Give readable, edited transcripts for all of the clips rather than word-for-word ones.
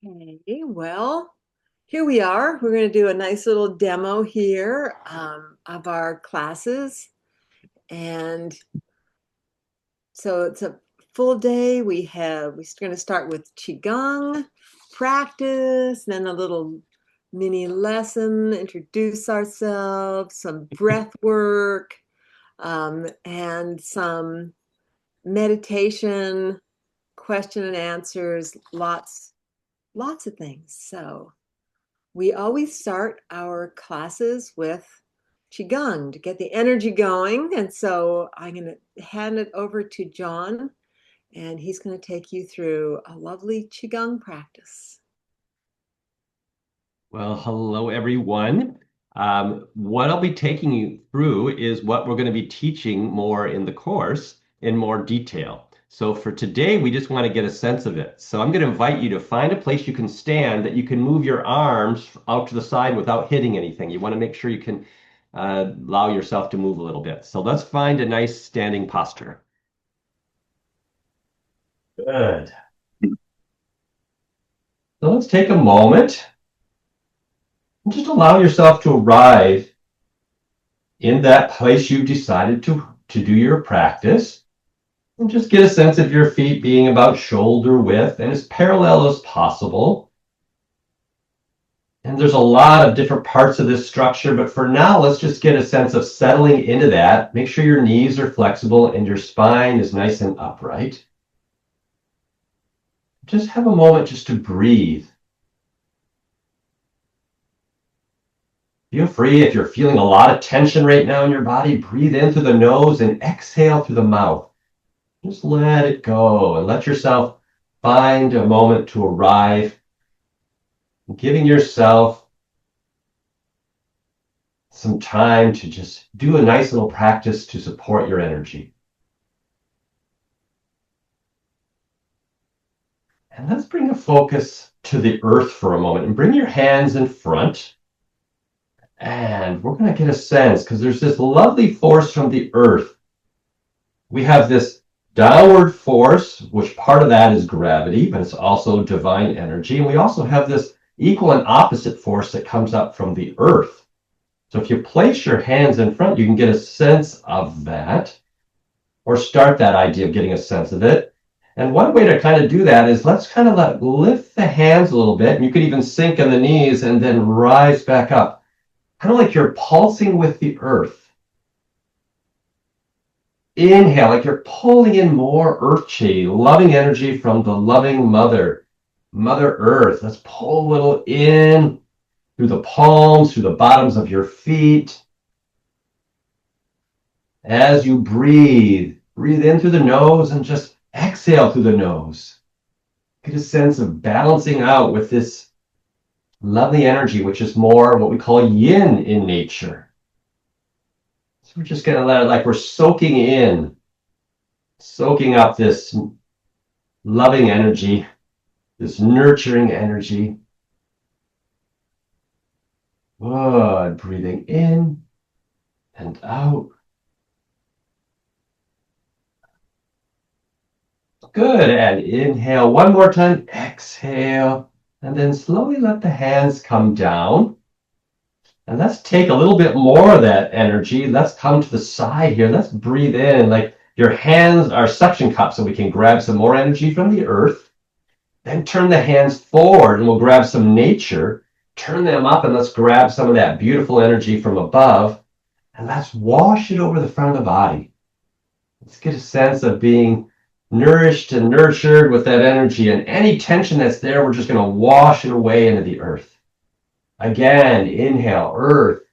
Okay, well, here we are. We're going to do a nice little demo here of our classes. And so it's a full day. We're going to start with Qigong practice, then a little mini lesson, introduce ourselves, some breath work, and some meditation, question and answers, lots of things. So we always start our classes with Qigong to get the energy going. And so I'm going to hand it over to John, and he's going to take you through a lovely Qigong practice. Well, hello, everyone. What I'll be taking you through is what we're going to be teaching more in the course in more detail. So for today, we just want to get a sense of it. So I'm going to invite you to find a place you can stand that you can move your arms out to the side without hitting anything. You want to make sure you can allow yourself to move a little bit. So let's find a nice standing posture. Good. So let's take a moment. Just allow yourself to arrive in that place you've decided to do your practice. And just get a sense of your feet being about shoulder width and as parallel as possible. And there's a lot of different parts of this structure, but for now, let's just get a sense of settling into that. Make sure your knees are flexible and your spine is nice and upright. Just have a moment just to breathe. Feel free, if you're feeling a lot of tension right now in your body, breathe in through the nose and exhale through the mouth. Just let it go and let yourself find a moment to arrive, giving yourself some time to just do a nice little practice to support your energy. And let's bring a focus to the earth for a moment and bring your hands in front. And we're going to get a sense, because there's this lovely force from the earth. We have this downward force, which part of that is gravity, but it's also divine energy. And we also have this equal and opposite force that comes up from the earth. So if you place your hands in front, you can get a sense of that, or start that idea of getting a sense of it. And one way to kind of do that is let's kind of lift the hands a little bit. And you could even sink on the knees and then rise back up. Kind of like you're pulsing with the earth. Inhale, like you're pulling in more earth chi, loving energy from the loving Mother Earth. Let's pull a little in through the palms, through the bottoms of your feet. As you breathe, breathe in through the nose and just exhale through the nose. Get a sense of balancing out with this lovely energy, which is more what we call yin in nature. So we're just going to let it, like we're soaking up this loving energy, this nurturing energy. Good. Breathing in and out. Good. And inhale one more time. Exhale. And then slowly let the hands come down. And let's take a little bit more of that energy. Let's come to the side here. Let's breathe in. Like your hands are suction cups, so we can grab some more energy from the earth. Then turn the hands forward and we'll grab some nature. Turn them up and let's grab some of that beautiful energy from above. And let's wash it over the front of the body. Let's get a sense of being nourished and nurtured with that energy, and any tension that's there, we're just going to wash it away into the earth. Again, inhale, earth.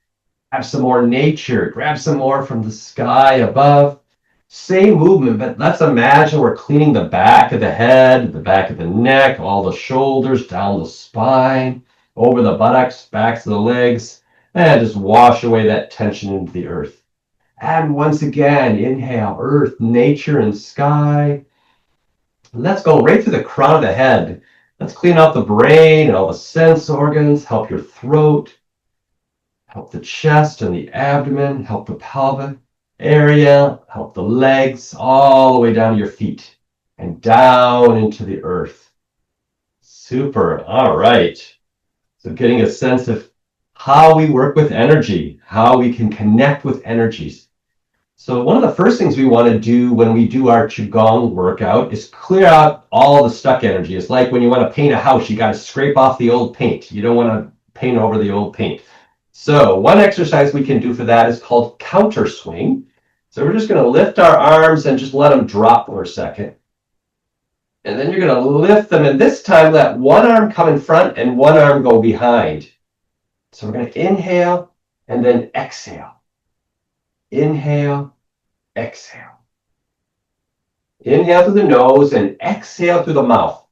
Grab some more nature. Grab some more from the sky above. Same movement, but let's imagine we're cleaning the back of the head, the back of the neck, all the shoulders, down the spine, over the buttocks, backs of the legs, and just wash away that tension into the earth. And once again, inhale, earth, nature, and sky. Let's go right through the crown of the head. Let's clean out the brain and all the sense organs, help your throat, help the chest and the abdomen, help the pelvic area, help the legs, all the way down to your feet and down into the earth. Super. All right. So getting a sense of how we work with energy, how we can connect with energies. So one of the first things we want to do when we do our Qigong workout is clear out all the stuck energy. It's like when you want to paint a house, you got to scrape off the old paint. You don't want to paint over the old paint. So one exercise we can do for that is called counter swing. So we're just going to lift our arms and just let them drop for a second. And then you're going to lift them, and this time let one arm come in front and one arm go behind. So we're going to inhale and then exhale. Inhale, exhale. Inhale through the nose and exhale through the mouth.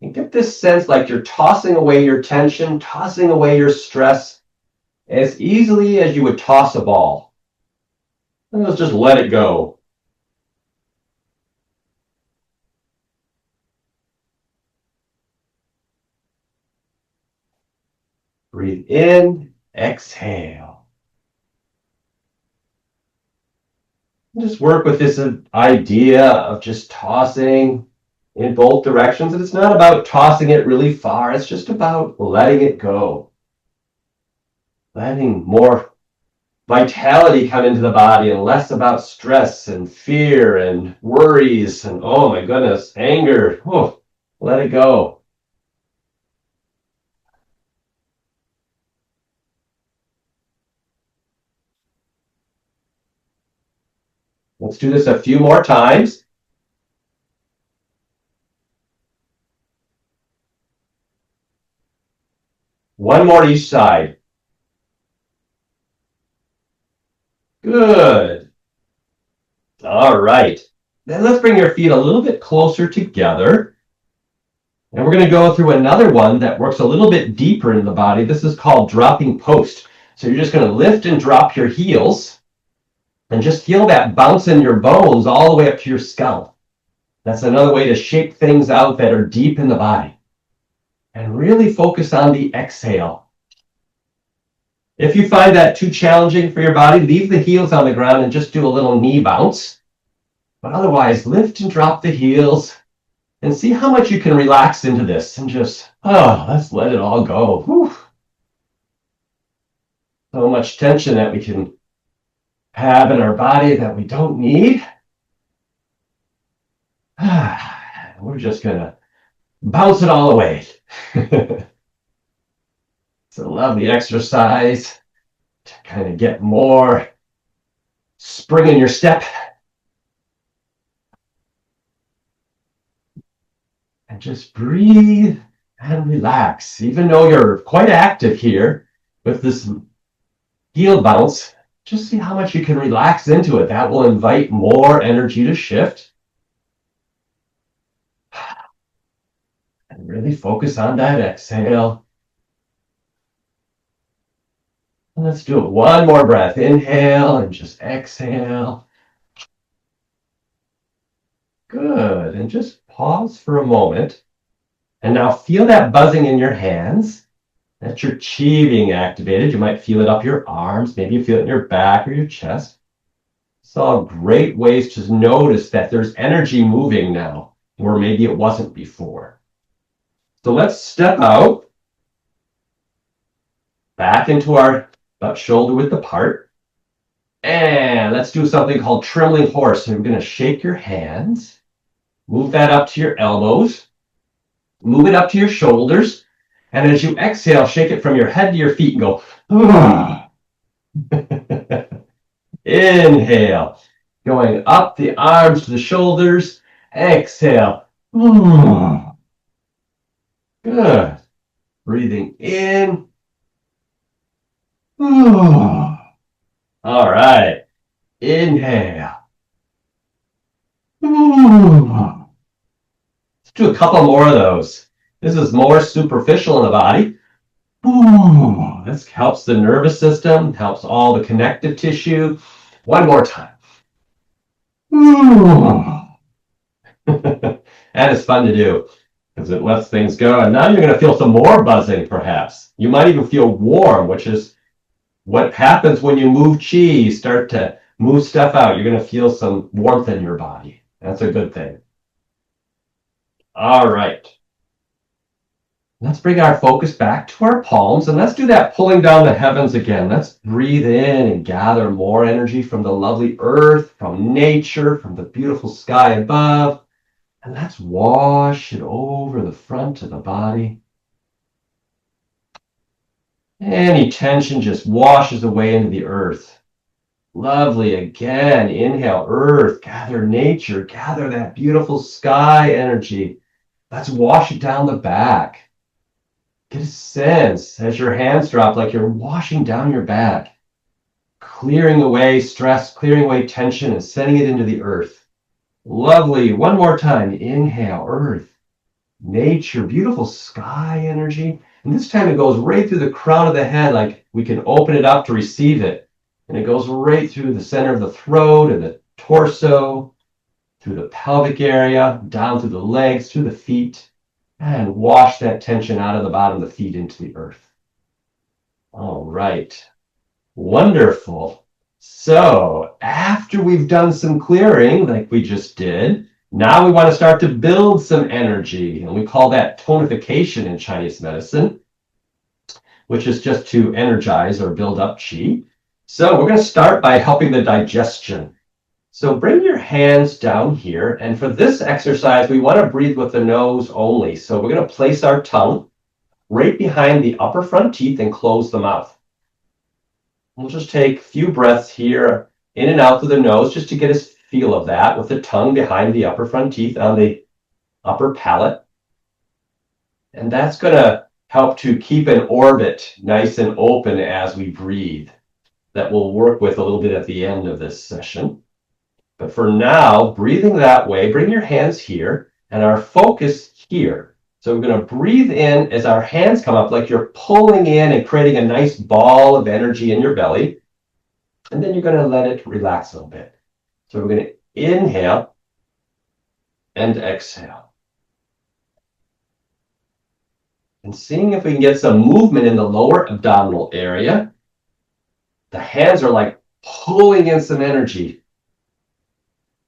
And get this sense like you're tossing away your tension, tossing away your stress as easily as you would toss a ball. And let's just let it go. Breathe in, exhale. Just work with this idea of just tossing in both directions. And it's not about tossing it really far. It's just about letting it go. Letting more vitality come into the body and less about stress and fear and worries and, oh my goodness, anger. Oh, let it go. Let's do this a few more times. One more each side. Good. All right. Then let's bring your feet a little bit closer together. And we're going to go through another one that works a little bit deeper in the body. This is called dropping post. So you're just going to lift and drop your heels and just feel that bounce in your bones all the way up to your scalp. That's another way to shape things out that are deep in the body. And really focus on the exhale. If you find that too challenging for your body, leave the heels on the ground and just do a little knee bounce. But otherwise, lift and drop the heels and see how much you can relax into this and just, let's let it all go. Whew. So much tension that we can have in our body that we don't need. We're just going to bounce it all away. It's a lovely exercise to kind of get more spring in your step. And just breathe and relax. Even though you're quite active here with this heel bounce, just see how much you can relax into it. That will invite more energy to shift. And really focus on that exhale. And let's do it. One more breath. Inhale and just exhale. Good. And just pause for a moment. And now feel that buzzing in your hands. That's your chi being activated. You might feel it up your arms. Maybe you feel it in your back or your chest. It's all great ways to notice that there's energy moving now, where maybe it wasn't before. So let's step out, back into our shoulder width apart. And let's do something called trembling horse. So you're going to shake your hands, move that up to your elbows, move it up to your shoulders. And as you exhale, shake it from your head to your feet and go, inhale, going up the arms to the shoulders. Exhale. Good. Breathing in. All right. Inhale. Let's do a couple more of those. This is more superficial in the body. This helps the nervous system, helps all the connective tissue. One more time. And it's fun to do because it lets things go. And now you're going to feel some more buzzing, perhaps. You might even feel warm, which is what happens when you move chi. You start to move stuff out. You're going to feel some warmth in your body. That's a good thing. All right. Let's bring our focus back to our palms, and let's do that pulling down the heavens again. Let's breathe in and gather more energy from the lovely earth, from nature, from the beautiful sky above. And let's wash it over the front of the body. Any tension just washes away into the earth. Lovely. Again, inhale, earth, gather nature, gather that beautiful sky energy. Let's wash it down the back. Get a sense as your hands drop like you're washing down your back, clearing away stress, clearing away tension, and sending it into the earth. Lovely. One more time. Inhale, earth, nature, beautiful sky energy. And this time it goes right through the crown of the head, like we can open it up to receive it. And it goes right through the center of the throat and the torso, through the pelvic area, down through the legs, through the feet, and wash that tension out of the bottom of the feet into the earth. All right. Wonderful. So after we've done some clearing, like we just did, now we want to start to build some energy. And we call that tonification in Chinese medicine, which is just to energize or build up qi. So we're going to start by helping the digestion. So bring your hands down here. And for this exercise, we want to breathe with the nose only. So we're going to place our tongue right behind the upper front teeth and close the mouth. We'll just take a few breaths here, in and out through the nose, just to get a feel of that, with the tongue behind the upper front teeth on the upper palate. And that's going to help to keep an orbit nice and open as we breathe. That we'll work with a little bit at the end of this session. But for now, breathing that way, bring your hands here and our focus here. So we're going to breathe in as our hands come up, like you're pulling in and creating a nice ball of energy in your belly. And then you're going to let it relax a little bit. So we're going to inhale and exhale. And seeing if we can get some movement in the lower abdominal area. The hands are like pulling in some energy.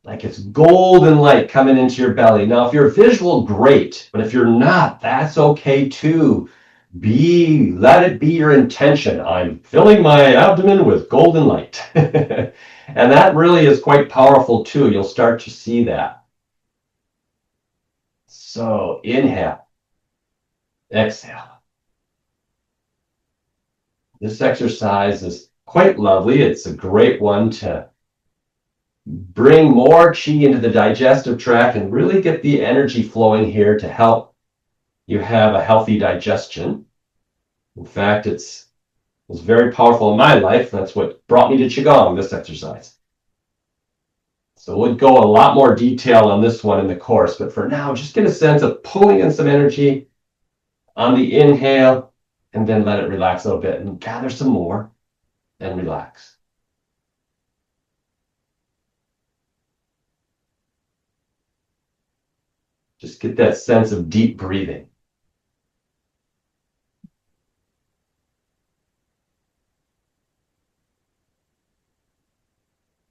Like it's golden light coming into your belly. Now, if you're visual, great. But if you're not, that's okay too. Let it be your intention. I'm filling my abdomen with golden light. And that really is quite powerful too. You'll start to see that. So inhale, exhale. This exercise is quite lovely. It's a great one to bring more qi into the digestive tract and really get the energy flowing here to help you have a healthy digestion. In fact, it was very powerful in my life. That's what brought me to Qigong, this exercise. So we'll go a lot more detail on this one in the course, but for now, just get a sense of pulling in some energy on the inhale and then let it relax a little bit and gather some more and relax. Just get that sense of deep breathing.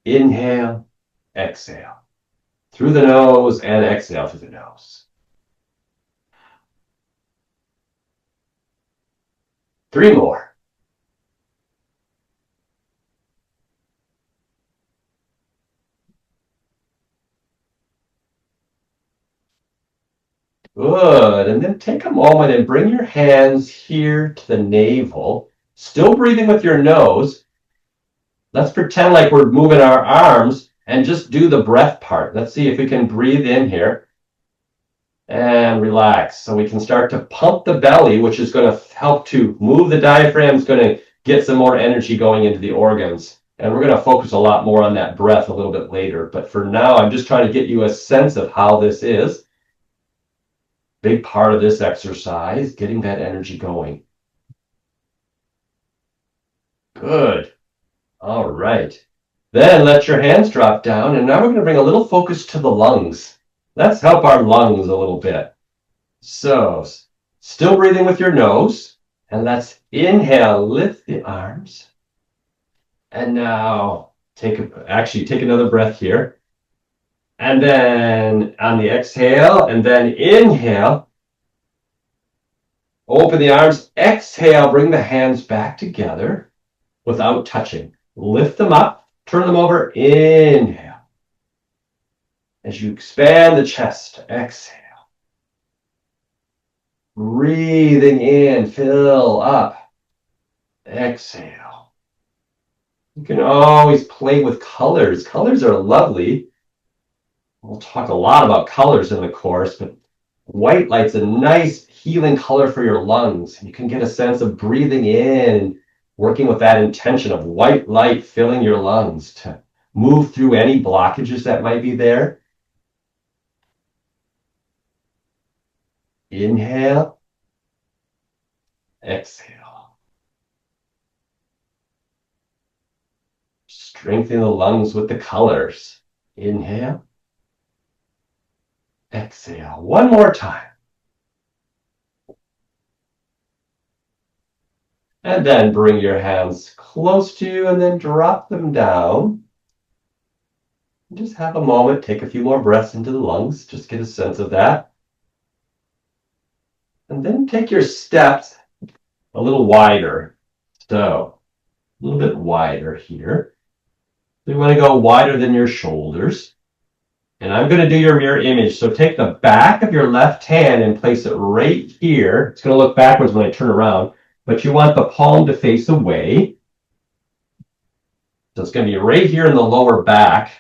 Inhale, exhale. Through the nose and exhale through the nose. 3 more. Good. And then take a moment and bring your hands here to the navel. Still breathing with your nose. Let's pretend like we're moving our arms and just do the breath part. Let's see if we can breathe in here and relax. So we can start to pump the belly, which is going to help to move the diaphragm. It's going to get some more energy going into the organs. And we're going to focus a lot more on that breath a little bit later. But for now, I'm just trying to get you a sense of how this is. Big part of this exercise, getting that energy going. Good. All right. Then let your hands drop down. And now we're going to bring a little focus to the lungs. Let's help our lungs a little bit. So, still breathing with your nose. And let's inhale, lift the arms. And now take another breath here. And then on the exhale, and then inhale. Open the arms. Exhale, bring the hands back together without touching. Lift them up, turn them over. Inhale. As you expand the chest, exhale. Breathing in, fill up. Exhale. You can always play with colors. Colors are lovely. We'll talk a lot about colors in the course, but white light's a nice healing color for your lungs. You can get a sense of breathing in, working with that intention of white light filling your lungs to move through any blockages that might be there. Inhale. Exhale. Strengthen the lungs with the colors. Inhale. Exhale. One more time. And then bring your hands close to you and then drop them down. Just have a moment, take a few more breaths into the lungs, just get a sense of that. And then take your steps a little wider. So, a little bit wider here. So you want to go wider than your shoulders. And I'm going to do your mirror image. So take the back of your left hand and place it right here. It's going to look backwards when I turn around, but you want the palm to face away. So it's going to be right here in the lower back.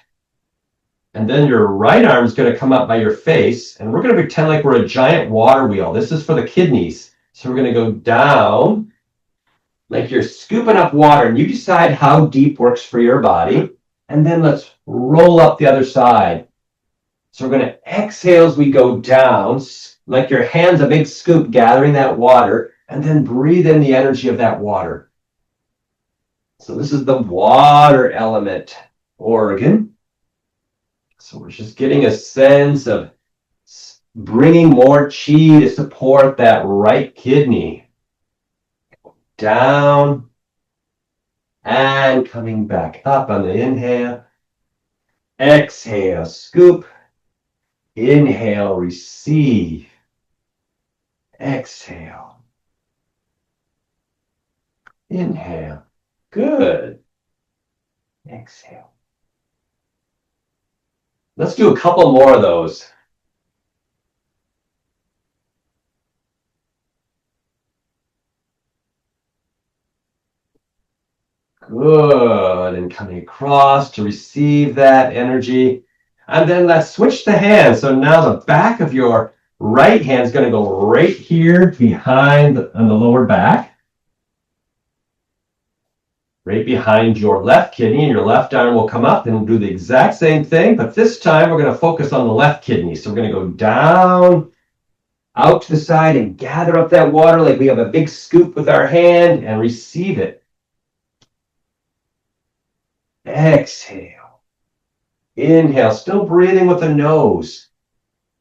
And then your right arm is going to come up by your face. And we're going to pretend like we're a giant water wheel. This is for the kidneys. So we're going to go down like you're scooping up water. And you decide how deep works for your body. And then let's roll up the other side. So we're going to exhale as we go down, like your hand's a big scoop gathering that water, and then breathe in the energy of that water. So this is the water element organ. So we're just getting a sense of bringing more chi to support that right kidney. Down and coming back up on the inhale. Exhale, scoop. Inhale, receive. Exhale. Inhale. Good. Exhale. Let's do a couple more of those. Good. And coming across to receive that energy. And then let's switch the hands. So now the back of your right hand is going to go right here behind on the lower back. Right behind your left kidney, and your left arm will come up and we'll do the exact same thing. But this time we're going to focus on the left kidney. So we're going to go down, out to the side and gather up that water like we have a big scoop with our hand and receive it. Exhale. Inhale, still breathing with the nose.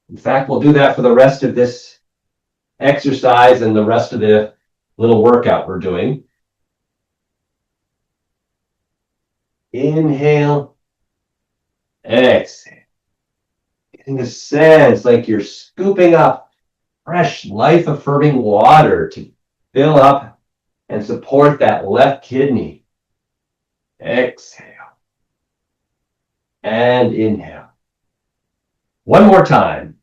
In fact, we'll do that for the rest of this exercise and the rest of the little workout we're doing. Inhale, exhale. Getting a sense like you're scooping up fresh, life-affirming water to fill up and support that left kidney. Exhale. And inhale. One more time.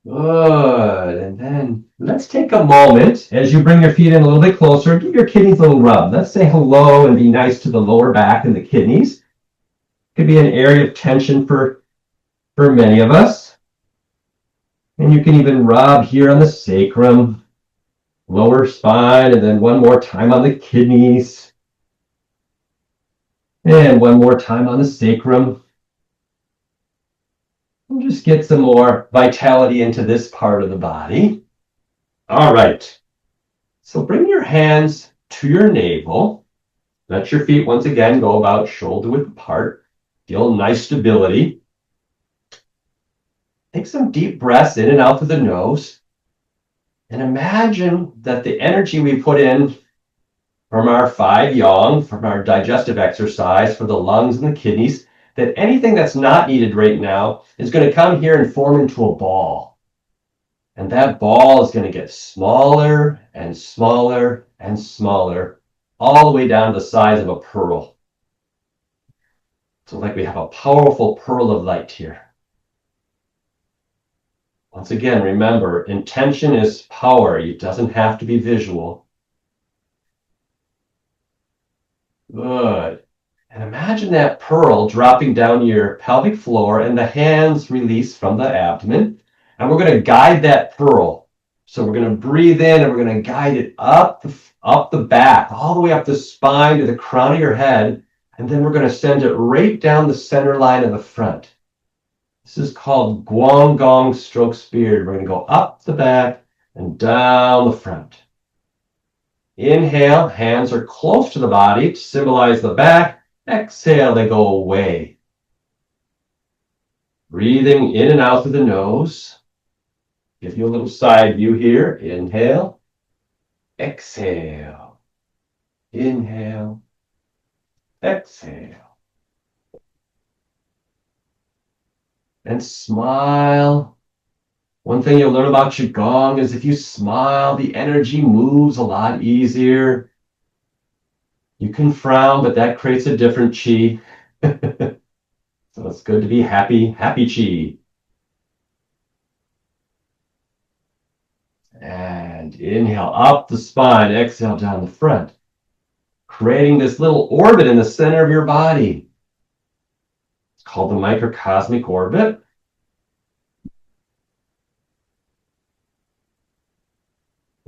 Good. And then let's take a moment as you bring your feet in a little bit closer. Give your kidneys a little rub. Let's say hello and be nice to the lower back and the kidneys. Could be an area of tension for many of us. And you can even rub here on the sacrum, lower spine, and then one more time on the kidneys. And one more time on the sacrum. And just get some more vitality into this part of the body. All right. So bring your hands to your navel. Let your feet once again go about shoulder width apart. Feel nice stability. Take some deep breaths in and out through the nose. And imagine that the energy we put in from our 5 yang, from our digestive exercise for the lungs and the kidneys, that anything that's not needed right now is going to come here and form into a ball. And that ball is going to get smaller and smaller and smaller, all the way down to the size of a pearl. So like we have a powerful pearl of light here. Once again, remember, intention is power. It doesn't have to be visual. Good. And imagine that pearl dropping down your pelvic floor and the hands release from the abdomen. And we're going to guide that pearl. So we're going to breathe in and we're going to guide it up the back, all the way up the spine to the crown of your head. And then we're going to send it right down the center line of the front. This is called Qigong Gong stroke spirit. We're going to go up the back and down the front. Inhale, hands are close to the body to symbolize the back. Exhale, they go away. Breathing in and out through the nose. Give you a little side view here. Inhale, exhale. Inhale, exhale. And smile. One thing you'll learn about Qigong is if you smile, the energy moves a lot easier. You can frown, but that creates a different chi. So it's good to be happy, happy chi. And inhale up the spine, exhale down the front. Creating this little orbit in the center of your body. It's called the microcosmic orbit.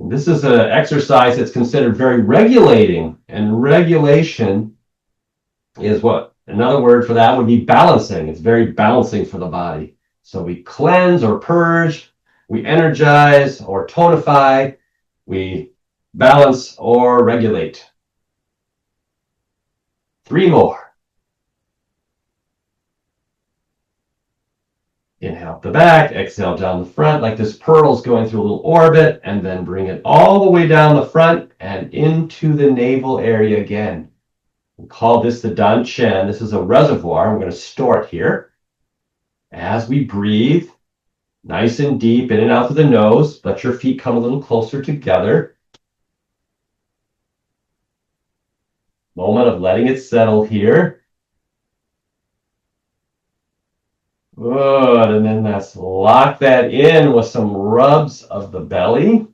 This is an exercise that's considered very regulating, and regulation is what another word for that would be balancing. It's very balancing for the body. So we cleanse or purge, we energize or tonify, we balance or regulate. 3 more. Inhale up the back, exhale down the front, like this pearl's going through a little orbit, and then bring it all the way down the front and into the navel area again. We call this the Dan Chen. This is a reservoir. We're going to store it here. As we breathe, nice and deep, in and out through the nose. Let your feet come a little closer together. Moment of letting it settle here. Good, and then let's lock that in with some rubs of the belly.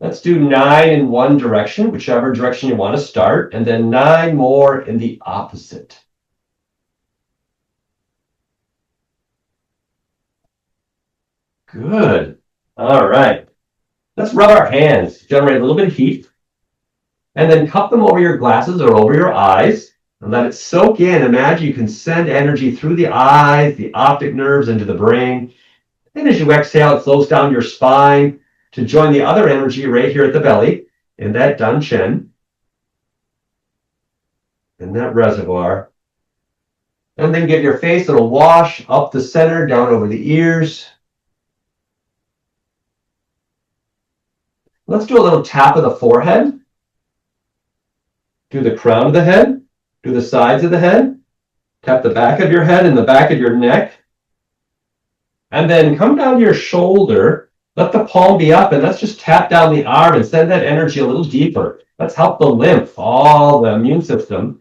Let's do 9 in one direction, whichever direction you want to start, and then 9 more in the opposite. Good. All right. Let's rub our hands, generate a little bit of heat, and then cup them over your glasses or over your eyes. And let it soak in. Imagine you can send energy through the eyes, the optic nerves, into the brain. And as you exhale, it flows down your spine to join the other energy right here at the belly in that Dan Chen, in that reservoir. And then give your face a little wash up the center, down over the ears. Let's do a little tap of the forehead. Do the crown of the head. Do the sides of the head, tap the back of your head and the back of your neck, and then come down to your shoulder, let the palm be up, and let's just tap down the arm and send that energy a little deeper. Let's help the lymph, all the immune system,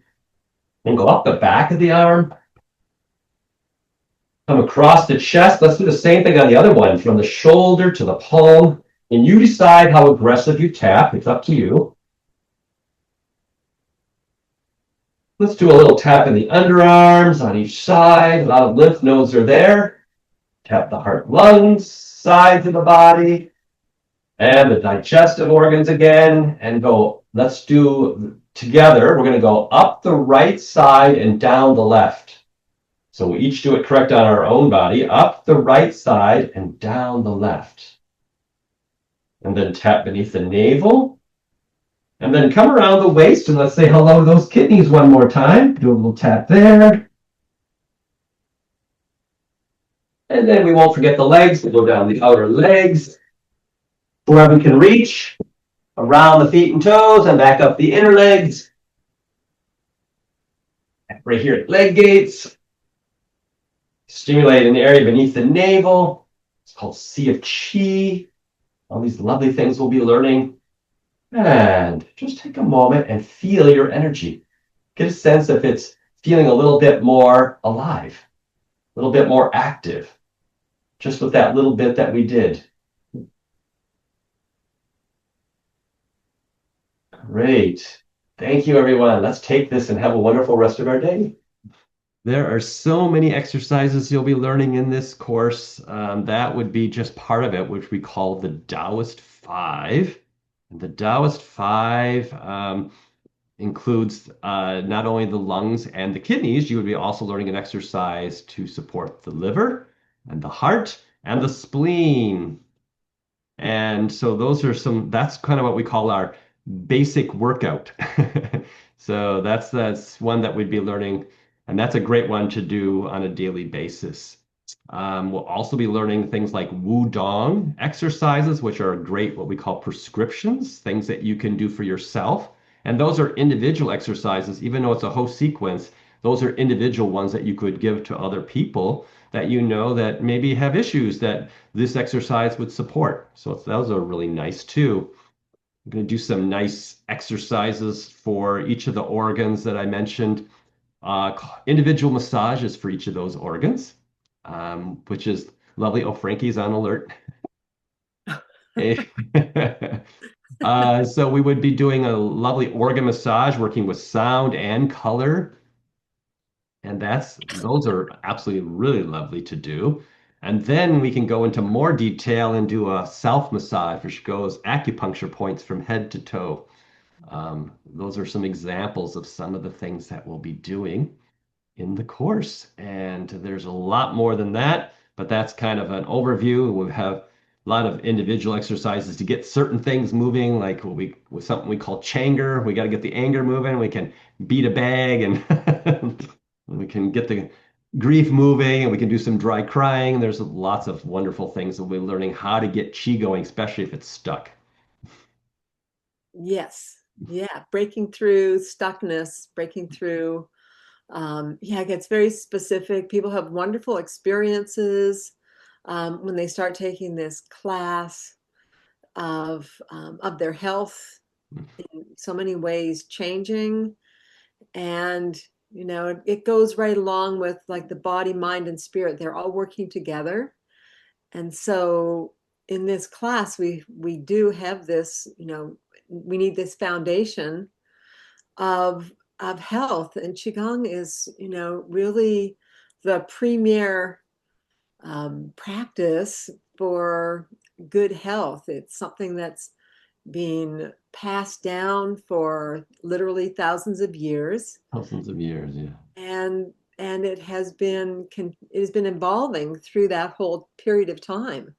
and go up the back of the arm, come across the chest. Let's do the same thing on the other one, from the shoulder to the palm, and you decide how aggressive you tap. It's up to you. Let's do a little tap in the underarms on each side. A lot of lymph nodes are there. Tap the heart, lungs, sides of the body, and the digestive organs again. And go, let's do together. We're going to go up the right side and down the left. So we each do it correct on our own body. Up the right side and down the left. And then tap beneath the navel. And then come around the waist and let's say hello to those kidneys one more time. Do a little tap there. And then we won't forget the legs. We'll go down the outer legs. Wherever we can reach. Around the feet and toes and back up the inner legs. Right here at leg gates. Stimulate an area beneath the navel. It's called Sea of Qi. All these lovely things we'll be learning. And just take a moment and feel your energy. Get a sense if it's feeling a little bit more alive, a little bit more active, just with that little bit that we did. Great. Thank you, everyone. Let's take this and have a wonderful rest of our day. There are so many exercises you'll be learning in this course. That would be just part of it, which we call the Taoist Five. And the Taoist Five includes not only the lungs and the kidneys, you would be also learning an exercise to support the liver and the heart and the spleen. And so that's kind of what we call our basic workout. So that's one that we'd be learning, and that's a great one to do on a daily basis. We'll also be learning things like Wudong exercises, which are great, what we call prescriptions, things that you can do for yourself. And those are individual exercises, even though it's a whole sequence, those are individual ones that you could give to other people that you know that maybe have issues that this exercise would support. So those are really nice too. I'm going to do some nice exercises for each of the organs that I mentioned, individual massages for each of those organs, which is lovely. Oh, Frankie's on alert. So we would be doing a lovely organ massage, working with sound and color. And those are absolutely really lovely to do. And then we can go into more detail and do a self massage, which goes acupuncture points from head to toe. Those are some examples of some of the things that we'll be doing in the course. And there's a lot more than that, but that's kind of an overview. We'll have a lot of individual exercises to get certain things moving, like with something we call changer. We got to get the anger moving. We can beat a bag and we can get the grief moving, and we can do some dry crying. There's lots of wonderful things that we're learning how to get chi going, especially if it's stuck. Yes. Yeah. Breaking through stuckness, breaking through. Yeah, it gets very specific. People have wonderful experiences when they start taking this class of their health in so many ways changing. And, it goes right along with like the body, mind, and spirit. They're all working together. And so in this class, we do have this, we need this foundation of health, and qigong is really the premier practice for good health. It's something that's been passed down for literally thousands of years, Thousands of years, yeah. and it has been evolving through that whole period of time,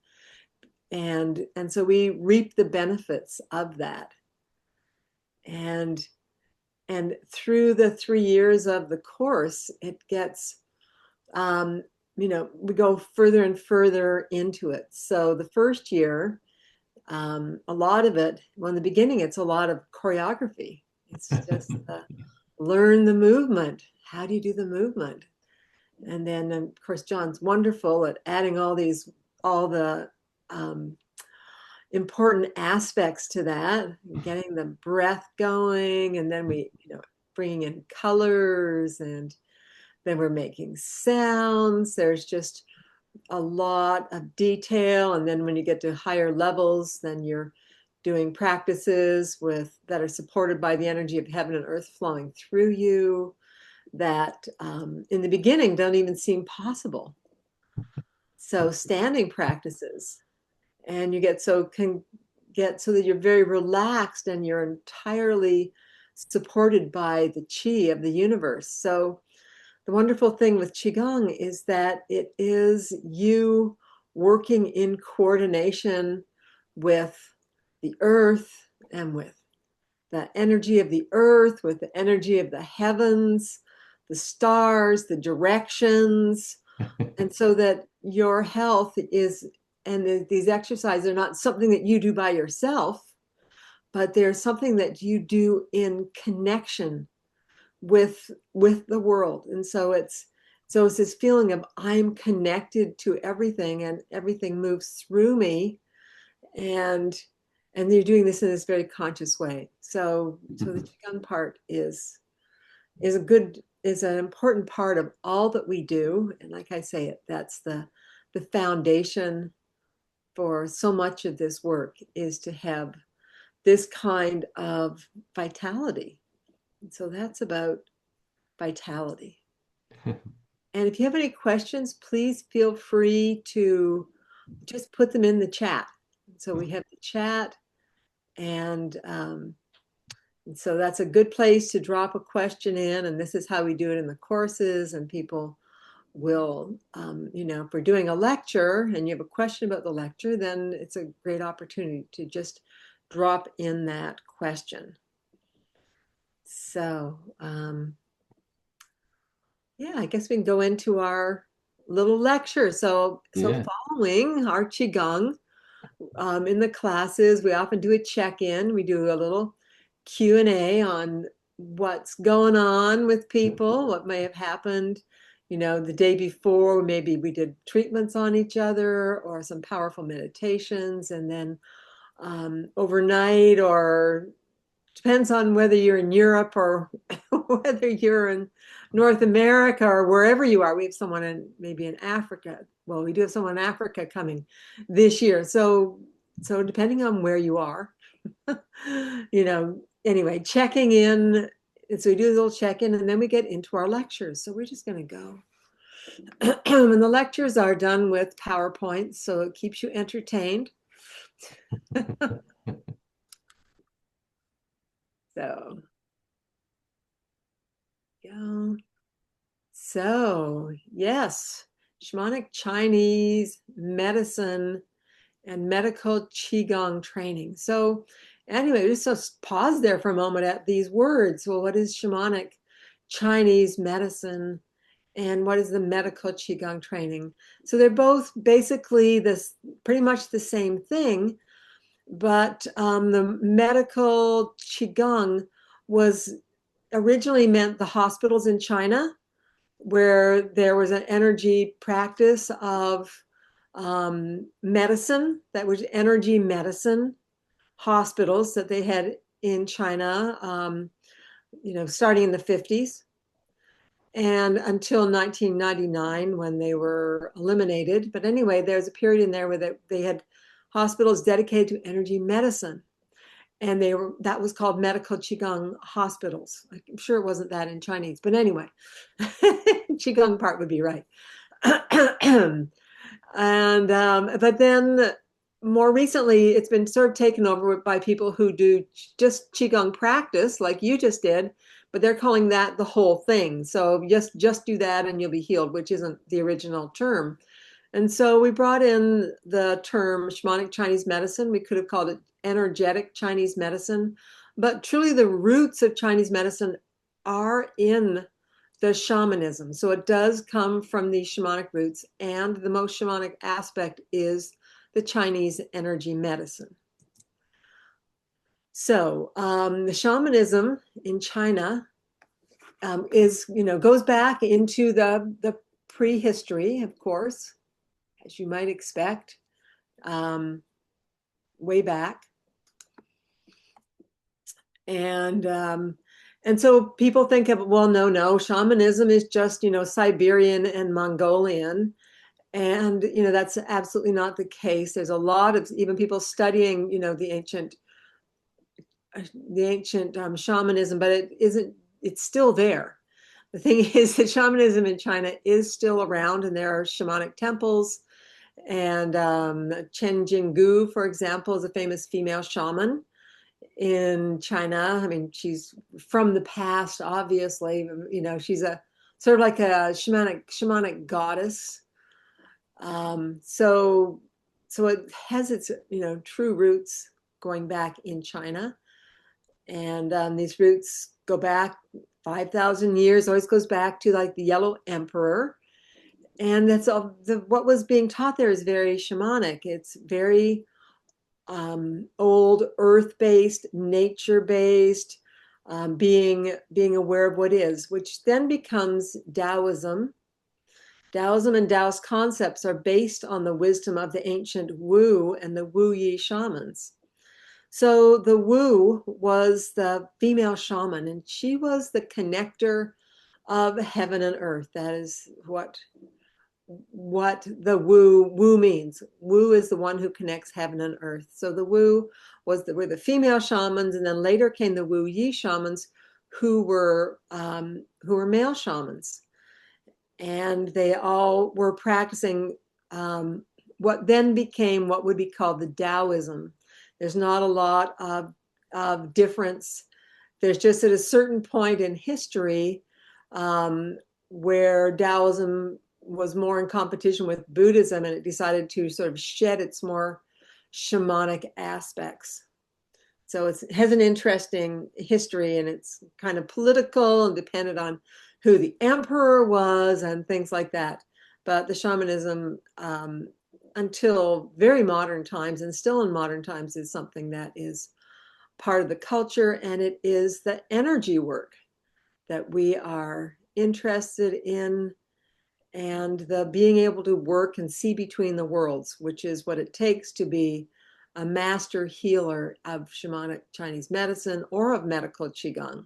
and so we reap the benefits of that. And through the 3 years of the course, it gets, we go further and further into it. So the first year, a lot of it, well, in the beginning, it's a lot of choreography. It's just learn the movement. How do you do the movement? And then, of course, John's wonderful at adding all the important aspects to that, getting the breath going, and then we, bringing in colors, and then we're making sounds. There's just a lot of detail. And then when you get to higher levels, then you're doing practices that are supported by the energy of heaven and earth flowing through you that in the beginning don't even seem possible. So standing practices, and you can get so that you're very relaxed and you're entirely supported by the chi of the universe. So the wonderful thing with qigong is that it is you working in coordination with the earth, and with the energy of the earth, with the energy of the heavens, the stars, the directions, and so that your health is, and these exercises are not something that you do by yourself, but they're something that you do in connection with the world. And so So it's this feeling of I'm connected to everything and everything moves through me. And you're doing this in this very conscious way. So the Qigong part is an important part of all that we do. And like I say, that's the foundation for so much of this work is to have this kind of vitality. And so that's about vitality. And if you have any questions, please feel free to just put them in the chat. So we have the chat, and so that's a good place to drop a question in. And this is how we do it in the courses. And people will, if we're doing a lecture and you have a question about the lecture, then it's a great opportunity to just drop in that question. So, yeah, I guess we can go into our little lecture. So Yeah. following our Qigong, in the classes, we often do a check-in. We do a little Q&A on what's going on with people, what may have happened, the day before. Maybe we did treatments on each other or some powerful meditations, and then overnight, or depends on whether you're in Europe or whether you're in North America or wherever you are. We have someone maybe in Africa. Well, we do have someone in Africa coming this year. So depending on where you are, anyway, checking in. And so we do a little check-in, and then we get into our lectures. So we're just going to go. And the lectures are done with PowerPoint, so it keeps you entertained. So, yeah. So, yes, shamanic Chinese medicine and medical Qigong training. So, anyway, just pause there for a moment at these words. Well, what is shamanic Chinese medicine and what is the medical Qigong training? So, they're both basically pretty much the same thing, but the medical Qigong was originally meant the hospitals in China where there was an energy practice of medicine that was energy medicine hospitals that they had in China, starting in the 50s and until 1999 when they were eliminated. But anyway, there's a period in there where they had hospitals dedicated to energy medicine. And that was called medical Qigong hospitals. I'm sure it wasn't that in Chinese, but anyway, Qigong part would be right. And but then more recently, it's been sort of taken over by people who do just Qigong practice, like you just did, but they're calling that the whole thing. So just do that and you'll be healed, which isn't the original term. And so we brought in the term shamanic Chinese medicine. We could have called it energetic Chinese medicine, but truly the roots of Chinese medicine are in the shamanism. So it does come from the shamanic roots, and the most shamanic aspect is the Chinese energy medicine. So the shamanism in China goes back into the prehistory, of course, as you might expect, way back. And so people think of, well, no, shamanism is just, Siberian and Mongolian. And, that's absolutely not the case. There's a lot of even people studying, the ancient shamanism, but it's still there. The thing is that shamanism in China is still around, and there are shamanic temples. And Chen Jinggu, for example, is a famous female shaman in China. I mean, she's from the past, obviously. She's a sort of like a shamanic goddess. So it has its true roots going back in China, and these roots go back 5,000 years. Always goes back to like the Yellow Emperor, and that's all. What was being taught there is very shamanic. It's very old, earth-based, nature-based, being aware of what is, which then becomes Taoism, Taoism and Taoist concepts are based on the wisdom of the ancient Wu and the Wu Yi shamans. So the Wu was the female shaman, and she was the connector of heaven and earth. That is what the Wu means. Wu is the one who connects heaven and earth. So the Wu were the female shamans, and then later came the Wu Yi shamans, who were male shamans, and they all were practicing what then became what would be called the Taoism. There's not a lot of difference. There's just at a certain point in history where Taoism was more in competition with Buddhism, and it decided to sort of shed its more shamanic aspects. So it has an interesting history, and it's kind of political and dependent on who the emperor was and things like that. But the shamanism, until very modern times, and still in modern times, is something that is part of the culture, and it is the energy work that we are interested in, and the being able to work and see between the worlds, which is what it takes to be a master healer of shamanic Chinese medicine or of medical Qigong.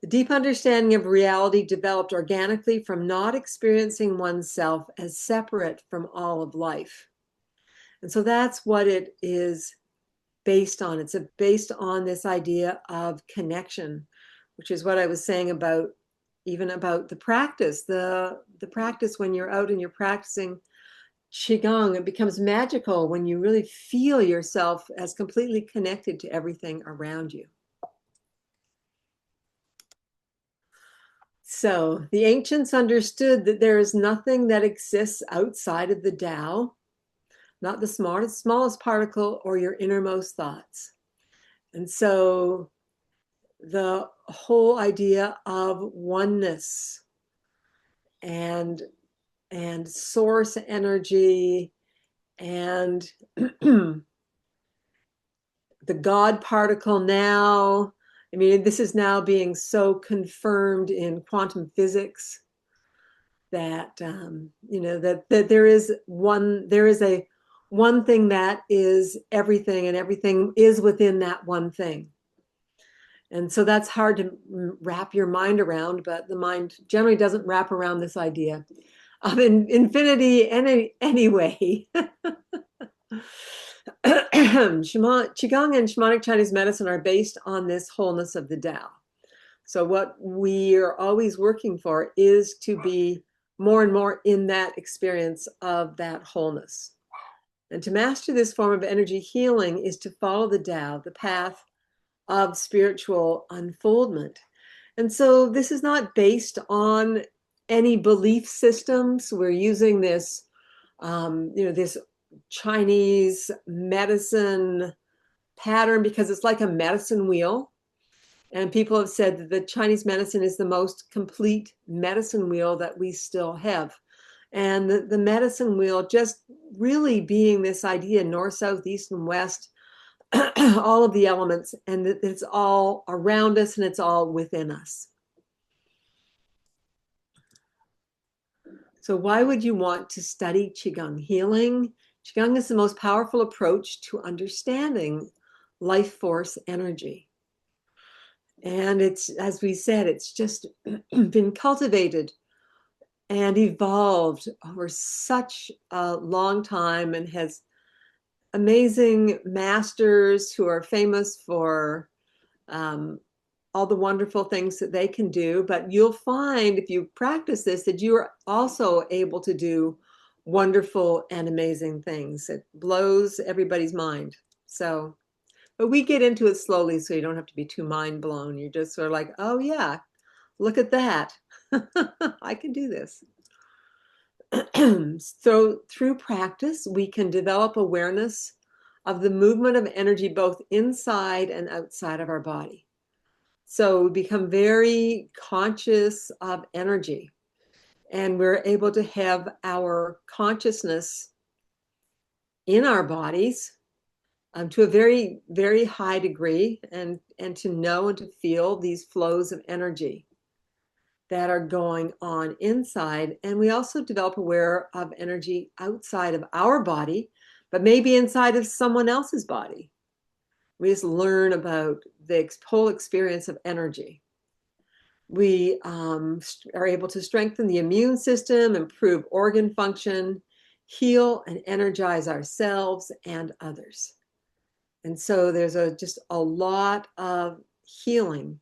The deep understanding of reality developed organically from not experiencing oneself as separate from all of life. And so that's what it is based on. It's based on this idea of connection, which is what I was saying about even about the practice. The practice, when you're out and you're practicing Qigong, it becomes magical when you really feel yourself as completely connected to everything around you. So the ancients understood that there is nothing that exists outside of the Tao, not the smallest particle or your innermost thoughts. And so the whole idea of oneness and source energy and the God particle now. I mean, this is now being so confirmed in quantum physics that that there is a one thing that is everything, and everything is within that one thing. And so that's hard to wrap your mind around, but the mind generally doesn't wrap around this idea of infinity anyway. Qigong and shamanic Chinese medicine are based on this wholeness of the Tao. So what we are always working for is to be more and more in that experience of that wholeness. And to master this form of energy healing is to follow the Tao, the path of spiritual unfoldment. And so this is not based on any belief systems. We're using this, this Chinese medicine pattern because it's like a medicine wheel. And people have said that the Chinese medicine is the most complete medicine wheel that we still have. And the medicine wheel just really being this idea, north, south, east, and west, all of the elements, and it's all around us and it's all within us. So why would you want to study Qigong healing? Qigong is the most powerful approach to understanding life force energy. And it's, as we said, it's just been cultivated and evolved over such a long time, and has amazing masters who are famous for all the wonderful things that they can do. But you'll find if you practice this that you are also able to do wonderful and amazing things. It blows everybody's mind. So, but we get into it slowly so you don't have to be too mind blown. You're just sort of like, oh yeah, look at that. I can do this. So through practice, we can develop awareness of the movement of energy both inside and outside of our body. So we become very conscious of energy, and we're able to have our consciousness in our bodies to a very, very high degree, and to know and to feel these flows of energy. that are going on inside. And we also develop aware of energy outside of our body, but maybe inside of someone else's body. We just learn about the whole experience of energy. We are able to strengthen the immune system, improve organ function, heal and energize ourselves and others. And so there's just a lot of healing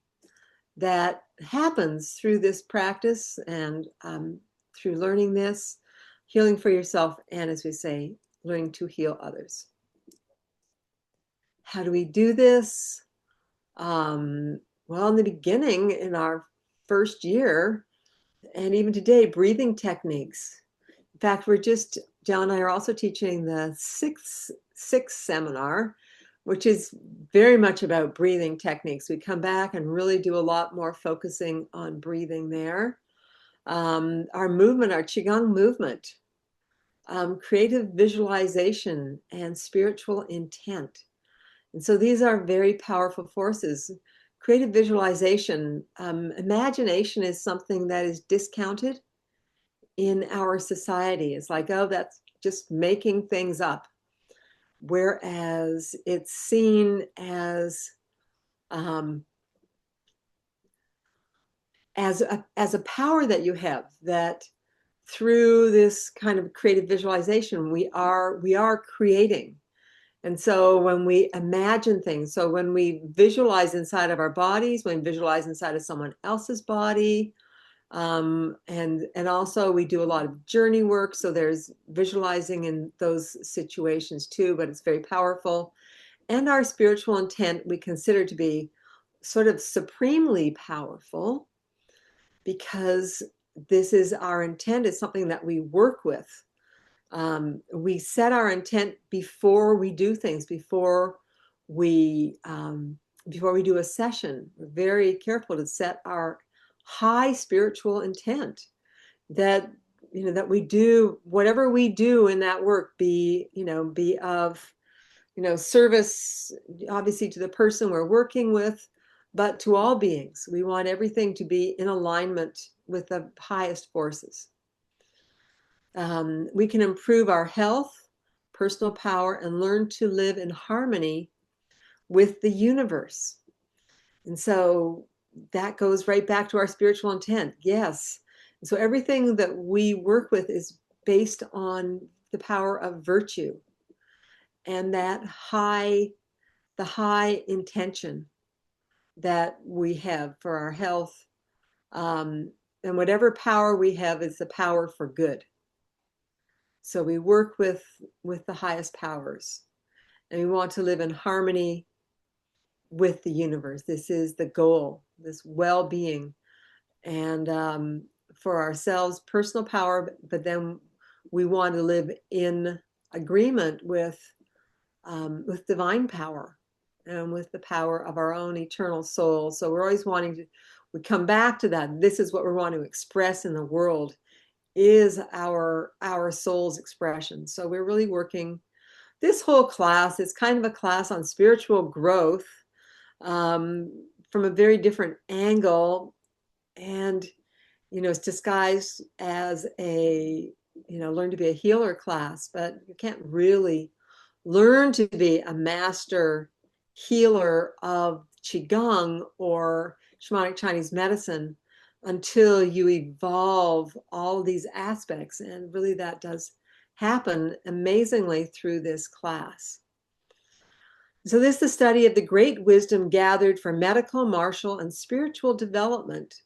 that happens through this practice and through learning this, healing for yourself, and as we say, learning to heal others. How do we do this? Well, in the beginning, in our first year, and even today, breathing techniques. In fact, John and I are also teaching the sixth seminar, which is very much about breathing techniques. We come back and really do a lot more focusing on breathing there. Our movement, our Qigong movement, creative visualization, and spiritual intent. And so these are very powerful forces. Creative visualization, imagination is something that is discounted in our society. It's like, oh, that's just making things up. Whereas it's seen as a power that you have, that through this kind of creative visualization, we are creating. And so when we imagine things, so when we visualize inside of our bodies, when we visualize inside of someone else's body, and also we do a lot of journey work. So there's visualizing in those situations too, but it's very powerful. And our spiritual intent we consider to be sort of supremely powerful, because this is our intent, is something that we work with. We set our intent before we do things, before we do a session. We're very careful to set our high spiritual intent, that that we do whatever we do in that work be of service, obviously, to the person we're working with, but to all beings. We want everything to be in alignment with the highest forces. We can improve our health, personal power, and learn to live in harmony with the universe. And so that goes right back to our spiritual intent. Yes. And so everything that we work with is based on the power of virtue and the high intention that we have for our health. And whatever power we have is the power for good. So we work with the highest powers, and we want to live in harmony with the universe. This is the goal, this well-being, and for ourselves, personal power, but then we want to live in agreement with divine power and with the power of our own eternal soul. So we're always we come back to that. This is what we want to express in the world, is our soul's expression. So we're really working. This whole class is kind of a class on spiritual growth, from a very different angle, and it's disguised as a learn to be a healer class, but you can't really learn to be a master healer of Qigong or shamanic Chinese medicine until you evolve all these aspects. And really that does happen amazingly through this class. So this is the study of the great wisdom gathered for medical, martial, and spiritual development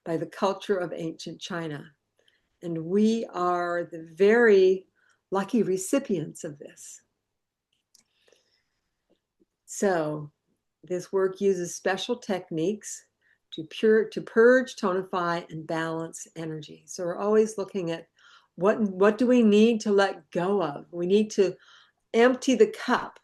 by the culture of ancient China. And we are the very lucky recipients of this. So this work uses special techniques to purge, tonify, and balance energy. So we're always looking at what do we need to let go of? We need to empty the cup.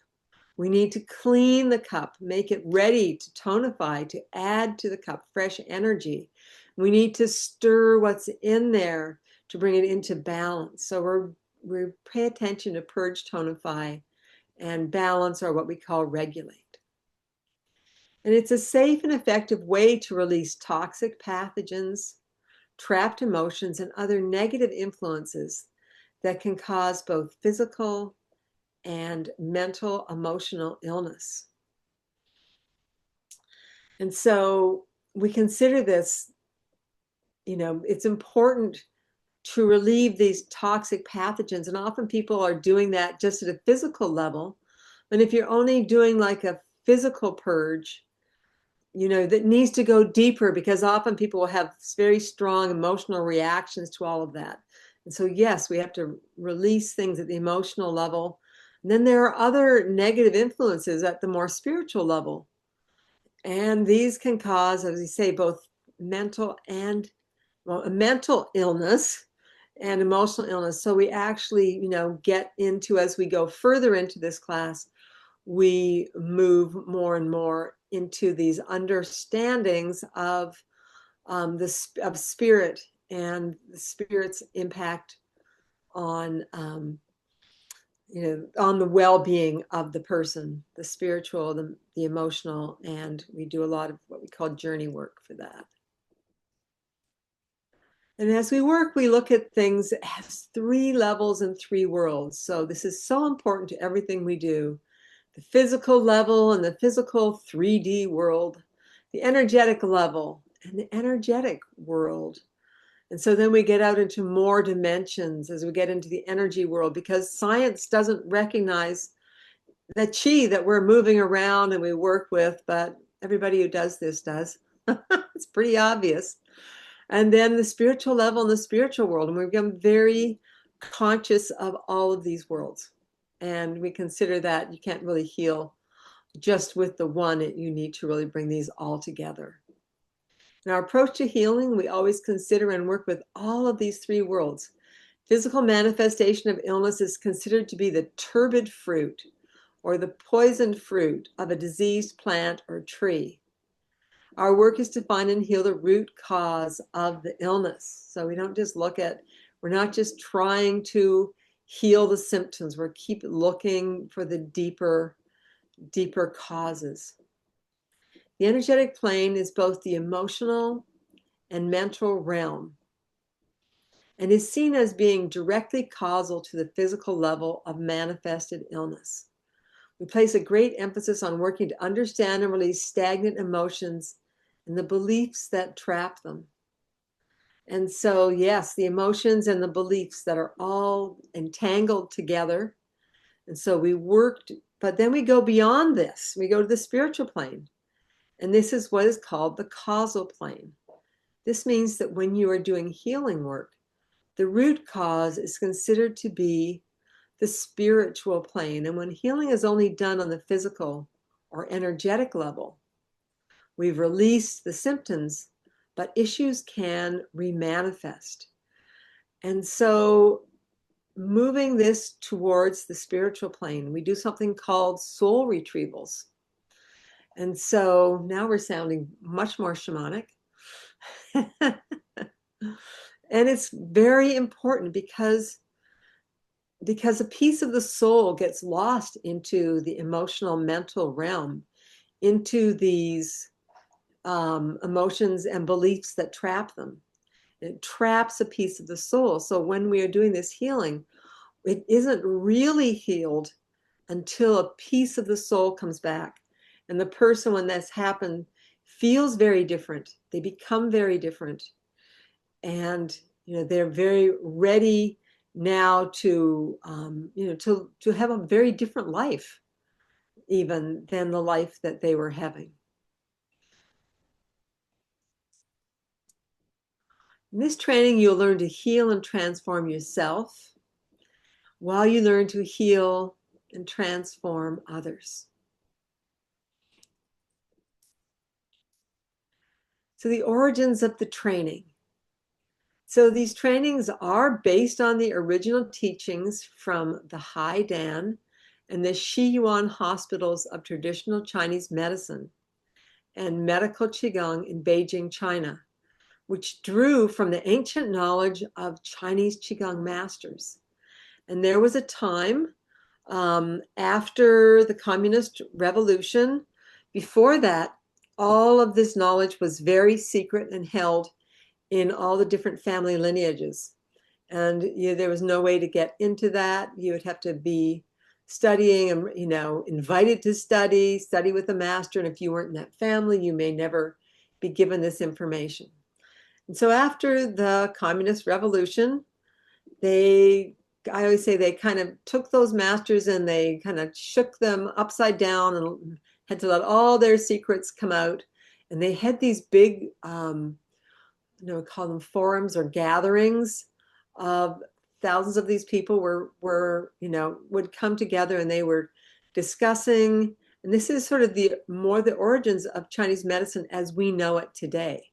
We need to clean the cup, make it ready to tonify, to add to the cup fresh energy. We need to stir what's in there to bring it into balance. So we pay attention to purge, tonify, and balance, or what we call regulate. And it's a safe and effective way to release toxic pathogens, trapped emotions, and other negative influences that can cause both physical and mental emotional illness. And so we consider this, it's important to relieve these toxic pathogens. And often people are doing that just at a physical level. And if you're only doing like a physical purge, that needs to go deeper, because often people will have very strong emotional reactions to all of that. And so, yes, we have to release things at the emotional level. And then there are other negative influences at the more spiritual level. And these can cause, as we say, both mental and mental illness and emotional illness. So we actually, get into, as we go further into this class, we move more and more into these understandings of of spirit and the spirit's impact on on the well-being of the person, the spiritual, the emotional, and we do a lot of what we call journey work for that. And as we work, we look at things as 3 levels and 3 worlds. So this is so important to everything we do. The physical level and the physical 3D world, the energetic level and the energetic world. And so then we get out into more dimensions as we get into the energy world, because science doesn't recognize the chi that we're moving around and we work with, but everybody who does this does. It's pretty obvious. And then the spiritual level and the spiritual world. And we become very conscious of all of these worlds. And we consider that you can't really heal just with the one. You need to really bring these all together. In our approach to healing, we always consider and work with all of these 3 worlds. Physical manifestation of illness is considered to be the turbid fruit or the poisoned fruit of a diseased plant or tree. Our work is to find and heal the root cause of the illness. So we don't just we're not just trying to heal the symptoms. We're keep looking for the deeper causes. The energetic plane is both the emotional and mental realm and is seen as being directly causal to the physical level of manifested illness. We place a great emphasis on working to understand and release stagnant emotions and the beliefs that trap them. And so, yes, the emotions and the beliefs that are all entangled together. And so we worked, but then we go beyond this. We go to the spiritual plane. And this is what is called the causal plane. This means that when you are doing healing work, the root cause is considered to be the spiritual plane. And when healing is only done on the physical or energetic level, we've released the symptoms, but issues can remanifest. And so moving this towards the spiritual plane, we do something called soul retrievals. And so now we're sounding much more shamanic. And it's very important because a piece of the soul gets lost into the emotional mental realm, into these emotions and beliefs that trap them. It traps a piece of the soul. So when we are doing this healing, it isn't really healed until a piece of the soul comes back. And the person, when that's happened, feels very different. They become very different. And they're very ready now to to have a very different life even than the life that they were having. In this training, you'll learn to heal and transform yourself while you learn to heal and transform others. So the origins of the training. So these trainings are based on the original teachings from the Hai Dan and the Shi Yuan hospitals of traditional Chinese medicine and medical Qigong in Beijing, China, which drew from the ancient knowledge of Chinese Qigong masters. And there was a time after the Communist Revolution. Before that, all of this knowledge was very secret and held in all the different family lineages. And there was no way to get into that. You would have to be studying and, invited to study with a master. And if you weren't in that family, you may never be given this information. And so after the Communist Revolution, I always say they kind of took those masters and they kind of shook them upside down and had to let all their secrets come out. And they had these big, call them forums or gatherings of thousands of these people would come together and they were discussing. And this is sort of the origins of Chinese medicine as we know it today.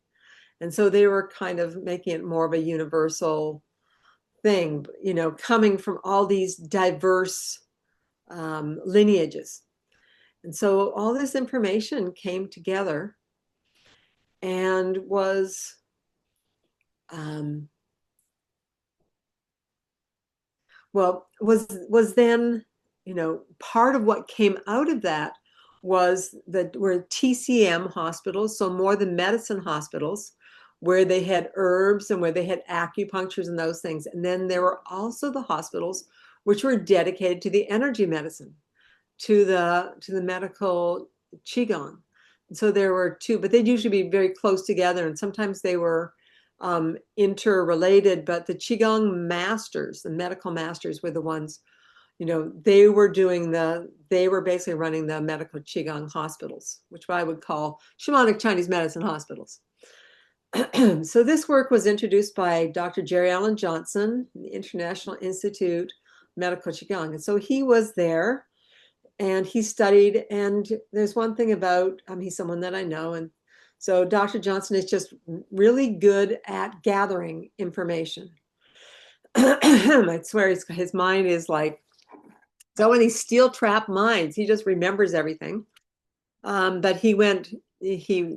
And so they were kind of making it more of a universal thing, coming from all these diverse lineages. And so all this information came together and was then, part of what came out of that was that were TCM hospitals, so more than medicine hospitals, where they had herbs and where they had acupunctures and those things. And then there were also the hospitals which were dedicated to the energy medicine, to the medical Qigong. And so there were two, but they'd usually be very close together, and sometimes they were interrelated. But the Qigong masters, the medical masters, were the ones, they were basically running the medical Qigong hospitals, which I would call shamanic Chinese medicine hospitals. So this work was introduced by Dr. Jerry Allen Johnson, the International Institute Medical Qigong. And so he was there and he studied. And there's one thing about, he's someone that I know. And so Dr. Johnson is just really good at gathering information. I swear his mind is like so many steel trap minds. He just remembers everything. But he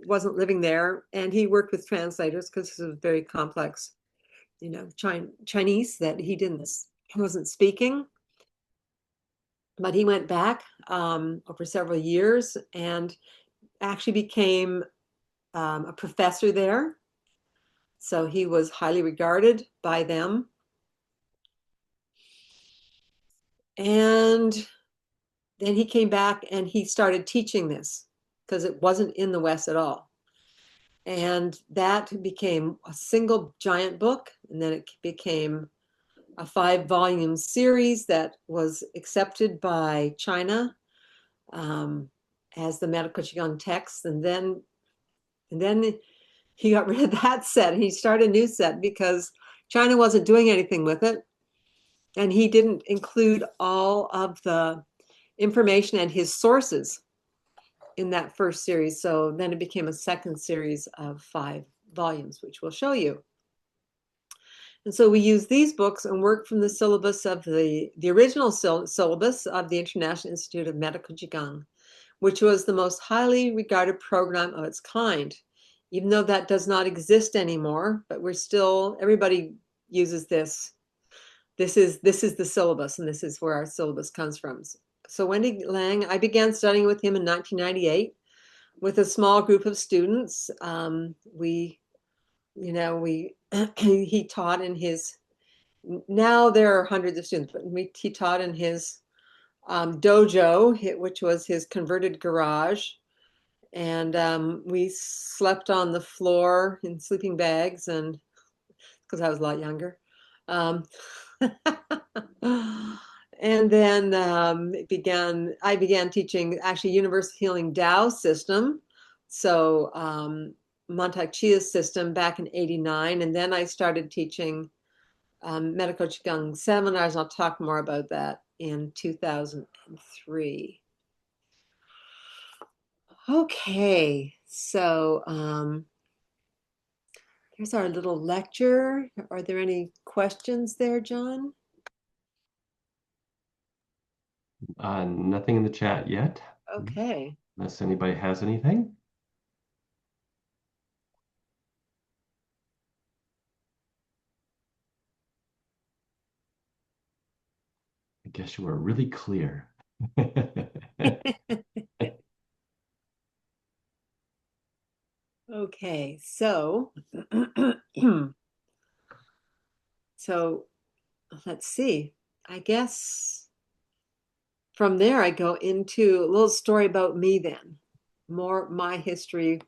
wasn't living there, and he worked with translators because this was very complex, Chinese that he wasn't speaking. But he went back over several years and actually became a professor there. So he was highly regarded by them. And then he came back and he started teaching this because it wasn't in the West at all. And that became a single giant book. And then it became a 5-volume series that was accepted by China as the medical Qigong text. And then he got rid of that set and he started a new set because China wasn't doing anything with it. And he didn't include all of the information and his sources in that first series. So then it became a second series of 5 volumes, which we'll show you. And so we use these books and work from the syllabus of the original syllabus of the International Institute of Medical Qigong, which was the most highly regarded program of its kind, even though that does not exist anymore, but everybody uses this. This is the syllabus, and this is where our syllabus comes from. So Wendy Lang, I began studying with him in 1998 with a small group of students. He taught in his, now there are hundreds of students, but he taught in his dojo, which was his converted garage. And we slept on the floor in sleeping bags, and because I was a lot younger. And then I began teaching actually Universal Healing Tao system. So Montauk Chia's system back in '89. And then I started teaching medical Qigong seminars. I'll talk more about that in 2003. Okay, so here's our little lecture. Are there any questions there, John? Nothing in the chat yet. Okay. Unless anybody has anything. I guess you were really clear. Okay, so so let's see. I guess from there I go into a little story about me then. More my history,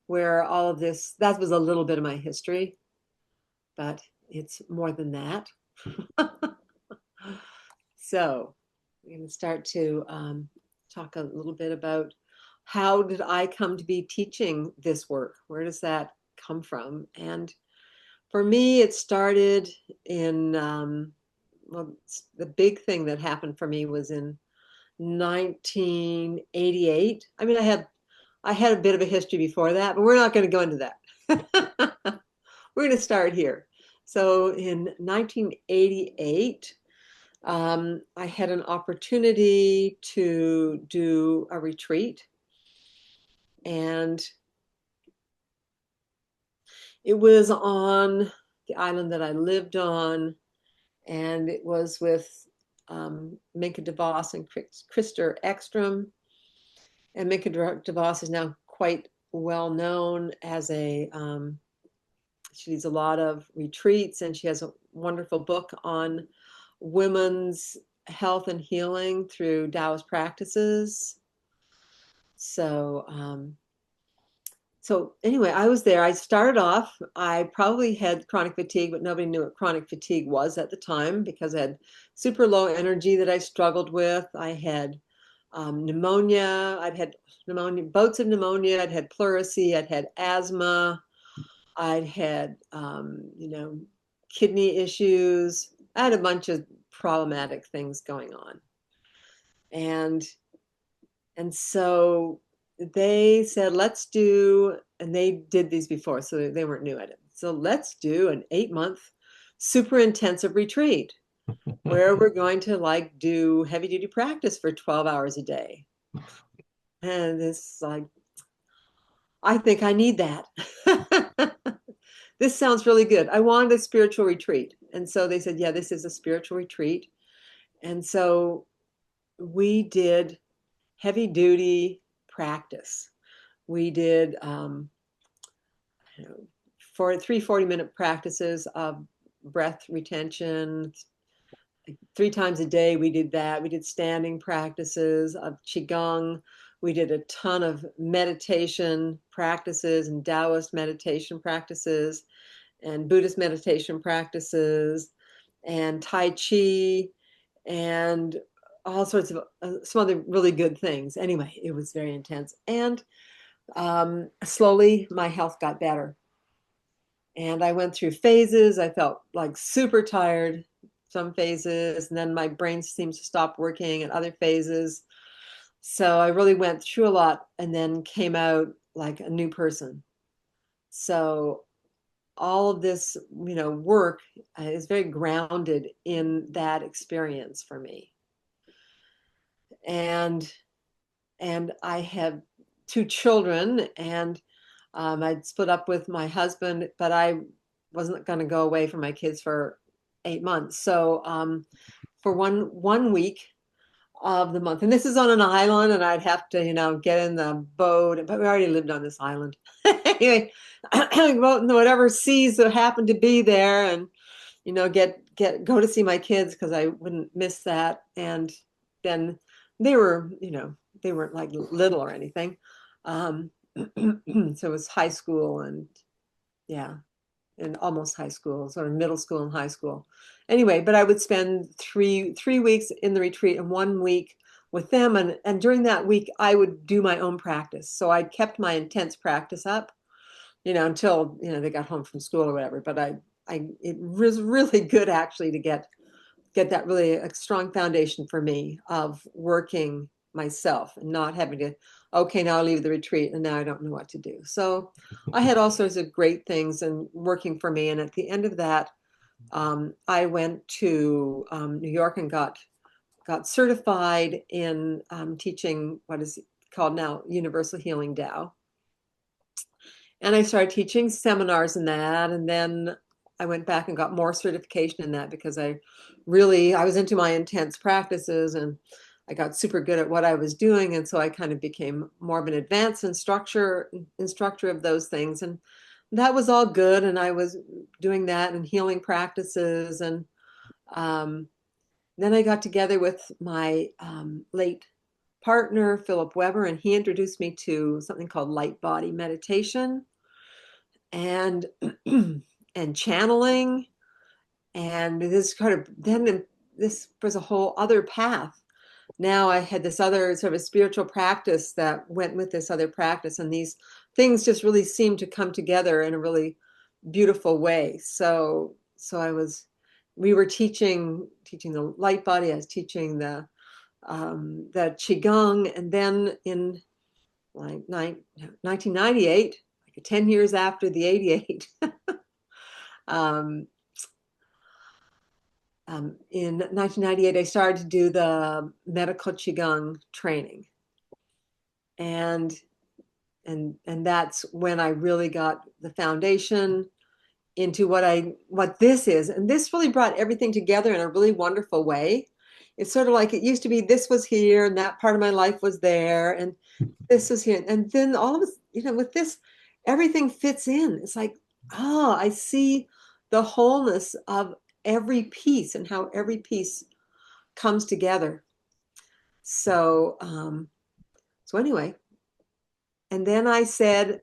where all of this, that was a little bit of my history, but it's more than that. So we're going to start to talk a little bit about how did I come to be teaching this work? Where does that come from? And for me, it started in, well, the big thing that happened for me was in 1988. I mean, I had a bit of a history before that, but we're not going to go into that. We're going to start here. So in 1988, I had an opportunity to do a retreat, and it was on the island that I lived on, and it was with Minka DeVos and Krister Ekstrom. And Minka DeVos is now quite well known as she leads a lot of retreats, and she has a wonderful book on women's health and healing through Taoist practices. So, so anyway, I was there. I started off, I probably had chronic fatigue, but nobody knew what chronic fatigue was at the time because I had super low energy that I struggled with. I had pneumonia. I'd had pneumonia, bouts of pneumonia. I'd had pleurisy. I'd had asthma. I'd had, kidney issues. I had a bunch of problematic things going on. And so they said, let's do, and they did these before, so they weren't new at it. So let's do an 8-month super intensive retreat where we're going to like do heavy duty practice for 12 hours a day. And it's like, I think I need that. This sounds really good. I wanted a spiritual retreat. And so they said, yeah, this is a spiritual retreat. And so we did heavy duty practice. We did for 3 40-minute practices of breath retention. 3 times a day we did that. We did standing practices of Qigong. We did a ton of meditation practices and Taoist meditation practices and Buddhist meditation practices and Tai Chi and all sorts of some other really good things. Anyway, it was very intense. And slowly my health got better. And I went through phases. I felt like super tired some phases, and then my brain seems to stop working at other phases. So I really went through a lot and then came out like a new person. So all of this, work is very grounded in that experience for me. And I have 2 children, and I'd split up with my husband, but I wasn't going to go away from my kids for 8 months. So for one week of the month, and this is on an island, and I'd have to, get in the boat, but we already lived on this island. Anyway, go in whatever seas that happened to be there, and go to see my kids because I wouldn't miss that. And then they were, they weren't like little or anything. So it was high school and yeah, and almost high school, sort of middle school and high school. Anyway, but I would spend three weeks in the retreat and 1 week with them. And during that week, I would do my own practice. So I kept my intense practice up, until, they got home from school or whatever. But it was really good actually to get that really a strong foundation for me of working myself and not having to, okay, now I'll leave the retreat and now I don't know what to do. So I had all sorts of great things and working for me. And at the end of that, I went to New York and got certified in teaching what is called now Universal Healing Tao. And I started teaching seminars in that. And then I went back and got more certification in that because I was into my intense practices, and I got super good at what I was doing, and so I kind of became more of an advanced instructor of those things, and that was all good. And I was doing that and healing practices, and um, then I got together with my late partner, Philip Weber, and he introduced me to something called light body meditation and and channeling. And this kind of then this was a whole other path. Now I had this other sort of spiritual practice that went with this other practice, and these things just really seemed to come together in a really beautiful way. So we were teaching the light body. I was teaching the Qigong, and then in like 1998, like 10 years after the 88, um, in 1998, I started to do the medical Qigong training. And and that's when I really got the foundation into what this is. And this really brought everything together in a really wonderful way. It's sort of like it used to be this was here and that part of my life was there and this was here. And then all of us, with this, everything fits in. It's like, oh, I see the wholeness of every piece and how every piece comes together. So so anyway, and then I said,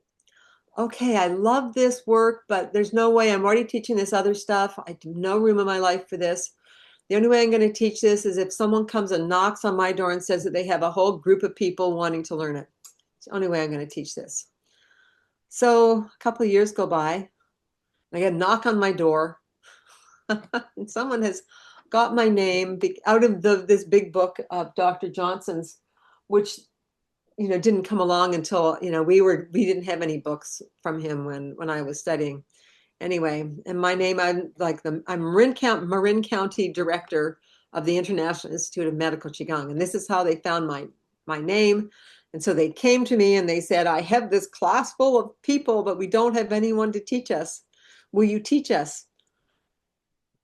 okay, I love this work, but there's no way. I'm already teaching this other stuff. I have no room in my life for this. The only way I'm going to teach this is if someone comes and knocks on my door and says that they have a whole group of people wanting to learn it. It's the only way I'm going to teach this. So a couple of years go by, and I get a knock on my door, and someone has got my name out of this big book of Dr. Johnson's, which didn't come along until we didn't have any books from him when I was studying. Anyway, and my name, I'm Marin County Director of the International Institute of Medical Qigong, and this is how they found my name. And so they came to me and they said, I have this class full of people, but we don't have anyone to teach us. Will you teach us?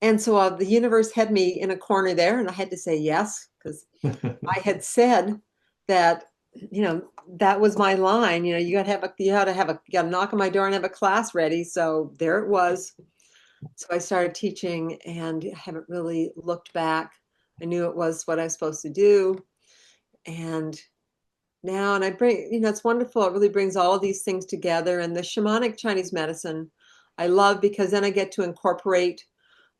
And so the universe had me in a corner there, and I had to say yes, because I had said that, that was my line. You got to knock on my door and have a class ready. So there it was. So I started teaching and haven't really looked back. I knew it was what I was supposed to do. And now, and I bring, it's wonderful. It really brings all of these things together. And the shamanic Chinese medicine, I love because then I get to incorporate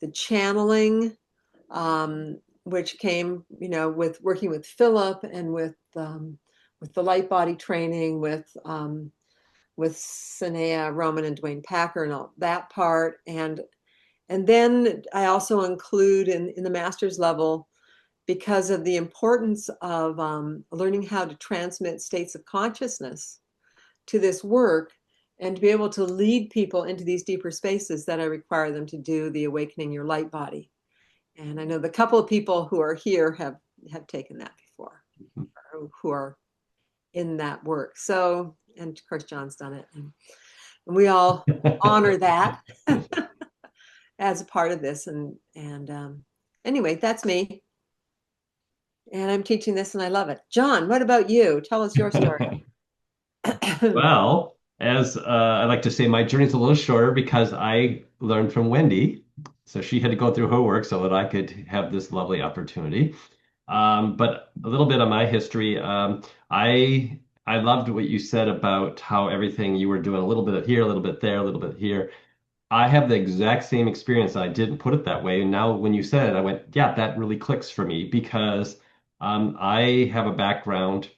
the channeling, which came, with working with Philip and with the light body training with Sanea Roman and Dwayne Packer and all that part. And then I also include in the master's level, because of the importance of learning how to transmit states of consciousness to this work and to be able to lead people into these deeper spaces, that I require them to do the Awakening Your Light Body. And I know the couple of people who are here have taken that before, who are in that work. So, and of course, John's done it. And we all honor that as a part of this. And anyway, that's me. And I'm teaching this and I love it. John, what about you? Tell us your story. Well, as I like to say, my journey's a little shorter because I learned from Wendy. So she had to go through her work so that I could have this lovely opportunity. But a little bit of my history. I loved what you said about how everything you were doing a little bit of here, a little bit there, a little bit here. I have the exact same experience. I didn't put it that way. And now when you said it, I went, yeah, that really clicks for me because I have a background.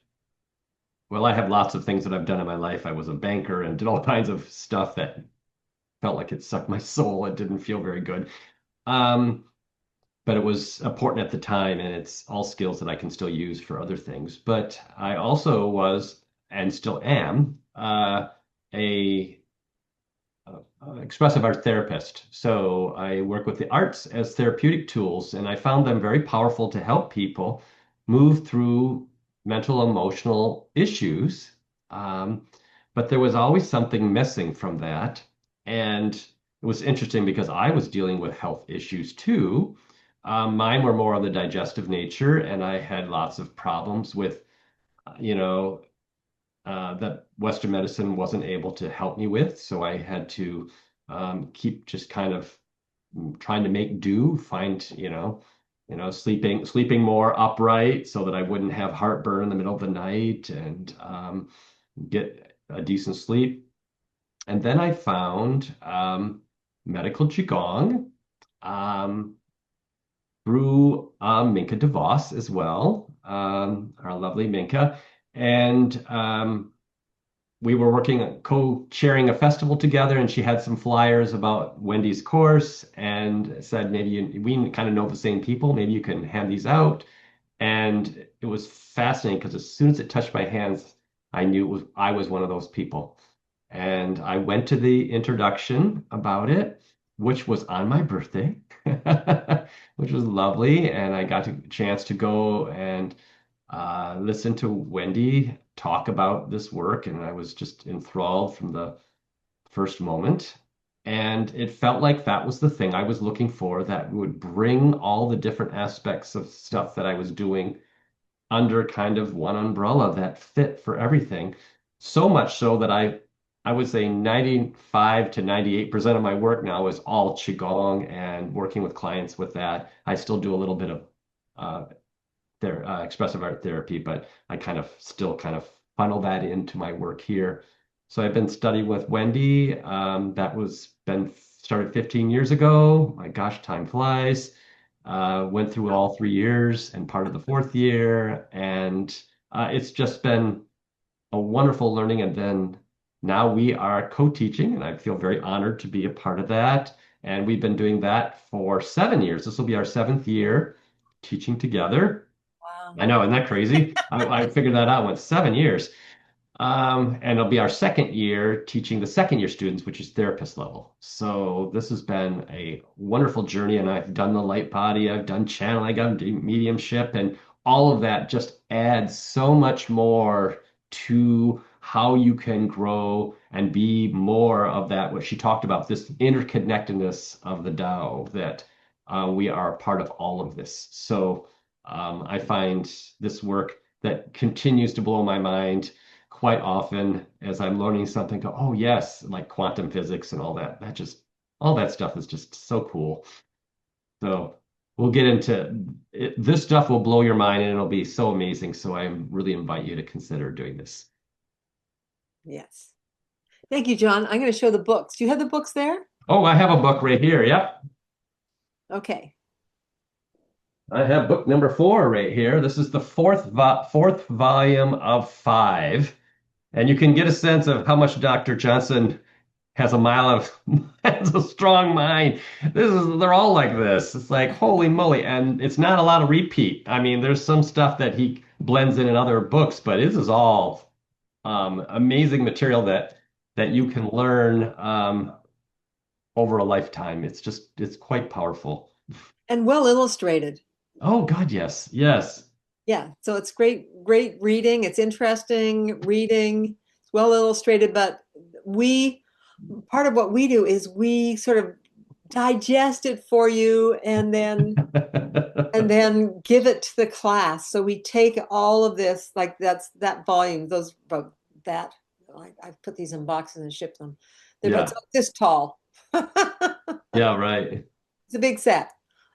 Well, I have lots of things that I've done in my life. I was a banker and did all kinds of stuff that felt like it sucked my soul. It didn't feel very good. Um, but it was important at the time, and it's all skills that I can still use for other things. But I also was, and still am, a expressive art therapist. So I work with the arts as therapeutic tools, and I found them very powerful to help people move through mental, emotional issues. Um, but there was always something missing from that. And it was interesting because I was dealing with health issues too. Mine were more of the digestive nature, and I had lots of problems with, you know, that Western medicine wasn't able to help me with. So I had to keep just kind of trying to make do, find, sleeping more upright so that I wouldn't have heartburn in the middle of the night and get a decent sleep. And then I found medical Qigong um, through Minka DeVos as well, our lovely Minka. And we were working, co-chairing a festival together, and she had some flyers about Wendy's course and said, maybe we kind of know the same people, maybe you can hand these out. And it was fascinating because as soon as it touched my hands, I knew I was one of those people. And I went to the introduction about it, which was on my birthday, which was lovely. And I got a chance to go and listen to Wendy talk about this work. And I was just enthralled from the first moment. And it felt like that was the thing I was looking for that would bring all the different aspects of stuff that I was doing under kind of one umbrella that fit for everything. So much so that I would say 95 to 98% of my work now is all Qigong and working with clients with that. I still do a little bit of uh, their expressive art therapy, but I kind of funnel that into my work here. So I've been studying with Wendy. That was been started 15 years ago. My gosh, time flies. Went through all 3 years and part of the fourth year, and it's just been a wonderful learning. And then now we are co-teaching, and I feel very honored to be a part of that. And we've been doing that for 7 years. This will be our seventh year teaching together. Wow. I know, isn't that crazy? I figured that out in 7 years. And it'll be our second year teaching the second year students, which is therapist level. So this has been a wonderful journey, and I've done the light body, I've done channeling, I've done mediumship, and all of that just adds so much more to how you can grow and be more of that, what she talked about, this interconnectedness of the Tao, that we are a part of all of this. So I find this work that continues to blow my mind quite often as I'm learning something, go, oh yes, like quantum physics and all that. All that stuff is just so cool. So we'll get into it. This stuff will blow your mind and it'll be so amazing. So I really invite you to consider doing this. Yes. Thank you, John. I'm going to show the books. Do you have the books there? Oh, I have a book right here. Yep. Okay. I have book number 4 right here. This is the fourth volume of 5. And you can get a sense of how much Dr. Johnson has a mile of has a strong mind. They're all like this. It's like holy moly, and it's not a lot of repeat. I mean, there's some stuff that he blends in other books, but this is all amazing material that you can learn over a lifetime. It's quite powerful. And well illustrated. Oh God, yes, yes, Yeah. So it's great reading. It's interesting reading. It's well illustrated, but part of what we do is we sort of digest it for you and then give it to the class. So we take all of this, like that volume, that I put these in boxes and ship them. They're about yeah, this tall. yeah, right. It's a big set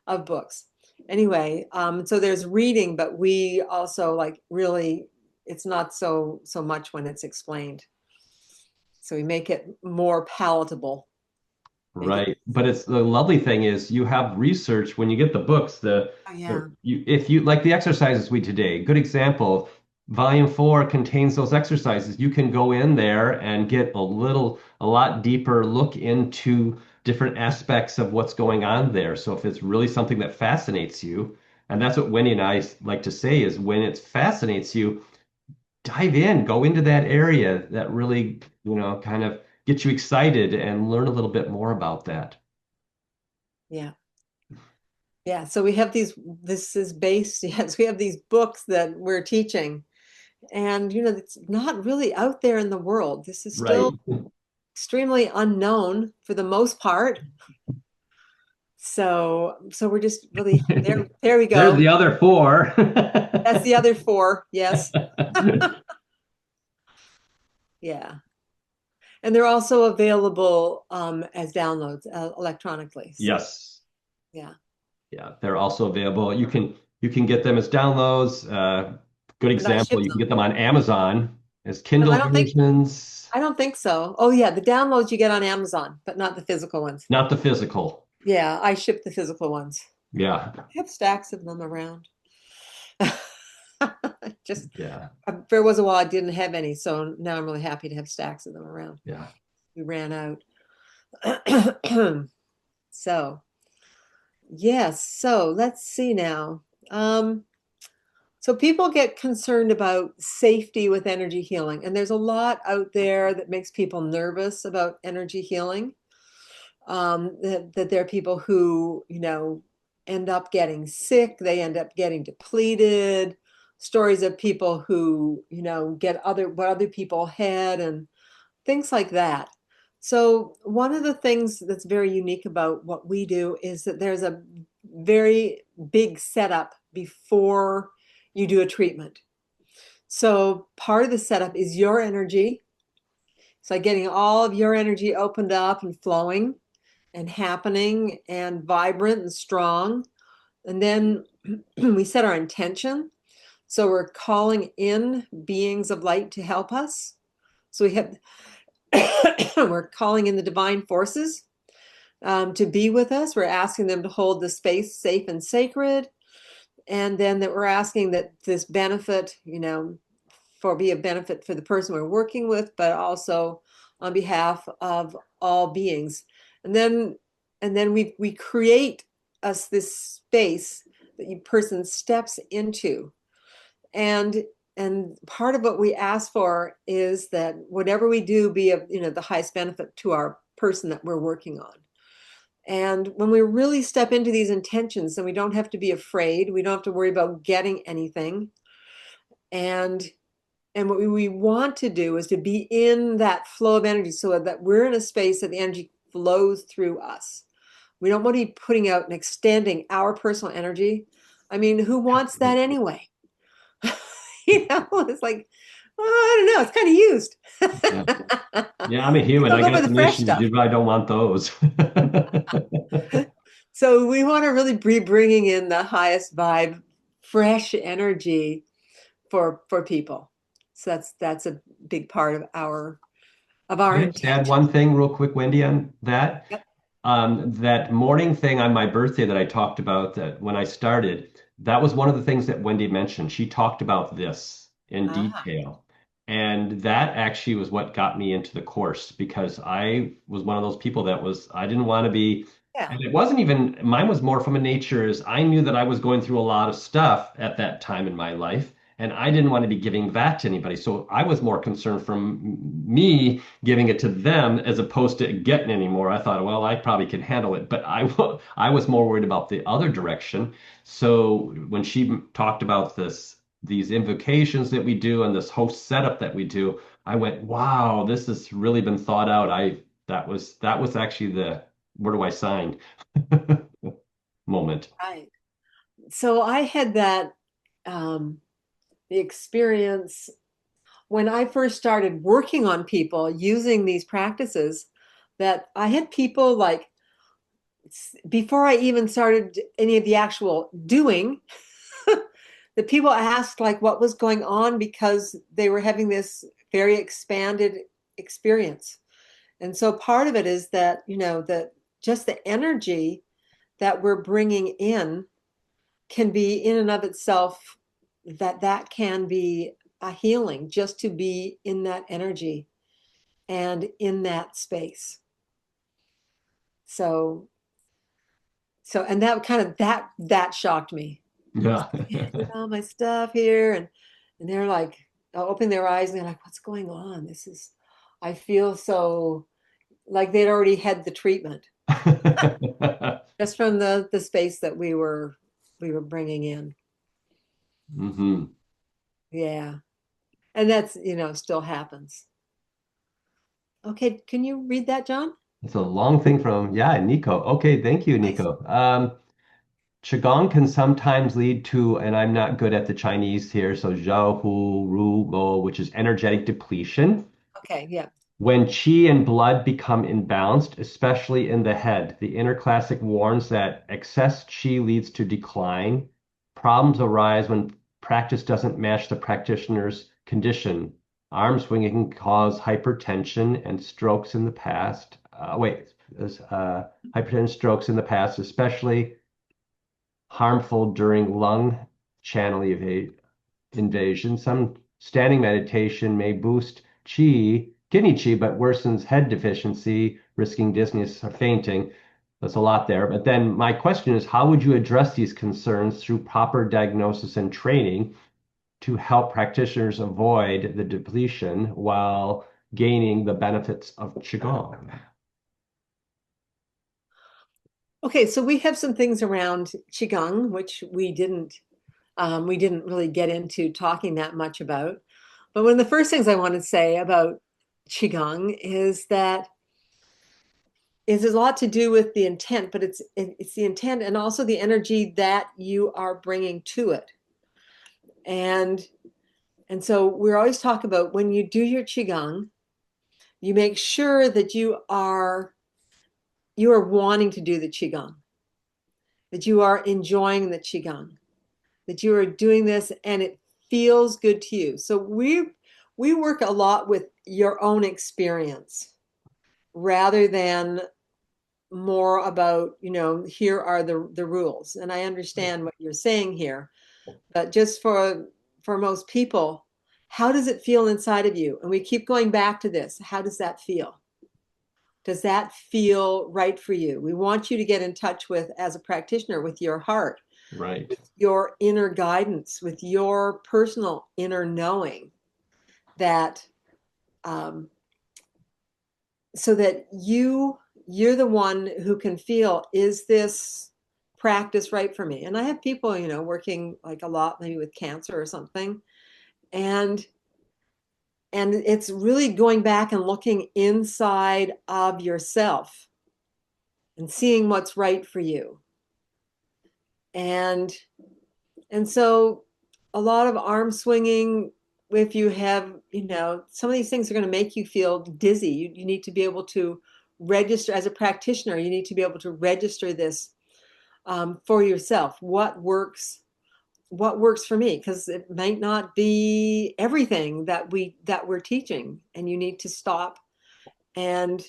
of books. Anyway, so there's reading, but we also like really, it's not so much when it's explained. So we make it more palatable. Make it, Right. But it's the lovely thing is you have research when you get the books, oh yeah, if you like the exercises we today, good example, volume 4 contains those exercises. You can go in there and get a lot deeper look into different aspects of what's going on there. So if it's really something that fascinates you, and that's what Wendy and I like to say is when it fascinates you, dive in, go into that area that really, kind of gets you excited and learn a little bit more about that. yeah. Yeah, so we have this is based, yes, we have these books that we're teaching. And, it's not really out there in the world. This is still Right. extremely unknown for the most part. So we're just really there we There's go. the other four. That's the other four. Yes. Yeah. And they're also available as downloads electronically. So Yes. yeah. Yeah, they're also available. You can get them as downloads. Good And I example, ship you can them. get them on Amazon as No, Kindle versions, I don't think so. Oh yeah, the downloads you get on Amazon, but not the physical ones. not the physical. Yeah, I ship the physical ones. Yeah. I have stacks of them around. Just Yeah. there was a while I didn't have any, so now I'm really happy to have stacks of them around. Yeah. We ran out. So yes, so let's see now. Um, so people get concerned about safety with energy healing, and there's a lot out there that makes people nervous about energy healing. That there are people who, end up getting sick, they end up getting depleted, stories of people who, get what other people had and things like that. So one of the things that's very unique about what we do is that there's a very big setup before you do a treatment. So part of the setup is your energy. So getting all of your energy opened up and flowing and happening and vibrant and strong. And then we set our intention. So we're calling in beings of light to help us. So we have, we're calling in the divine forces to be with us. We're asking them to hold the space safe and sacred. And then that we're asking that this benefit, for be a benefit for the person we're working with, but also on behalf of all beings. And then we create us this space that you person steps into. And and part of what we ask for is that whatever we do be of the highest benefit to our person that we're working on. And when we really step into these intentions, then we don't have to be afraid. We don't have to worry about getting anything. And and what we want to do is to be in that flow of energy so that we're in a space that the energy flows through us. We don't want to be putting out and extending our personal energy. I mean, who wants that anyway? It's like, well, I don't know. It's kind of Yeah. used. Yeah, I'm a human. Go I go for got the some fresh issues. stuff. I don't want those. So we want to really be bringing in the highest vibe, fresh energy for people. So that's a big part of our Can I just add intention. one thing real quick, Wendy, on that? Yep. That morning thing on my birthday that I talked about that when I started, that was one of the things that Wendy mentioned. She talked about this in Ah, detail. And that actually was what got me into the course because I was one of those people I didn't want to be, yeah. and it wasn't even, mine was more from a nature is I knew that I was going through a lot of stuff at that time in my life. And I didn't want to be giving that to anybody. So I was more concerned from me giving it to them as opposed to getting any more. I thought, well, I probably can handle it, but I was more worried about the other direction. So when she talked about these invocations that we do and this host setup that we do, I went, wow, this has really been thought out. I that was actually the where do I sign moment. Right. So I had that the experience when I first started working on people using these practices that I had people like before I even started any of the actual doing, the people asked like what was going on because they were having this very expanded experience. And so part of it is that, that just the energy that we're bringing in can be in and of itself that can be a healing just to be in that energy and in that space. So and that kind of that shocked me. Yeah. With all my stuff here and they're like opening their eyes and they're like, what's going on? I feel so like they'd already had the treatment just from the space that we were bringing in. hmm Yeah. And that's, still happens. Okay, can you read that, John? It's a long thing from, yeah, Nico. Okay, thank you, Nice. Nico. Qigong can sometimes lead to, and I'm not good at the Chinese here, so Zhao Hu Ru Mo, which is energetic depletion. Okay, yeah. When qi and blood become imbalanced, especially in the head, the inner classic warns that excess qi leads to decline. Problems arise when practice doesn't match the practitioner's condition. Arm swinging can cause hypertension and strokes in the past. Hypertension strokes in the past, especially harmful during lung channel invasion. Some standing meditation may boost kidney chi, but worsens head deficiency, risking dizziness or fainting. That's a lot there. But then my question is, how would you address these concerns through proper diagnosis and training to help practitioners avoid the depletion while gaining the benefits of Qigong? Okay, so we have some things around Qigong, which we didn't really get into talking that much about. But one of the first things I want to say about Qigong is that is a lot to do with the intent, but it's the intent and also the energy that you are bringing to it. And and so we're always talking about when you do your Qigong, you make sure that you are wanting to do the Qigong, that you are enjoying the Qigong, that you are doing this and it feels good to you. So we work a lot with your own experience rather than more about, here are the rules. And I understand what you're saying here, but just for most people, how does it feel inside of you? And we keep going back to this. How does that feel? Does that feel right for you? We want you to get in touch with, as a practitioner, with your heart, Right. your inner guidance, with your personal inner knowing that so that you're the one who can feel, is this practice right for me? And I have people, working like a lot, maybe with cancer or something, and it's really going back and looking inside of yourself and seeing what's right for you. And so a lot of arm swinging, if you have, some of these things are going to make you feel dizzy. You need to be able to register as a practitioner. You need to be able to register this for yourself. What works for me? Because it might not be everything that we're teaching, and you need to stop and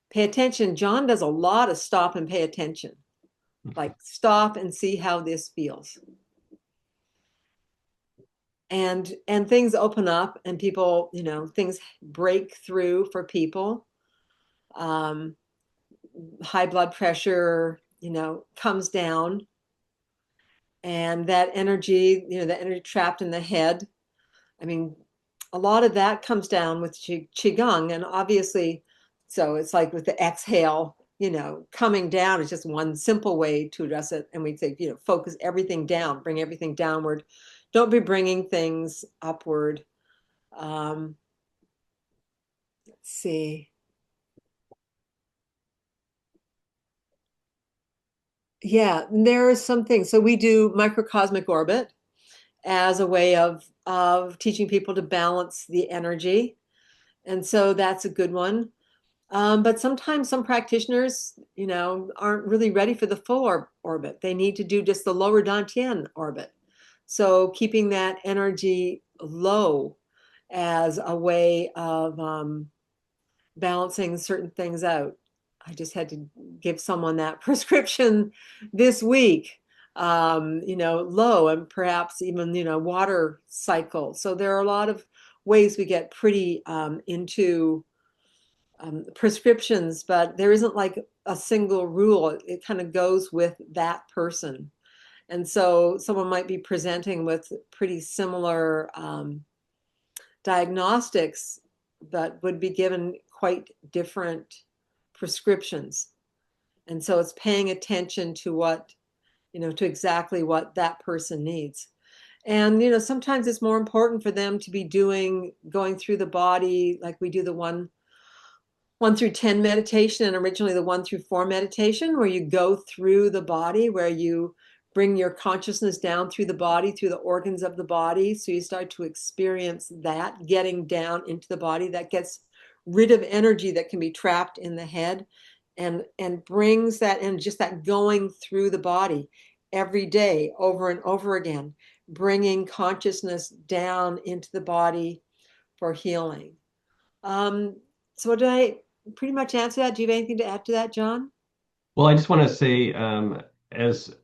pay attention. John does a lot of stop and pay attention, like stop and see how this feels. And things open up and people, things break through for people. um, High blood pressure, comes down, and that energy, the energy trapped in the head, I mean, a lot of that comes down with qigong. And obviously, so it's like with the exhale, coming down is just one simple way to address it. And we say, focus everything down, bring everything downward. Don't be bringing things upward. Let's see. Yeah, there are some things. So we do microcosmic orbit as a way of teaching people to balance the energy. And so that's a good one. But sometimes some practitioners, aren't really ready for the full orbit. They need to do just the lower dantian orbit. So keeping that energy low as a way of balancing certain things out. I just had to give someone that prescription this week. Low, and perhaps even, water cycle. So there are a lot of ways we get pretty into prescriptions, but there isn't like a single rule. It kind of goes with that person. And so someone might be presenting with pretty similar diagnostics, but would be given quite different prescriptions. And so it's paying attention to what, to exactly what that person needs. And, sometimes it's more important for them to be going through the body, like we do the one 1 through 10 meditation, and originally the 1 through 4 meditation, where you go through the body, where you bring your consciousness down through the body, through the organs of the body. So you start to experience that getting down into the body. That gets rid of energy that can be trapped in the head, and brings that, and just that going through the body every day over and over again, bringing consciousness down into the body for healing. So did I pretty much answer that? Do you have anything to add to that, John? Well, I just want to say, as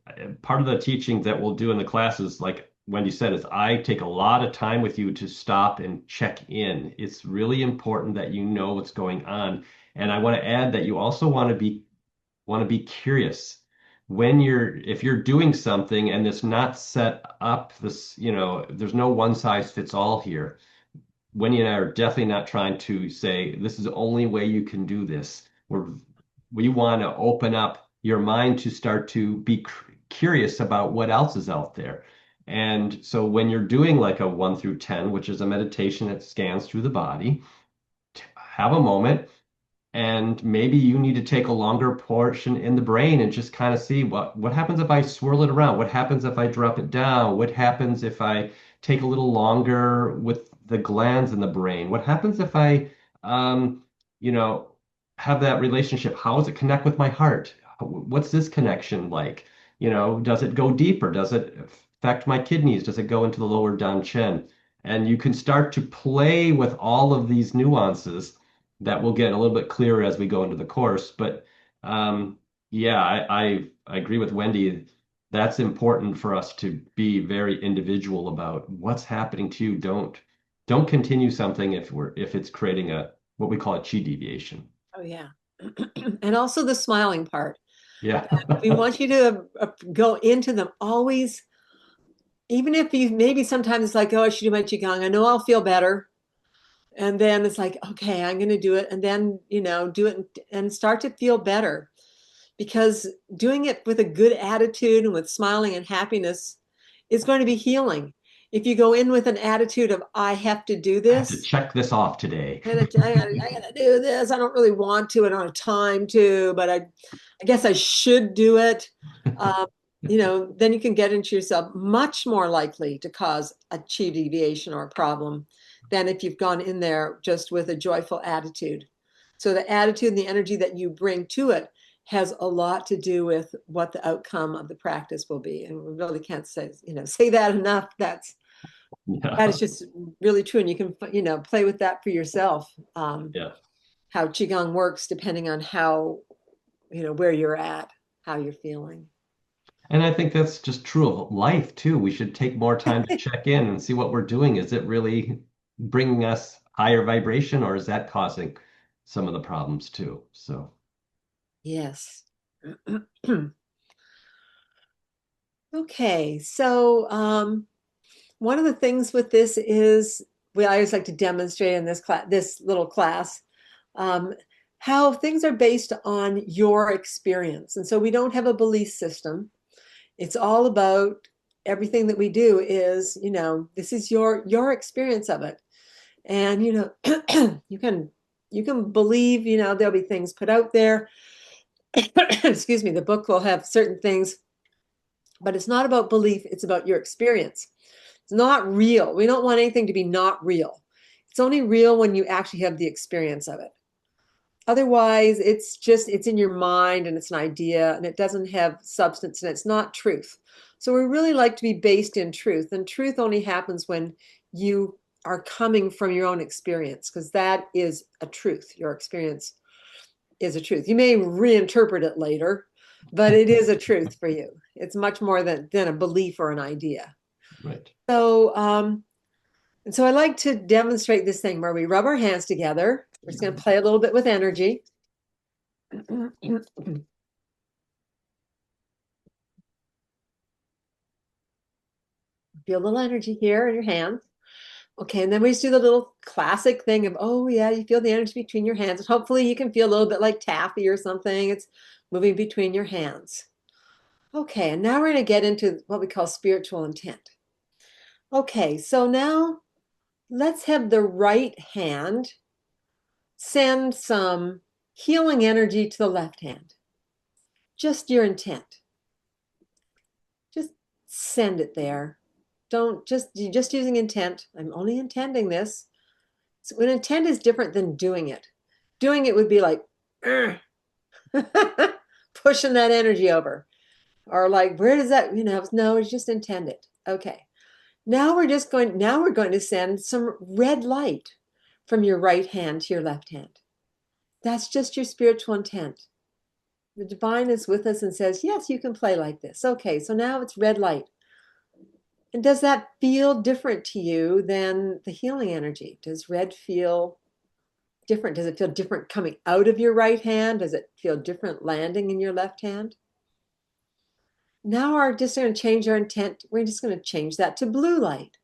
part of the teaching that we'll do in the classes, like Wendy said, is I take a lot of time with you to stop and check in. It's really important that you know what's going on. And I want to add that you also want to be curious. If you're doing something and it's not set up, there's no one size fits all here. Wendy and I are definitely not trying to say this is the only way you can do this. We want to open up your mind to start to be curious about what else is out there. And so when you're doing like a 1 through 10, which is a meditation that scans through the body, have a moment, and maybe you need to take a longer portion in the brain and just kind of see what happens if I swirl it around? What happens if I drop it down? What happens if I take a little longer with the glands in the brain? What happens if I, you know, have that relationship? How does it connect with my heart? What's this connection like? Does it go deeper? Does it affect my kidneys? Does it go into the lower dantian? And you can start to play with all of these nuances that will get a little bit clearer as we go into the course. But yeah, I agree with Wendy. That's important for us to be very individual about what's happening to you. Don't continue something if it's creating a what we call a chi deviation. Oh, yeah. And also the smiling part. Yeah. We want you to go into them always, even if you maybe sometimes it's like, oh, I should do my Qigong. I know I'll feel better. And then it's like, okay, I'm going to do it. And then, do it and start to feel better, because doing it with a good attitude and with smiling and happiness is going to be healing. If you go in with an attitude of, I have to do I have to this, check this off today. I gotta do this. I don't really want to. I don't have time to, but I guess I should do it. Um, then you can get into yourself much more likely to cause a chi deviation or a problem than if you've gone in there just with a joyful attitude. So the attitude and the energy that you bring to it has a lot to do with what the outcome of the practice will be. And we really can't say that enough. That Yeah. is just really true. And you can, play with that for yourself. Yeah. How Qigong works depending on how, where you're at, how you're feeling. And I think that's just true of life too. We should take more time to check in and see what we're doing. Is it really bringing us higher vibration, or is that causing some of the problems too? So, Yes. Okay. So, one of the things with this is we always like to demonstrate in this little class, um, how things are based on your experience. And so we don't have a belief system. It's all about everything that we do is, this is your experience of it. And, you can believe, there'll be things put out there. Excuse me, the book will have certain things, but it's not about belief, it's about your experience. It's not real. We don't want anything to be not real. It's only real when you actually have the experience of it. Otherwise, it's in your mind and it's an idea and it doesn't have substance and it's not truth. So we really like to be based in truth. And truth only happens when you are coming from your own experience, because that is a truth. Your experience is a truth. You may reinterpret it later, but it is a truth for you. It's much more than a belief or an idea. right. So, and so I like to demonstrate this thing where we rub our hands together. We're just going to play a little bit with energy. Feel a little energy here in your hands. Okay, and then we just do the little classic thing of, oh yeah, you feel the energy between your hands. And hopefully you can feel a little bit like taffy or something. It's moving between your hands. Okay, and now we're going to get into what we call spiritual intent. Okay, so now let's have the right hand send some healing energy to the left hand. Just your intent. Just send it there. Don't just, you're just using intent. I'm only intending this. So an intent is different than doing it. Doing it would be like pushing that energy over. Or like, where does that, no, it's just intended. Okay. Now we're going to send some red light from your right hand to your left hand. That's just your spiritual intent. The divine is with us and says, yes, you can play like this. Okay, so now it's red light. And does that feel different to you than the healing energy? Does red feel different? Does it feel different coming out of your right hand? Does it feel different landing in your left hand? Now we're just going to change our intent. We're just going to change that to blue light.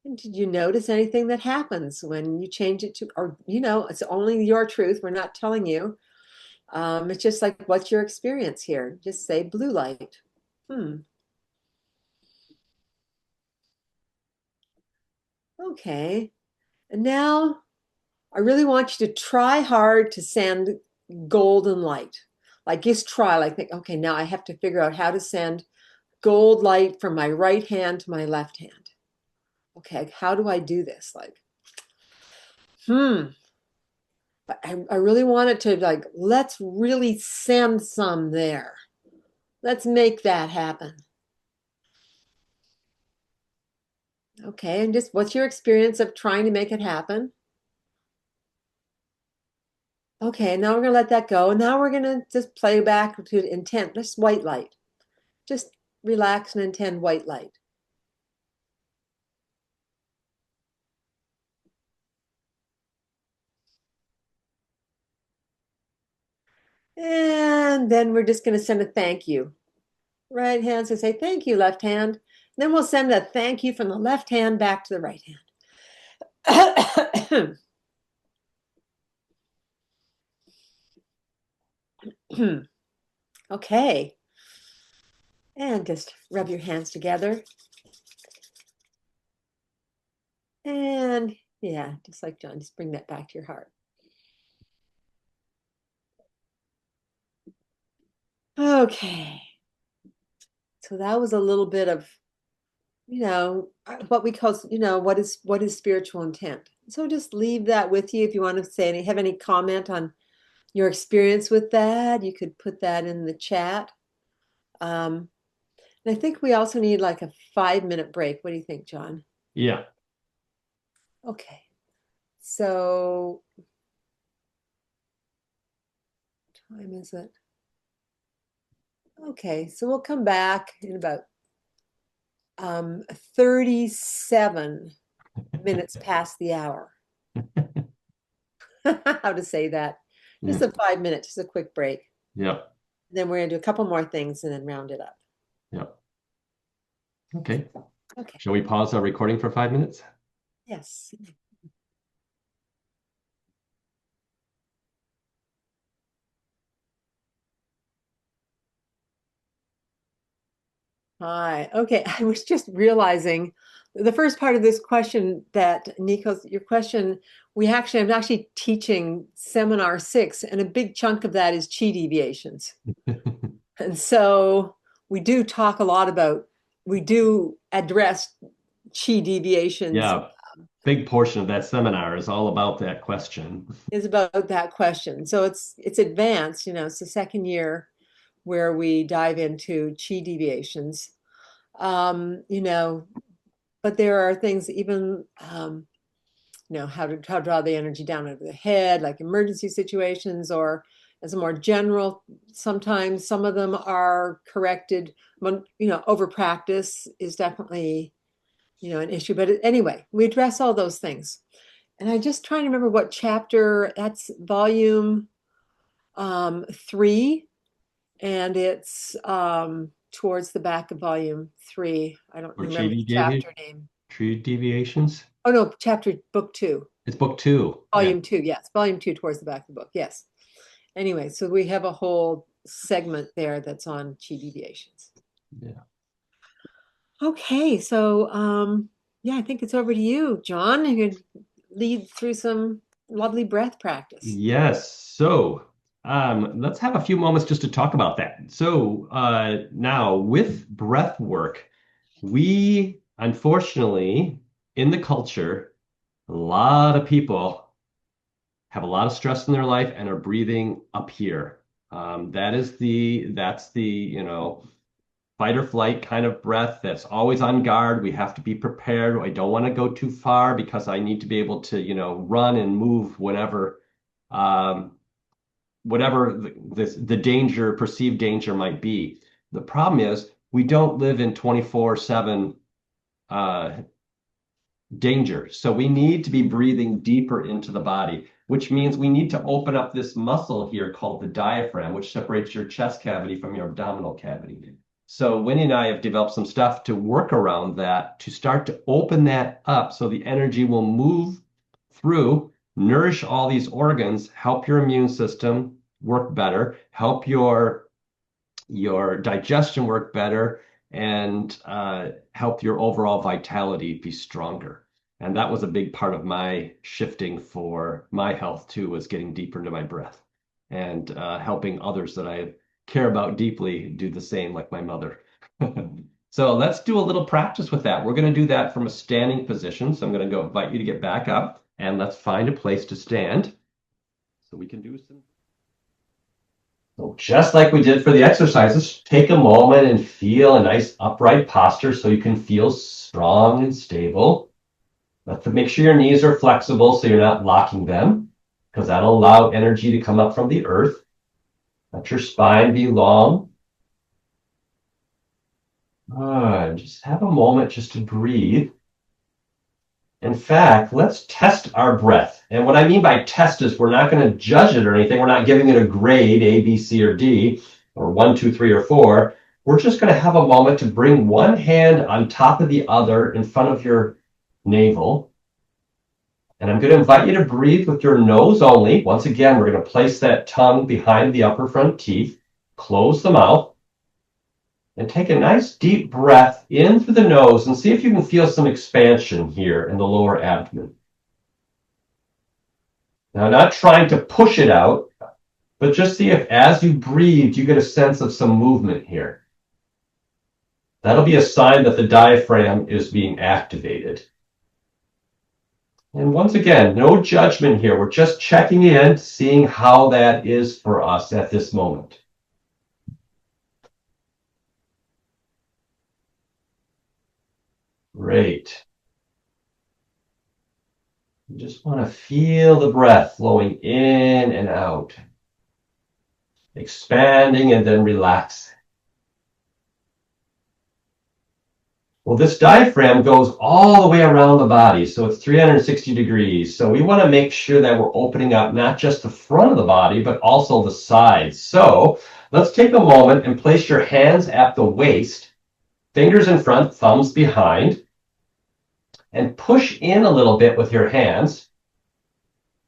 And did you notice anything that happens when you change it to, or, it's only your truth. We're not telling you. It's just like, what's your experience here? Just say blue light. Okay. And now I really want you to try hard to send golden light. Like just try, like think, okay, now I have to figure out how to send gold light from my right hand to my left hand. Okay, how do I do this? Like, I really wanted to like, let's really send some there. Let's make that happen. Okay, and just what's your experience of trying to make it happen? Okay, now we're gonna let that go. And now we're gonna just play back to intent, just white light. Just relax and intend white light. And then we're just gonna send a thank you. Right hand, so say thank you, left hand. Then we'll send a thank you from the left hand back to the right hand. Okay. And just rub your hands together. And yeah, just like John, just bring that back to your heart. Okay. So that was a little bit of, what we call, what is spiritual intent. So just leave that with you. If you want to say have any comment on your experience with that, you could put that in the chat. And I think we also need like a 5-minute break. What do you think, John? Yeah. Okay. So, what time is it? Okay, so we'll come back in about 37 minutes past the hour. How to say that? Just a 5 minutes, just a quick break. Yep. Then we're gonna do a couple more things and then round it up. Yep. Okay. Okay. Shall we pause our recording for 5 minutes? Yes. Hi. Okay. I was just realizing the first part of this question that Nico's, your question, I'm actually teaching seminar 6, and a big chunk of that is chi deviations. And so we do talk a lot about, we do address chi deviations. Yeah. Big portion of that seminar is all about that question. Is about that question. So it's advanced, it's the second year where we dive into chi deviations. But there are things even, how to draw the energy down over the head, like emergency situations, or as a more general, sometimes some of them are corrected. Over practice is definitely, an issue. But anyway, we address all those things. And I just trying to remember what chapter, that's volume 3, and it's towards the back of volume 3. I don't remember the chapter name. True deviations? Oh no, book 2. It's book 2. Volume 2, yes. Volume 2 towards the back of the book, yes. Anyway, so we have a whole segment there that's on chi deviations. Yeah. Okay, so Yeah, I think it's over to you, John. You could lead through some lovely breath practice. Yes. So let's have a few moments just to talk about that. So now with breath work, we unfortunately in the culture, a lot of people have a lot of stress in their life and are breathing up here. That's the, fight or flight kind of breath that's always on guard. We have to be prepared. I don't want to go too far because I need to be able to, run and move um, whatever the danger, perceived danger might be. The problem is we don't live in 24/7 uh, danger. So we need to be breathing deeper into the body, which means we need to open up this muscle here called the diaphragm, which separates your chest cavity from your abdominal cavity. So Winnie and I have developed some stuff to work around that, to start to open that up so the energy will move through, nourish all these organs, help your immune system work better, help your digestion work better, and help your overall vitality be stronger. And that was a big part of my shifting for my health too, was getting deeper into my breath and helping others that I care about deeply do the same, like my mother. So let's do a little practice with that. We're going to do that from a standing position. So I'm going to go invite you to get back up and let's find a place to stand so we can do some. So just like we did for the exercises, take a moment and feel a nice upright posture so you can feel strong and stable. Make sure your knees are flexible so you're not locking them, because that'll allow energy to come up from the earth. Let your spine be long. Just have a moment just to breathe. In fact, let's test our breath. And what I mean by test is we're not going to judge it or anything. We're not giving it a grade, A, B, C, or D, or 1, 2, 3, or 4. We're just going to have a moment to bring one hand on top of the other in front of your navel. And I'm going to invite you to breathe with your nose only. Once again, we're going to place that tongue behind the upper front teeth, close the mouth, and take a nice deep breath in through the nose and see if you can feel some expansion here in the lower abdomen. Now, not trying to push it out, but just see if as you breathe, you get a sense of some movement here. That'll be a sign that the diaphragm is being activated. And once again, no judgment here. We're just checking in, seeing how that is for us at this moment. Great. You just want to feel the breath flowing in and out, expanding and then relaxing. Well, this diaphragm goes all the way around the body, so it's 360 degrees. So we want to make sure that we're opening up not just the front of the body, but also the sides. So let's take a moment and place your hands at the waist, fingers in front, thumbs behind, and push in a little bit with your hands.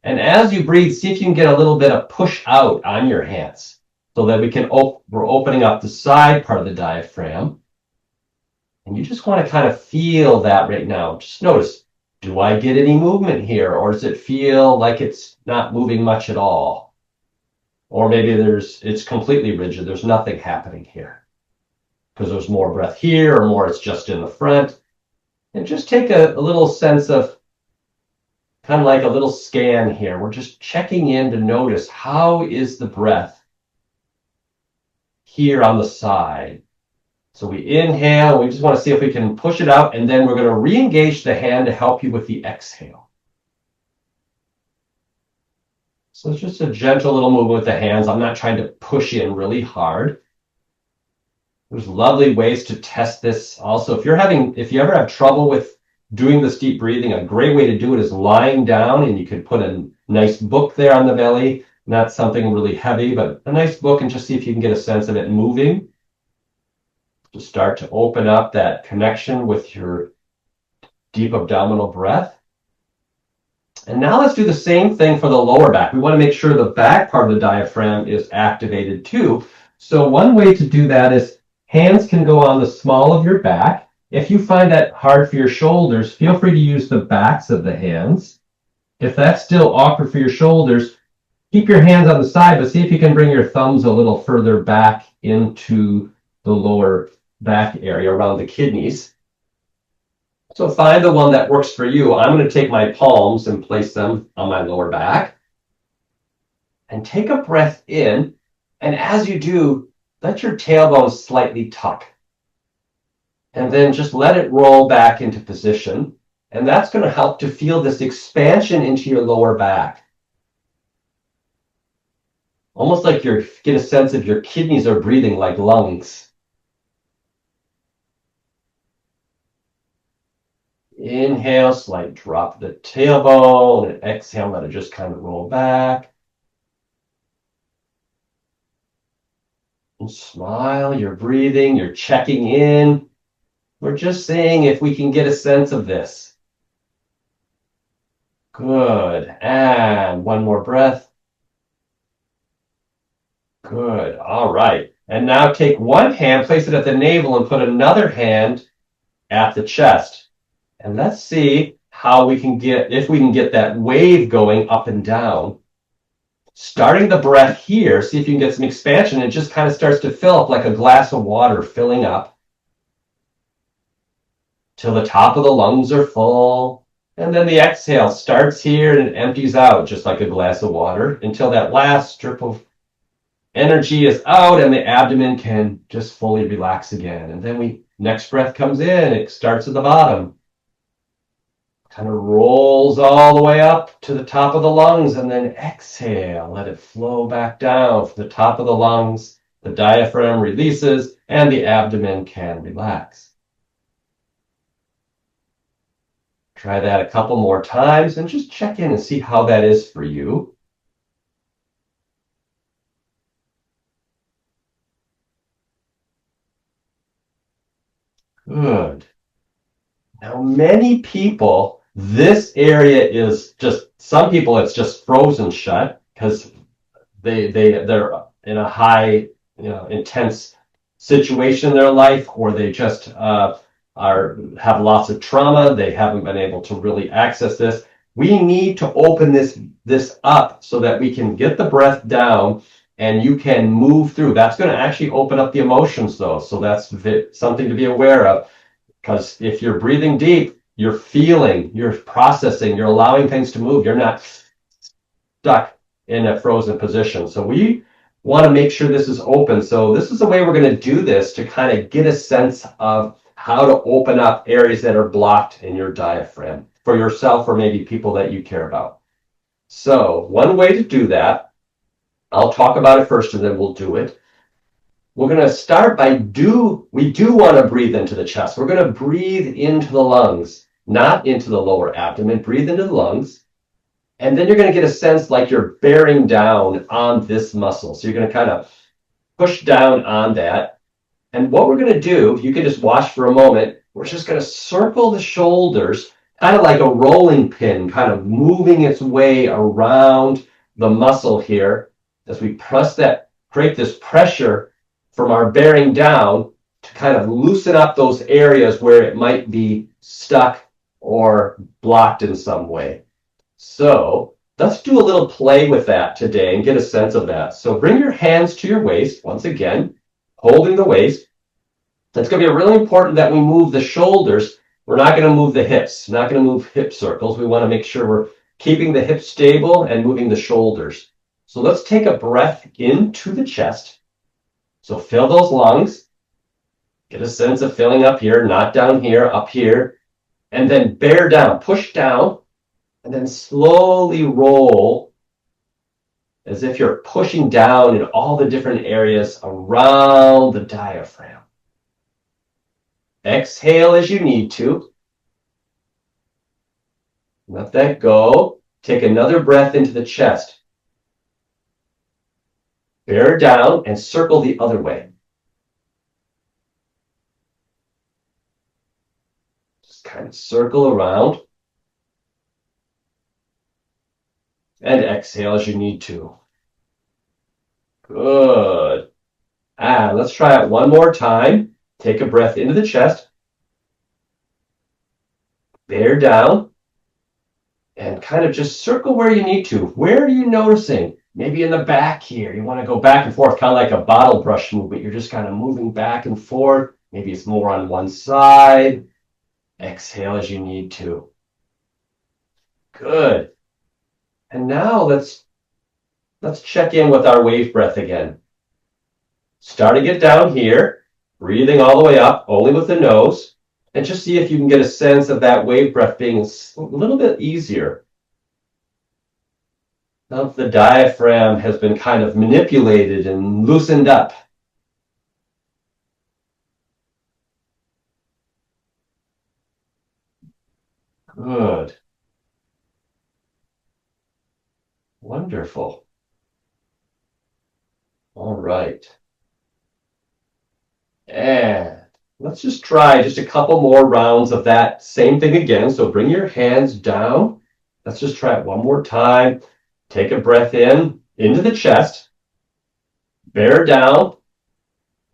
And as you breathe, see if you can get a little bit of push out on your hands so that we're opening up the side part of the diaphragm. And you just want to kind of feel that right now. Just notice, do I get any movement here? Or does it feel like it's not moving much at all? Or maybe it's completely rigid. There's nothing happening here because there's more breath here or more it's just in the front. And just take a little sense of kind of like a little scan here. We're just checking in to notice how is the breath here on the side. So we inhale, we just want to see if we can push it out, and then we're going to re-engage the hand to help you with the exhale. So it's just a gentle little movement with the hands. I'm not trying to push in really hard. There's lovely ways to test this. Also, if you ever have trouble with doing this deep breathing, a great way to do it is lying down, and you could put a nice book there on the belly, not something really heavy, but a nice book, and just see if you can get a sense of it moving. To start to open up that connection with your deep abdominal breath. And now let's do the same thing for the lower back. We want to make sure the back part of the diaphragm is activated too. So one way to do that is hands can go on the small of your back, If you find that hard for your shoulders, feel free to use the backs of the hands. If that's still awkward for your shoulders, keep your hands on the side, but see if you can bring your thumbs a little further back into the lower back area around the kidneys. So find the one that works for you. I'm going to take my palms and place them on my lower back. And take a breath in. And as you do, let your tailbone slightly tuck. And then just let it roll back into position. And that's going to help to feel this expansion into your lower back. Almost like you get a sense of your kidneys are breathing like lungs. Inhale, slight drop of the tailbone, and exhale, let it just kind of roll back. And smile, you're breathing, you're checking in. We're just saying if we can get a sense of this. Good. And one more breath. Good. All right. And now take one hand, place it at the navel, and put another hand at the chest. And let's see how we can get, if we can get that wave going up and down. Starting the breath here, see if you can get some expansion. It just kind of starts to fill up like a glass of water filling up till the top of the lungs are full. And then the exhale starts here and it empties out just like a glass of water until that last strip of energy is out and the abdomen can just fully relax again. And then next breath comes in, it starts at the bottom. Kind of rolls all the way up to the top of the lungs and then exhale. Let it flow back down from the top of the lungs. The diaphragm releases and the abdomen can relax. Try that a couple more times and just check in and see how that is for you. Good. Now, many people, this area is just, some people it's just frozen shut because they're in a high, intense situation in their life, or they just have lots of trauma. They haven't been able to really access this. We need to open this up so that we can get the breath down and you can move through. That's going to actually open up the emotions, though. So that's something to be aware of. Because if you're breathing deep, you're feeling, you're processing, you're allowing things to move. You're not stuck in a frozen position. So we want to make sure this is open. So this is the way we're going to do this to kind of get a sense of how to open up areas that are blocked in your diaphragm for yourself or maybe people that you care about. So one way to do that, I'll talk about it first and then we'll do it. We're going to start by we do want to breathe into the chest. We're going to breathe into the lungs, not into the lower abdomen. Breathe into the lungs. And then you're going to get a sense like you're bearing down on this muscle. So you're going to kind of push down on that. And what we're going to do, you can just watch for a moment. We're just going to circle the shoulders, kind of like a rolling pin, kind of moving its way around the muscle here as we create this pressure from our bearing down to kind of loosen up those areas where it might be stuck or blocked in some way. So let's do a little play with that today and get a sense of that. So bring your hands to your waist, once again, holding the waist. It's going to be really important that we move the shoulders. We're not going to move the hips, not going to move hip circles. We want to make sure we're keeping the hips stable and moving the shoulders. So let's take a breath into the chest. So fill those lungs, get a sense of filling up here, not down here, up here, and then bear down, push down, and then slowly roll as if you're pushing down in all the different areas around the diaphragm. Exhale as you need to. Let that go. Take another breath into the chest. Bear down and circle the other way. Just kind of circle around. And exhale as you need to. Good. Let's try it one more time. Take a breath into the chest. bear down, and kind of just circle where you need to. Where are you noticing? Maybe in the back here, you want to go back and forth, kind of like a bottle brush movement. You're just kind of moving back and forth. Maybe it's more on one side. Exhale as you need to. Good. And now let's check in with our wave breath again. Starting it down here, breathing all the way up, only with the nose, and just see if you can get a sense of that wave breath being a little bit easier. Now the diaphragm has been kind of manipulated and loosened up. Good. Wonderful. All right. And let's just try just a couple more rounds of that same thing again. So bring your hands down. Let's just try it one more time. Take a breath in, into the chest. Bear down.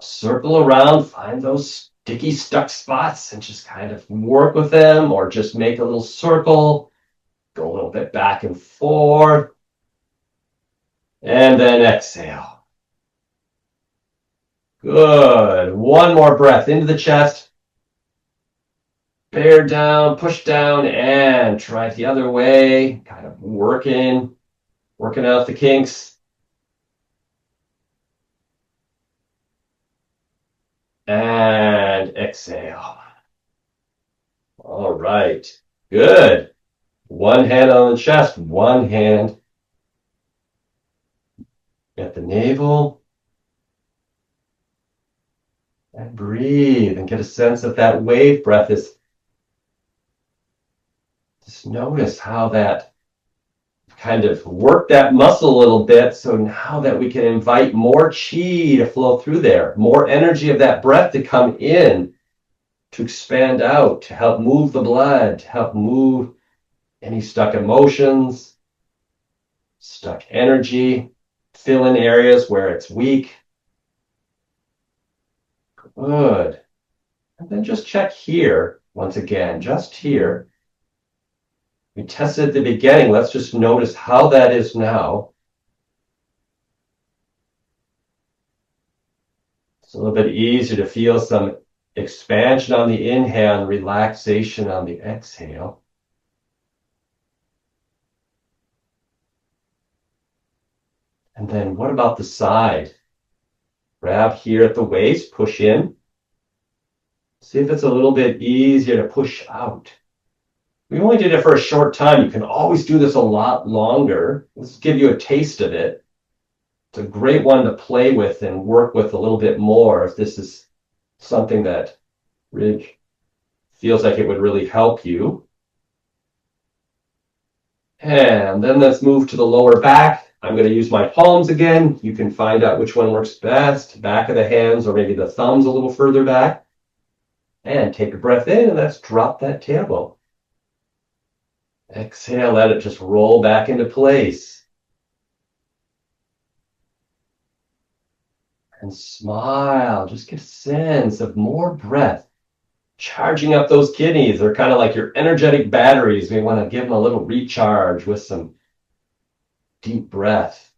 Circle around. Find those sticky, stuck spots and just kind of work with them, or just make a little circle. Go a little bit back and forth. And then exhale. Good. One more breath into the chest. Bear down, push down, and try it the other way. Kind of working out the kinks. And exhale. All right. Good. One hand on the chest, one hand at the navel. And breathe and get a sense of that wave breath is. Just notice how that kind of worked that muscle a little bit. So now that we can invite more chi to flow through there, more energy of that breath to come in, to expand out, to help move the blood, to help move any stuck emotions, stuck energy, fill in areas where it's weak. Good. And then just check here, once again, just here. We tested at the beginning. Let's just notice how that is now. It's a little bit easier to feel some expansion on the inhale and relaxation on the exhale. And then what about the side? Grab here at the waist, push in. See if it's a little bit easier to push out. We only did it for a short time. You can always do this a lot longer. Let's give you a taste of it. It's a great one to play with and work with a little bit more if this is something that really feels like it would really help you. And then let's move to the lower back. I'm going to use my palms again. You can find out which one works best, back of the hands or maybe the thumbs a little further back. And take a breath in and let's drop that tailbone. Exhale, let it just roll back into place. And smile, just get a sense of more breath. Charging up those kidneys. They're kind of like your energetic batteries. We want to give them a little recharge with some deep breath.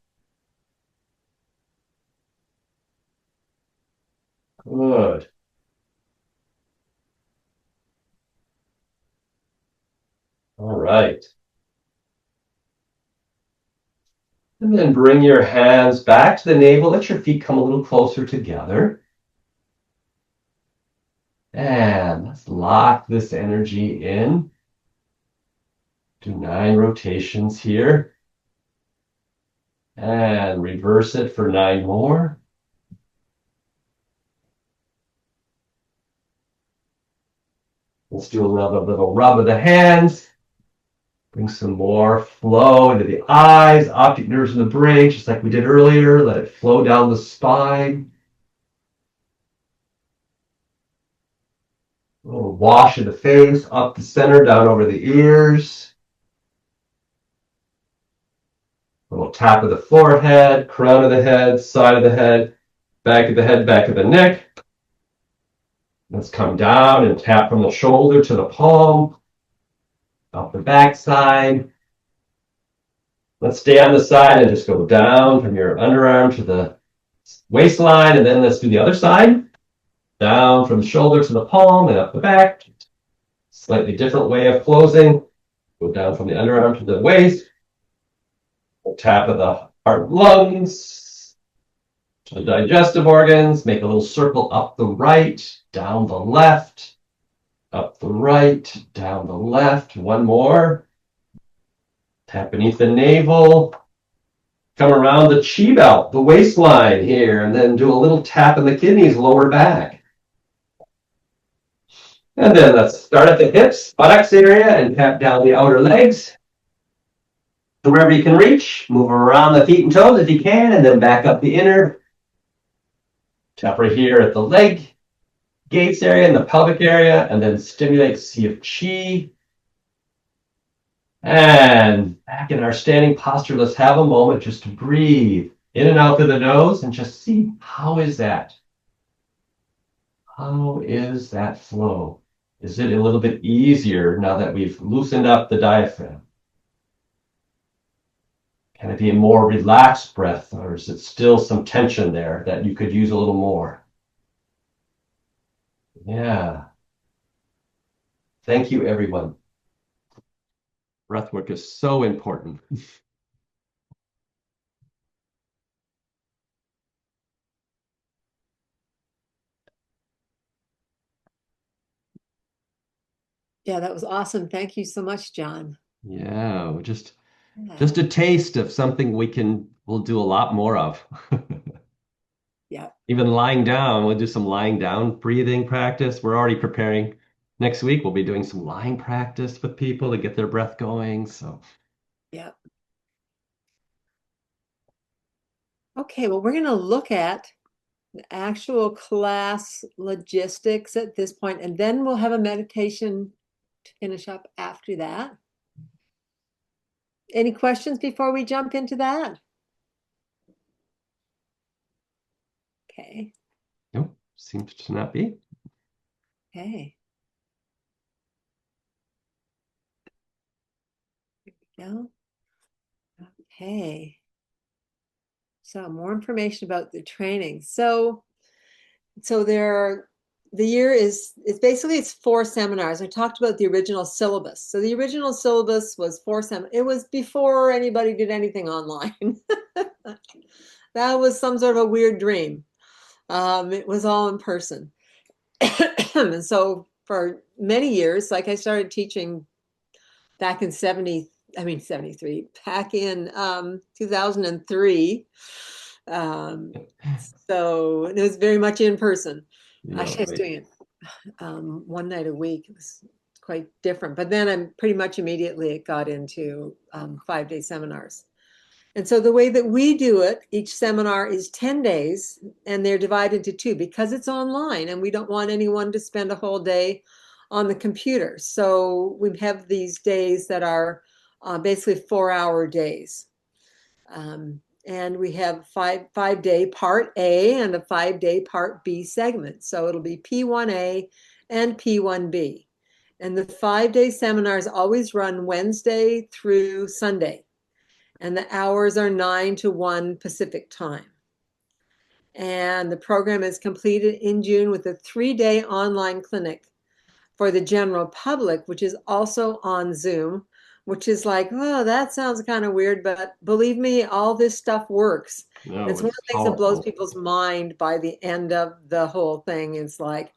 Good. All right. And then bring your hands back to the navel. Let your feet come a little closer together. And let's lock this energy in. Do 9 rotations here. And reverse it for 9 more. Let's do another little rub of the hands. Bring some more flow into the eyes, optic nerves in the brain, just like we did earlier. Let it flow down the spine. A little wash of the face, up the center, down over the ears. A little tap of the forehead, crown of the head, side of the head, back of the head, back of the neck. Let's come down and tap from the shoulder to the palm. Up the back side. Let's stay on the side and just go down from your underarm to the waistline, and then let's do the other side. Down from the shoulder to the palm and up the back. Slightly different way of closing. Go down from the underarm to the waist. Tap of the heart, lungs, to the digestive organs. Make a little circle up the right, down the left, up the right, down the left. One more. Tap beneath the navel. Come around the chi belt, the waistline here, and then do a little tap in the kidneys, lower back. And then let's start at the hips, buttocks area, and tap down the outer legs. So wherever you can reach, move around the feet and toes if you can, and then back up the inner. Tap right here at the leg gates area and the pelvic area, and then stimulate Sea of Chi. And back in our standing posture, let's have a moment just to breathe in and out through the nose and just see, how is that? How is that flow? Is it a little bit easier now that we've loosened up the diaphragm? Can it be a more relaxed breath, or is it still some tension there that you could use a little more? Yeah. Thank you, everyone. Breath work is so important. Yeah, that was awesome. Thank you so much, John. Yeah, just Yeah. a taste of something we'll do a lot more of. Yeah. Even lying down, we'll do some lying down breathing practice. We're already preparing. Next week, we'll be doing some lying practice with people to get their breath going. So, Yeah. Okay, well, we're going to look at the actual class logistics at this point, and then we'll have a meditation to finish up after that. Any questions before we jump into that? Okay. nope, seems to not be. Okay. Here we go. Okay. So more information about the training. So the year is, it's 4 seminars. I talked about the original syllabus. So the original syllabus was 4 seminars. It was before anybody did anything online. That was some sort of a weird dream. It was all in person. And so for many years, like I started teaching back in 73, back in 2003. So it was very much in person. Yeah, Actually, I was right. doing it one night a week. It was quite different. But then I'm pretty much immediately got into 5-day seminars. And so the way that we do it, each seminar is 10 days, and they're divided into 2 because it's online and we don't want anyone to spend a whole day on the computer. So we have these days that are basically 4-hour days. And we have five-day part A and a 5-day part B segment. So it'll be P1A and P1B. And the 5-day seminars always run Wednesday through Sunday. And the hours are 9 to 1 Pacific time. And the program is completed in June with a 3-day online clinic for the general public, which is also on Zoom, which is like, oh, that sounds kind of weird, but believe me, all this stuff works. And No, it's one it's of the things that blows powerful. people's mind by the end of the whole thing. It's like,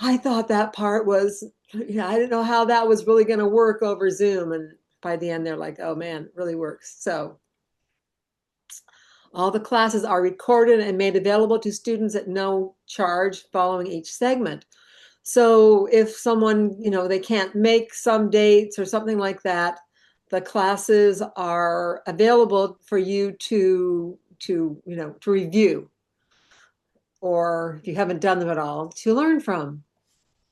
I thought that part was, I didn't know how that was really going to work over Zoom. And by the end, they're like, oh man, it really works. So all the classes are recorded and made available to students at no charge following each segment. So if someone, they can't make some dates or something like that, the classes are available for you to review, or if you haven't done them at all, to learn from.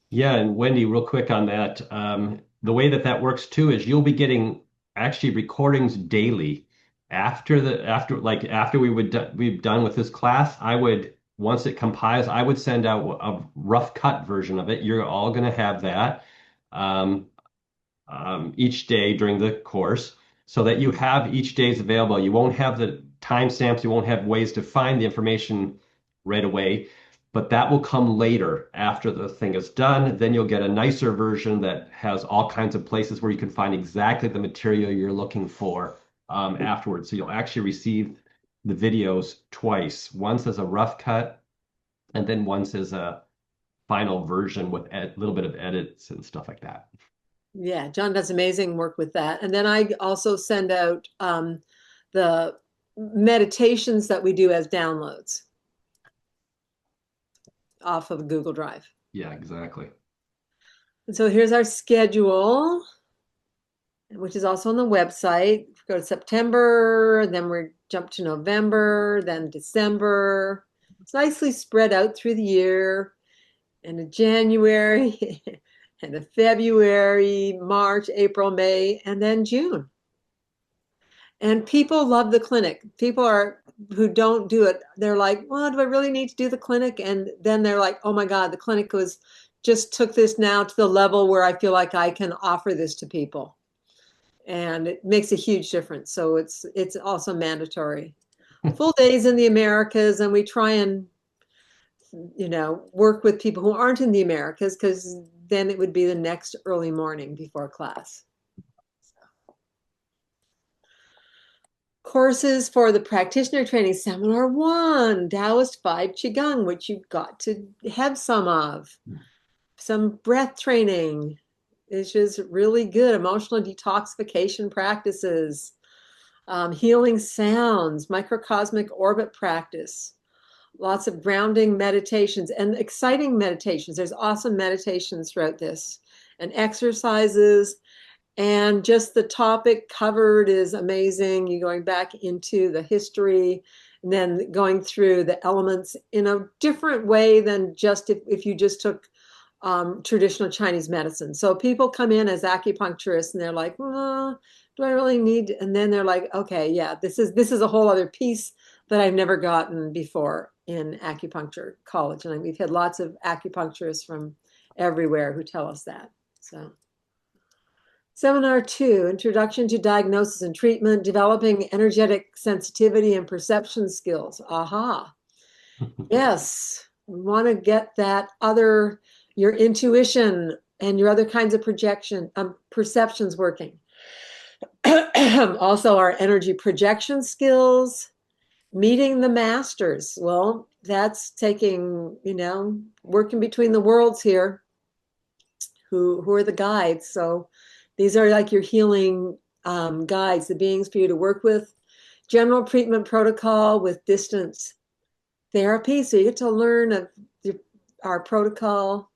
Yeah, and Wendy, real quick on that. The way that works too is you'll be getting actually recordings daily. After we've done with this class, I would, once it compiles, I would send out a rough cut version of it. You're all going to have that. Um, each day during the course so that you have each day's available. You won't have the timestamps, you won't have ways to find the information right away, but that will come later after the thing is done. Then you'll get a nicer version that has all kinds of places where you can find exactly the material you're looking for afterwards. So you'll actually receive the videos twice, once as a rough cut, and then once as a final version with a little bit of edits and stuff like that. Yeah, John does amazing work with that. And then I also send out the meditations that we do as downloads off of Google Drive. Yeah, exactly. And so here's our schedule, which is also on the website. Go to September, then we jump to November, then December. It's nicely spread out through the year, and a January, and a February, March, April, May, and then June. And people love the clinic. People are who don't do it. They're like, well, do I really need to do the clinic? And then they're like, oh my God, the clinic was just took this now to the level where I feel like I can offer this to people. And it makes a huge difference. So it's also mandatory. Full days in the Americas, and we try and work with people who aren't in the Americas, because then it would be the next early morning before class. Courses for the Practitioner Training Seminar 1, Taoist 5 Qigong, which you've got to have some of. Some breath training, which is really good. Emotional detoxification practices, healing sounds, microcosmic orbit practice, lots of grounding meditations and exciting meditations. There's awesome meditations throughout this, and exercises. And just the topic covered is amazing. You're going back into the history and then going through the elements in a different way than just if you just took traditional Chinese medicine. So people come in as acupuncturists and they're like, do I really need? And then they're like, okay, yeah, this is a whole other piece that I've never gotten before in acupuncture college. And we've had lots of acupuncturists from everywhere who tell us that. So. Seminar 2, Introduction to Diagnosis and Treatment, Developing Energetic Sensitivity and Perception Skills. Aha. Yes, we want to get your intuition and your other kinds of perceptions working. Also, our energy projection skills, meeting the masters. Well, that's taking, working between the worlds here. Who are the guides? So these are like your healing guides, the beings for you to work with. General treatment protocol with distance therapy. So you get to learn our protocol.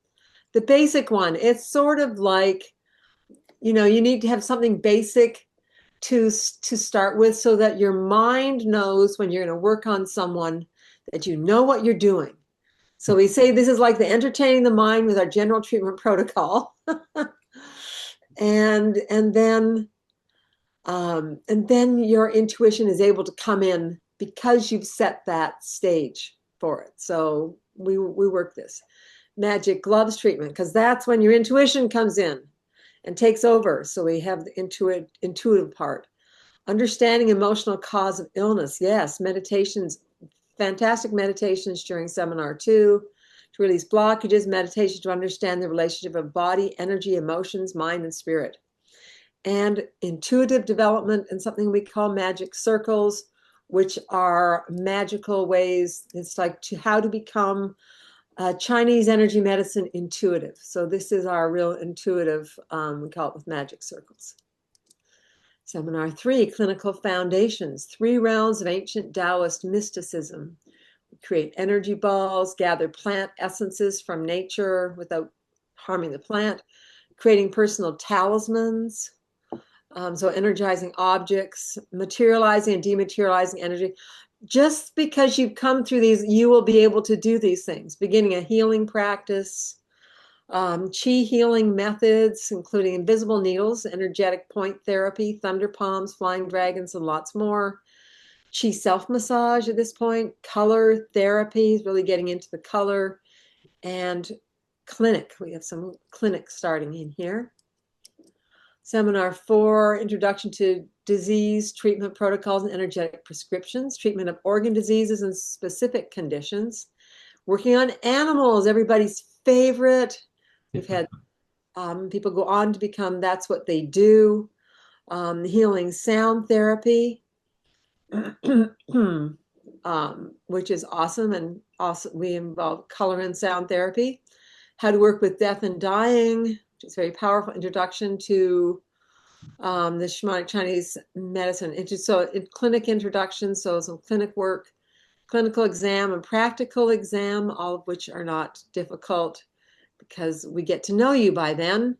The basic one, it's sort of like, you need to have something basic to start with so that your mind knows when you're going to work on someone that you know what you're doing. So we say this is like the entertaining the mind with our general treatment protocol. And then your intuition is able to come in because you've set that stage for it. So we work this magic gloves treatment, because that's when your intuition comes in and takes over. So we have the intuitive part. Understanding emotional cause of illness. Yes, meditations, fantastic meditations during seminar 2 to release blockages, meditation to understand the relationship of body, energy, emotions, mind, and spirit. And intuitive development and something we call magic circles, which are magical ways. It's like how to become Chinese energy medicine intuitive. So this is our real intuitive, we call it with magic circles. Seminar 3, Clinical Foundations, 3 realms of ancient Taoist mysticism. We create energy balls, gather plant essences from nature without harming the plant, creating personal talismans, so energizing objects, materializing and dematerializing energy. Just because you've come through these, you will be able to do these things. Beginning a healing practice, Qi healing methods, including invisible needles, energetic point therapy, thunder palms, flying dragons, and lots more. Qi self-massage at this point, color therapy, really getting into the color, and clinic. We have some clinics starting in here. Seminar 4, Introduction to Disease Treatment Protocols and Energetic Prescriptions, Treatment of Organ Diseases and Specific Conditions. Working on animals, everybody's favorite. We've had people go on to become, that's what they do. Healing sound therapy, which is awesome. And also we involve color and sound therapy. How to work with death and dying, which is a very powerful introduction to the shamanic Chinese medicine. So in clinic introduction, so some clinic work, clinical exam and practical exam, all of which are not difficult because we get to know you by then,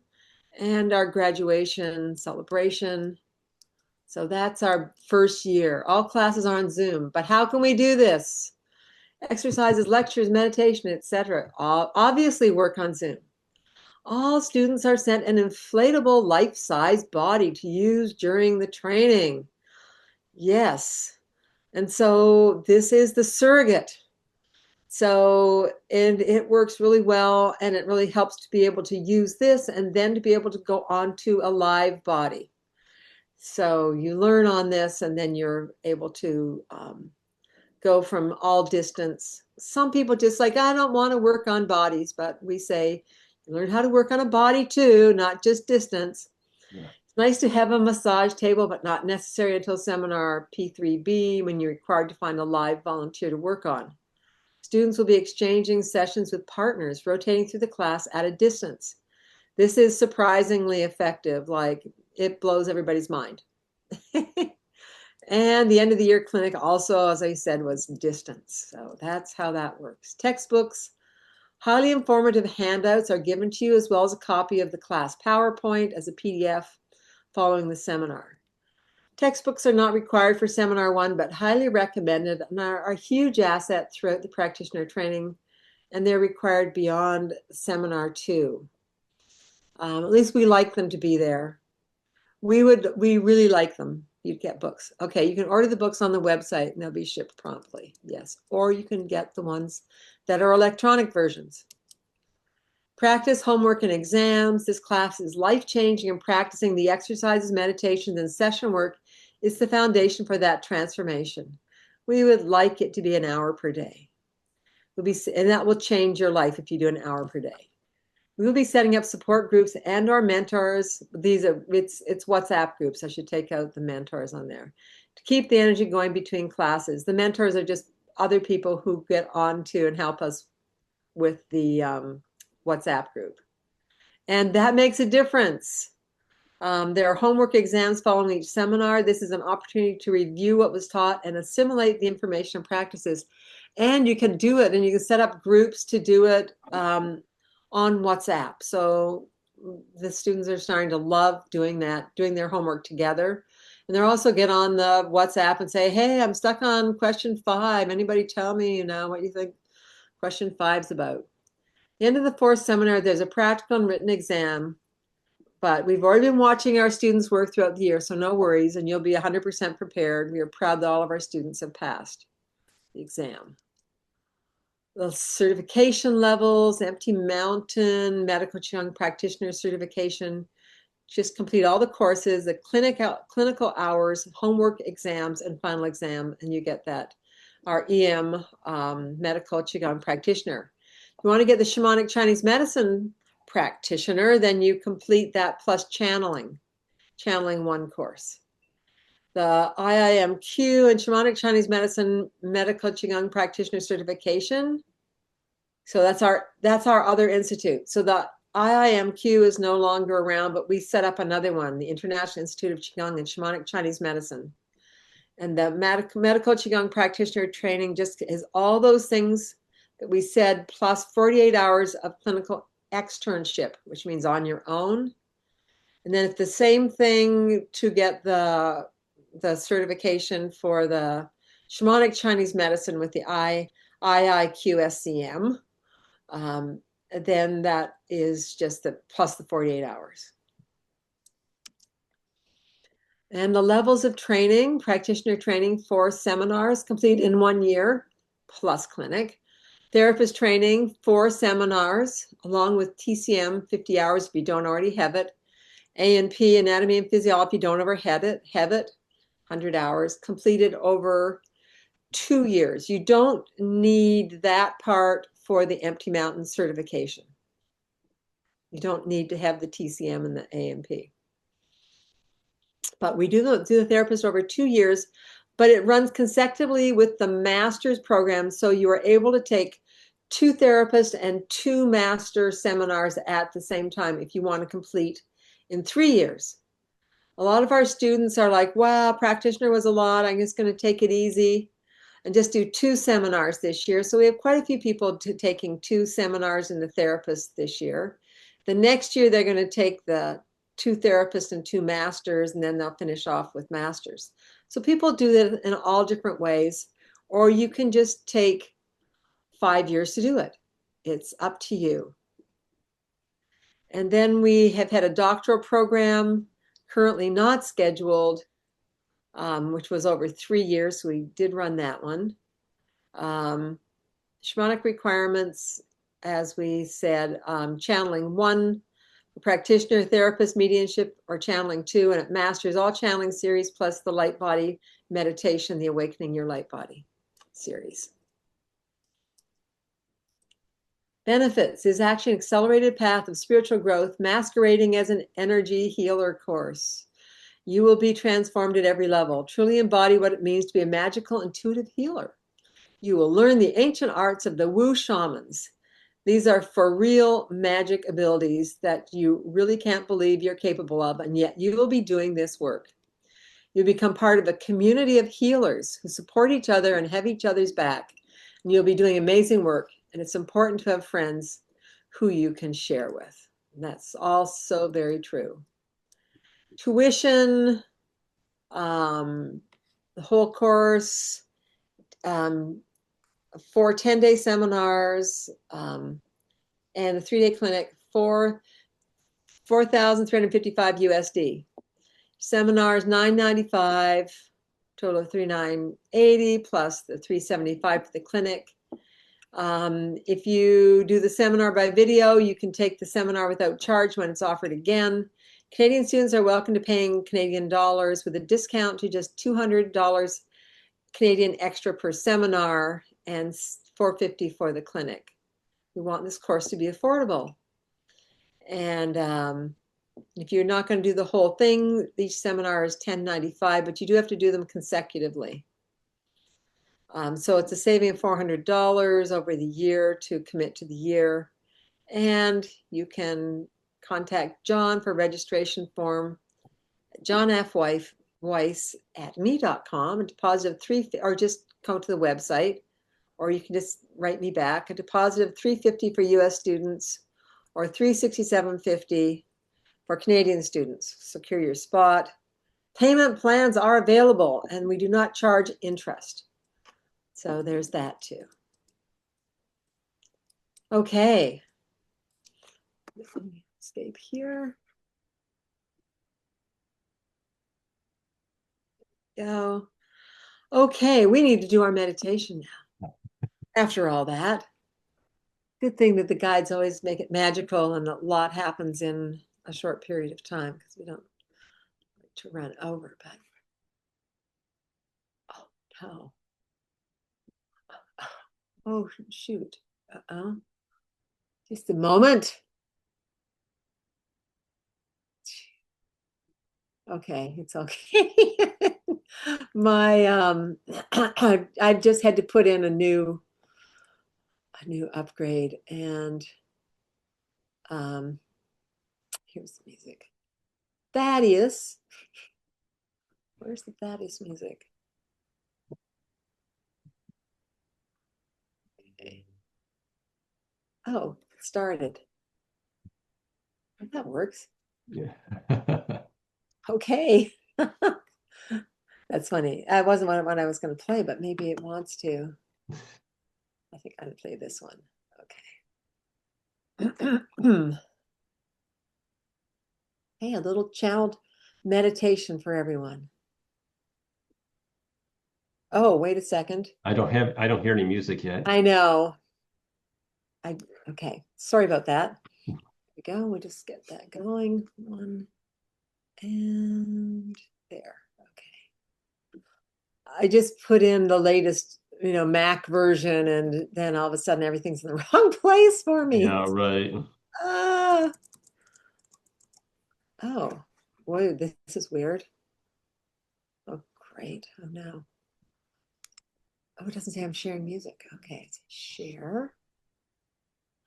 and our graduation celebration. So that's our first year. All classes are on Zoom, but how can we do this? Exercises, lectures, meditation, etc. All obviously work on Zoom. All students are sent an inflatable life-size body to use during the training. Yes. And so this is the surrogate. So, and it works really well, and it really helps to be able to use this and then to be able to go on to a live body. So you learn on this, and then you're able to go from all distance. Some people just like, I don't want to work on bodies, but we say, learn how to work on a body too, not just distance. Yeah. It's nice to have a massage table, but not necessary until seminar P3B when you're required to find a live volunteer to work on. Students will be exchanging sessions with partners, rotating through the class at a distance. This is surprisingly effective, like it blows everybody's mind. And the end of the year clinic also, as I said, was distance. So that's how that works. Textbooks, highly informative handouts are given to you, as well as a copy of the class PowerPoint as a PDF following the seminar. Textbooks are not required for Seminar 1, but highly recommended and are a huge asset throughout the practitioner training, and they're required beyond Seminar 2. At least we like them to be there. We really like them. You'd get books. Okay, you can order the books on the website and they'll be shipped promptly. Yes, or you can get the ones that are electronic versions. Practice, homework, and exams. This class is life-changing, and practicing the exercises, meditations, and session work is the foundation for that transformation. We would like it to be an hour per day. And that will change your life if you do an hour per day. We will be setting up support groups and our mentors. It's WhatsApp groups. I should take out the mentors on there to keep the energy going between classes. The mentors are just other people who get on to and help us with the WhatsApp group. And that makes a difference. There are homework exams following each seminar. This is an opportunity to review what was taught and assimilate the information and practices. And you can do it, and you can set up groups to do it on WhatsApp. So the students are starting to love doing that, doing their homework together. And they'll also get on the WhatsApp and say, hey, I'm stuck on question 5. Anybody tell me, what you think question 5's about? At the end of the 4th seminar, there's a practical and written exam, but we've already been watching our students work throughout the year, so no worries, and you'll be 100% prepared. We are proud that all of our students have passed the exam. The certification levels, Empty Mountain, Medical Qigong Practitioner certification. Just complete all the courses, the clinical hours, homework exams, and final exam, and you get that. Our EM, Medical Qigong Practitioner. If you want to get the Shamanic Chinese Medicine Practitioner, then you complete that plus channeling 1 course. The IIMQ and Shamanic Chinese Medicine Medical Qigong Practitioner certification. So that's our other institute. So the IIMQ is no longer around, but we set up another one, the International Institute of Qigong and Shamanic Chinese Medicine. And the Medical Qigong Practitioner training just is all those things that we said, plus 48 hours of clinical externship, which means on your own. And then it's the same thing to get the certification for the Shamanic Chinese Medicine with the IIQ-SCM. Then that is just plus the 48 hours. And the levels of training, practitioner training for seminars complete in 1 year, plus clinic. Therapist training 4 seminars, along with TCM, 50 hours if you don't already have it. A&P, anatomy and physiology, don't ever have it, 100 hours, completed over 2 years. You don't need that part for the Empty Mountain certification. You don't need to have the TCM and the A&P. But we do the therapist over 2 years, but it runs consecutively with the master's program. So you are able to take 2 therapists and 2 master seminars at the same time if you want to complete in 3 years. A lot of our students are like, wow, practitioner was a lot. I'm just going to take it easy and just do 2 seminars this year. So we have quite a few people taking 2 seminars and the therapist this year. The next year, they're going to take the 2 therapists and 2 masters, and then they'll finish off with masters. So people do that in all different ways, or you can just take 5 years to do it. It's up to you. And then we have had a doctoral program, currently not scheduled, which was over 3 years. So we did run that one. Shamanic requirements, as we said, channeling 1 for practitioner, therapist, mediumship, or channeling 2, and it masters all channeling series plus the light body meditation, the Awakening Your Light Body series. Benefits is actually an accelerated path of spiritual growth, masquerading as an energy healer course. You will be transformed at every level, truly embody what it means to be a magical, intuitive healer. You will learn the ancient arts of the Wu shamans. These are for real magic abilities that you really can't believe you're capable of, and yet you will be doing this work. You become part of a community of healers who support each other and have each other's back, and you'll be doing amazing work. And it's important to have friends who you can share with. And that's also very true. Tuition, the whole course, 4 10-day seminars, and a 3-day clinic for $4,355 USD. Seminars $995, total of $3,980 plus the $375 for the clinic. If you do the seminar by video, you can take the seminar without charge when it's offered again. Canadian students are welcome to paying Canadian dollars with a discount to just $200 Canadian extra per seminar and $450 for the clinic. We want this course to be affordable. And if you're not going to do the whole thing, each seminar is $10.95, but you do have to do them consecutively. So it's a saving of $400 over the year to commit to the year. And you can contact John for registration form, johnfweiss at me.com, and deposit of or just go to the website, or you can just write me back, a deposit of $350 for US students or $367.50 for Canadian students. Secure your spot. Payment plans are available, and we do not charge interest. So there's that too. Okay. Let me escape here. Go. Okay, we need to do our meditation now. After all that. Good thing that the guides always make it magical and a lot happens in a short period of time because we don't like to run over, but oh no. Oh shoot. Uh-oh. Just a moment. Okay, it's okay. My I've just had to put in a new upgrade, and here's the music. Thaddeus. Where's the Thaddeus music? Okay. Oh, it started. That works. Yeah. Okay. That's funny. I wasn't what I was going to play, but maybe it wants to. I think I'm going to play this one. Okay. Hey, a little channeled meditation for everyone. Oh, wait a second. I don't hear any music yet. I know. Okay. Sorry about that. Here we go. We'll just get that going. One. And there. Okay. I just put in the latest, Mac version, and then all of a sudden everything's in the wrong place for me. Yeah, right. Ah. Oh, boy, this is weird. Oh, great. Oh, no. Oh, it doesn't say I'm sharing music. Okay, it's share.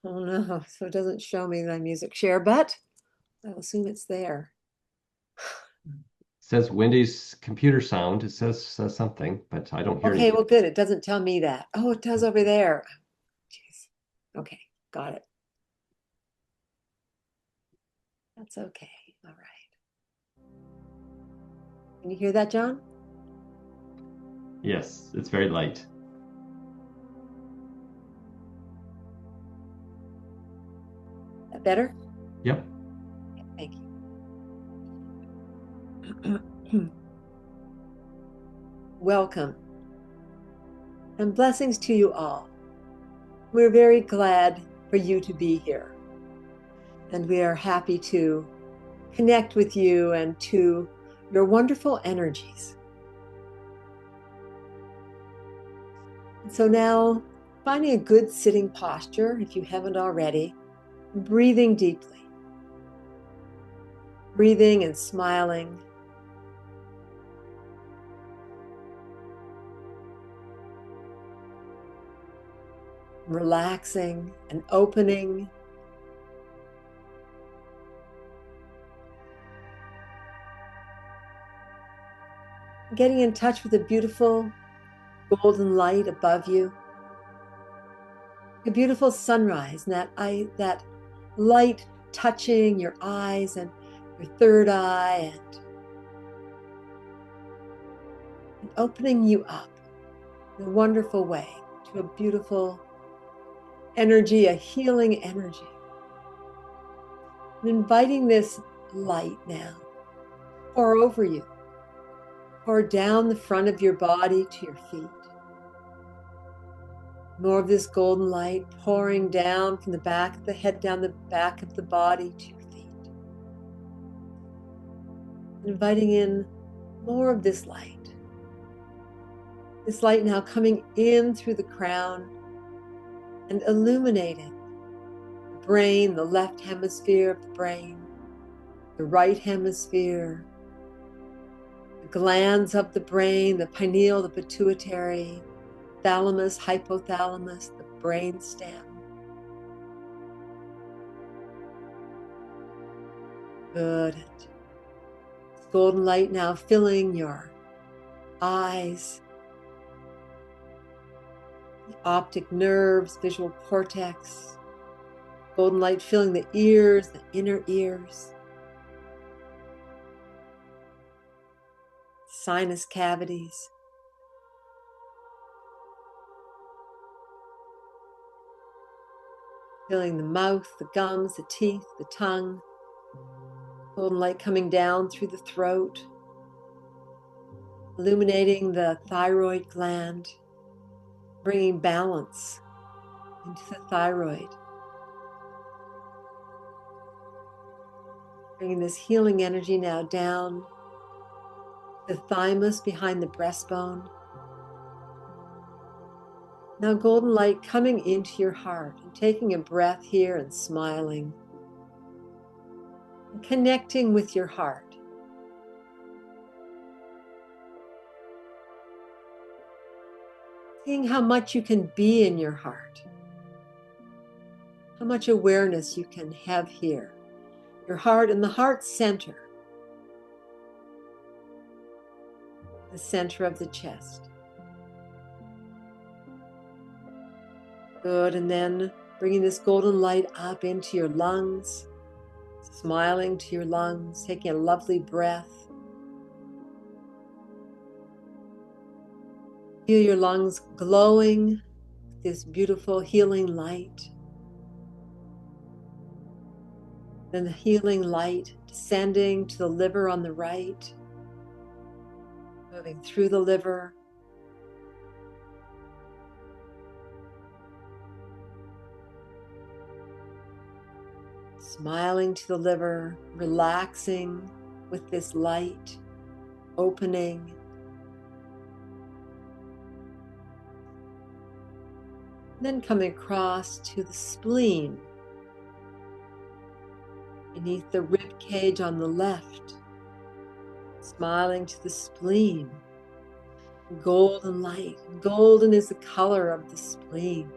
Oh, no. So it doesn't show me my music share, but I'll assume it's there. It says Wendy's computer sound. It says something, but I don't hear Okay, anything. well, good. It doesn't tell me that. Oh, it does over there. Jeez. Okay, got it. That's okay. All right. Can you hear that, John? Yes, it's very light. That better? Yep. Okay, thank you. Welcome and blessings to you all. We're very glad for you to be here, and we are happy to connect with you and to your wonderful energies. And so now, finding a good sitting posture, if you haven't already, breathing deeply, breathing and smiling. Relaxing and opening. Getting in touch with the beautiful golden light above you. A beautiful sunrise, and that light touching your eyes and your third eye and opening you up in a wonderful way to a beautiful energy, a healing energy. And inviting this light now pour over you, pour down the front of your body to your feet. More of this golden light pouring down from the back of the head, down the back of the body to your feet. Inviting in more of this light. This light now coming in through the crown and illuminating the brain, the left hemisphere of the brain, the right hemisphere, the glands of the brain, the pineal, the pituitary, thalamus, hypothalamus, the brain stem. Good. Golden light now filling your eyes, the optic nerves, visual cortex. Golden light filling the ears, the inner ears, sinus cavities. Filling the mouth, the gums, the teeth, the tongue. Golden light coming down through the throat, illuminating the thyroid gland, bringing balance into the thyroid. Bringing this healing energy now down the thymus behind the breastbone. Now golden light coming into your heart and taking a breath here and smiling. And connecting with your heart. Seeing how much you can be in your heart. How much awareness you can have here. Your heart and the heart center. The center of the chest. Good, and then bringing this golden light up into your lungs, smiling to your lungs, taking a lovely breath. Feel your lungs glowing with this beautiful healing light. Then the healing light descending to the liver on the right, moving through the liver. Smiling to the liver, relaxing with this light, opening. Then coming across to the spleen, beneath the rib cage on the left, smiling to the spleen. Golden light. Golden is the color of the spleen.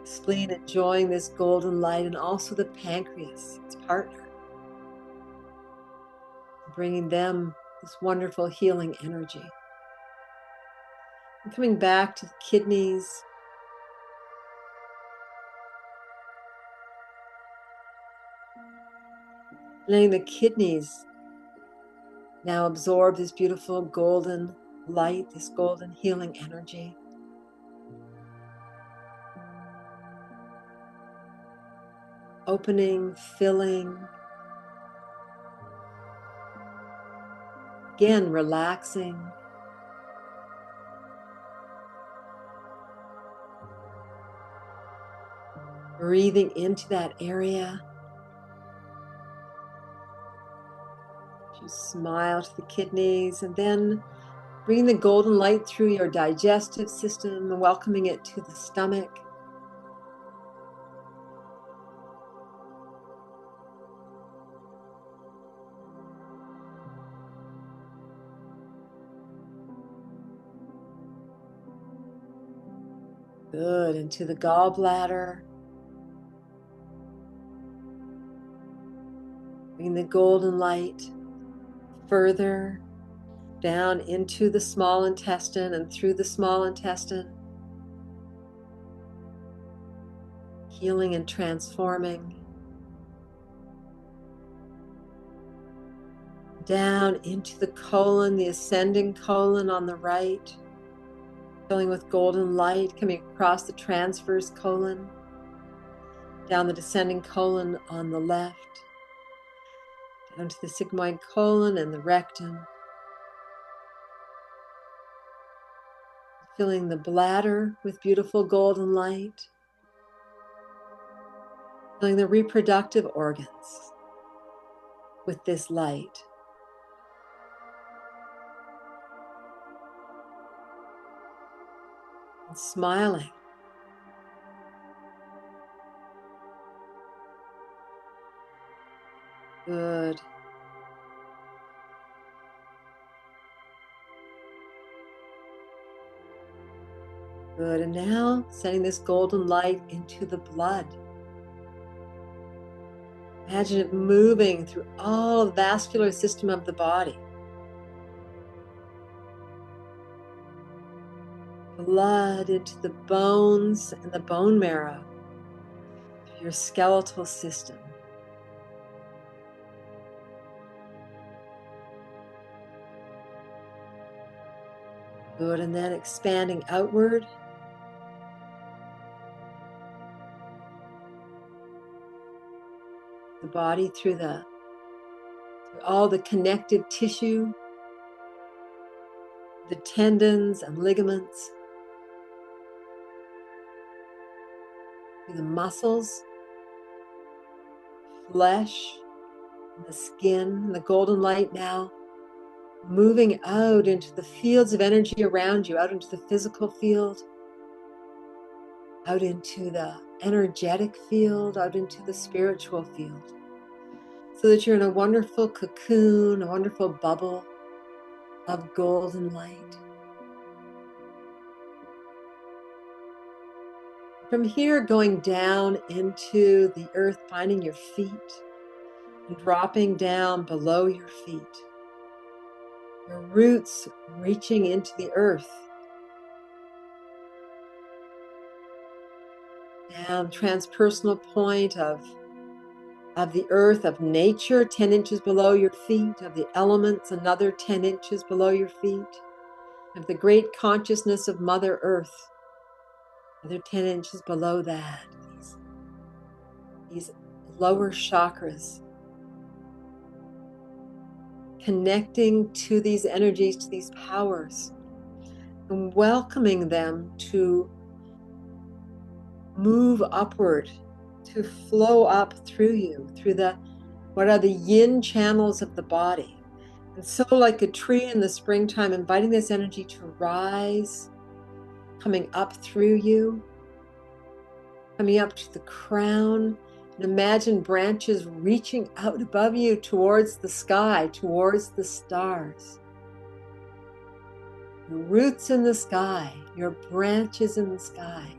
The spleen enjoying this golden light, and also the pancreas, its partner, bringing them this wonderful healing energy. And coming back to the kidneys, letting the kidneys now absorb this beautiful golden light, this golden healing energy. Opening, filling. Again, relaxing. Breathing into that area. Just smile to the kidneys, and then bring the golden light through your digestive system and welcoming it to the stomach. Good, into the gallbladder. Bring the golden light further down into the small intestine and through the small intestine, healing and transforming. Down into the colon, the ascending colon on the right, filling with golden light, coming across the transverse colon, down the descending colon on the left, down to the sigmoid colon and the rectum, filling the bladder with beautiful golden light, filling the reproductive organs with this light. And smiling. Good. Good, and now sending this golden light into the blood. Imagine it moving through all the vascular system of the body. Blood into the bones and the bone marrow, through your skeletal system. Good, and then expanding outward. The body through all the connective tissue, the tendons and ligaments, through the muscles, flesh, the skin, the golden light now moving out into the fields of energy around you, out into the physical field, out into the energetic field, out into the spiritual field, so that you're in a wonderful cocoon, a wonderful bubble of golden light. From here, going down into the earth, finding your feet and dropping down below your feet. Your roots reaching into the earth. Down transpersonal point of the earth, of nature, 10 inches below your feet, of the elements, another 10 inches below your feet, of the great consciousness of Mother Earth, another 10 inches below that. These lower chakras, connecting to these energies, to these powers, and welcoming them to move upward, to flow up through you, through the What are the yin channels of the body? And so like a tree in the springtime, inviting this energy to rise, coming up through you, coming up to the crown. And imagine branches reaching out above you towards the sky, towards the stars. Your roots in the sky, your branches in the sky.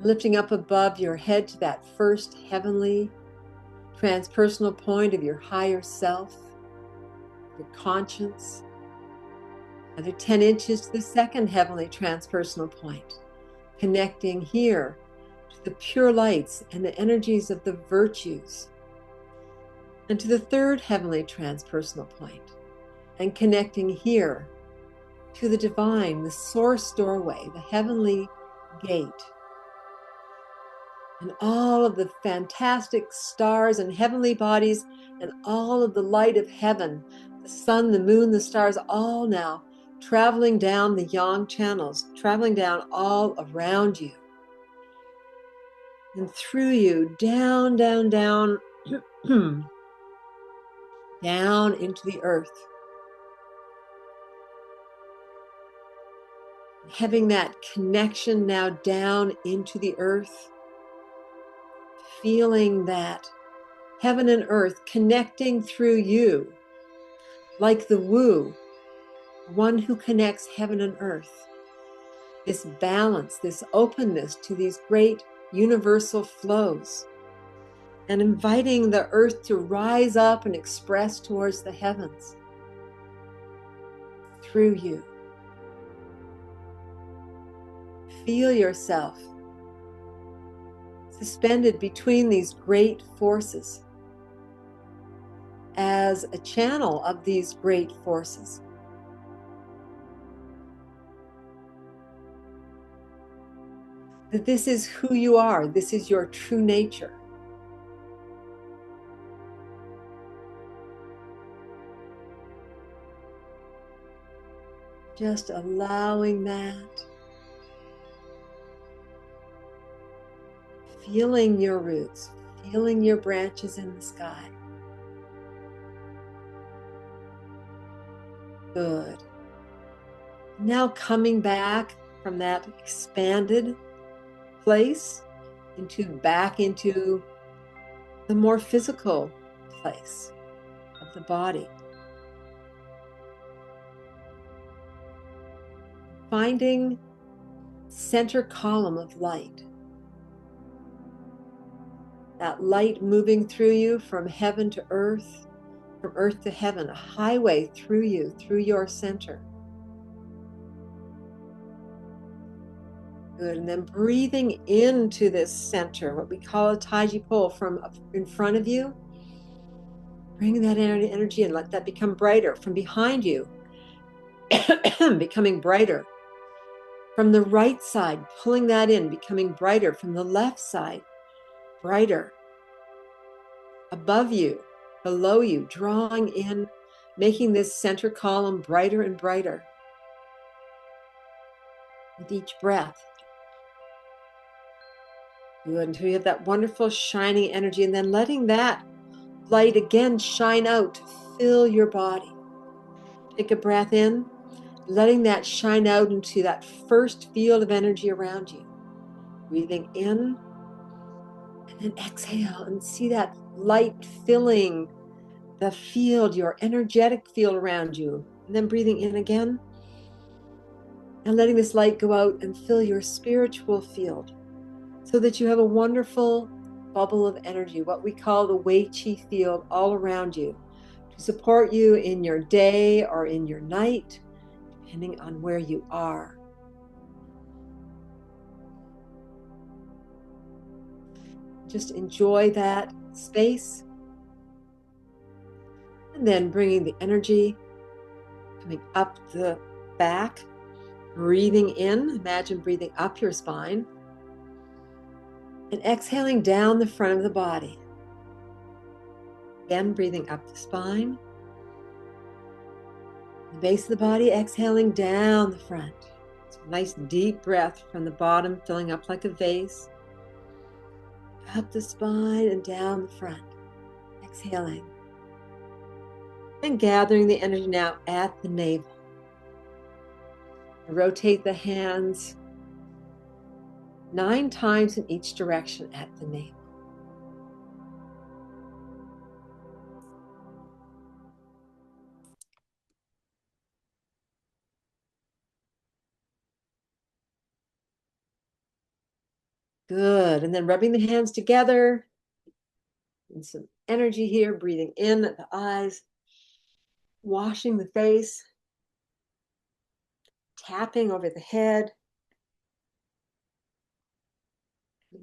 Lifting up above your head to that first heavenly, transpersonal point of your higher self, your conscience. Another 10 inches to the second heavenly transpersonal point, connecting here to the pure lights and the energies of the virtues, and to the third heavenly transpersonal point, and connecting here to the divine, the source doorway, the heavenly gate, and all of the fantastic stars and heavenly bodies and all of the light of heaven, the sun, the moon, the stars, all now traveling down the yang channels, traveling down all around you and through you, down, down, down, down into the earth. Having that connection now down into the earth, feeling that heaven and earth connecting through you, like the woo, one who connects heaven and earth. This balance, this openness to these great universal flows, and inviting the earth to rise up and express towards the heavens through you. Feel yourself suspended between these great forces as a channel of these great forces. That this is who you are, this is your true nature. Just allowing that. Feeling your roots, feeling your branches in the sky. Good. Now coming back from that expanded place back into the more physical place of the body. Finding center column of light. That light moving through you from heaven to earth, from earth to heaven, a highway through you, through your center. Good, and then breathing into this center, what we call a taiji pole, from in front of you. Bring that energy and let that become brighter. From behind you, becoming brighter. From the right side, pulling that in, becoming brighter. From the left side, brighter. Above you, below you, drawing in, making this center column brighter and brighter with each breath. Good, until you have that wonderful shining energy, and then letting that light again shine out to fill your body. Take a breath in, letting that shine out into that first field of energy around you. Breathing in, and then exhale and see that light filling the field, your energetic field around you. And then breathing in again, and letting this light go out and fill your spiritual field, so that you have a wonderful bubble of energy, what we call the Wei Qi field, all around you, to support you in your day or in your night, depending on where you are. Just enjoy that space. And then bringing the energy, coming up the back, breathing in, imagine breathing up your spine, and exhaling down the front of the body. Again, breathing up the spine, the base of the body, exhaling down the front. It's a nice deep breath from the bottom, filling up like a vase. up the spine and down the front. Exhaling. And gathering the energy now at the navel. Rotate the hands 9 times in each direction at the navel. Good. And then rubbing the hands together. And some energy here, breathing in at the eyes, washing the face, tapping over the head,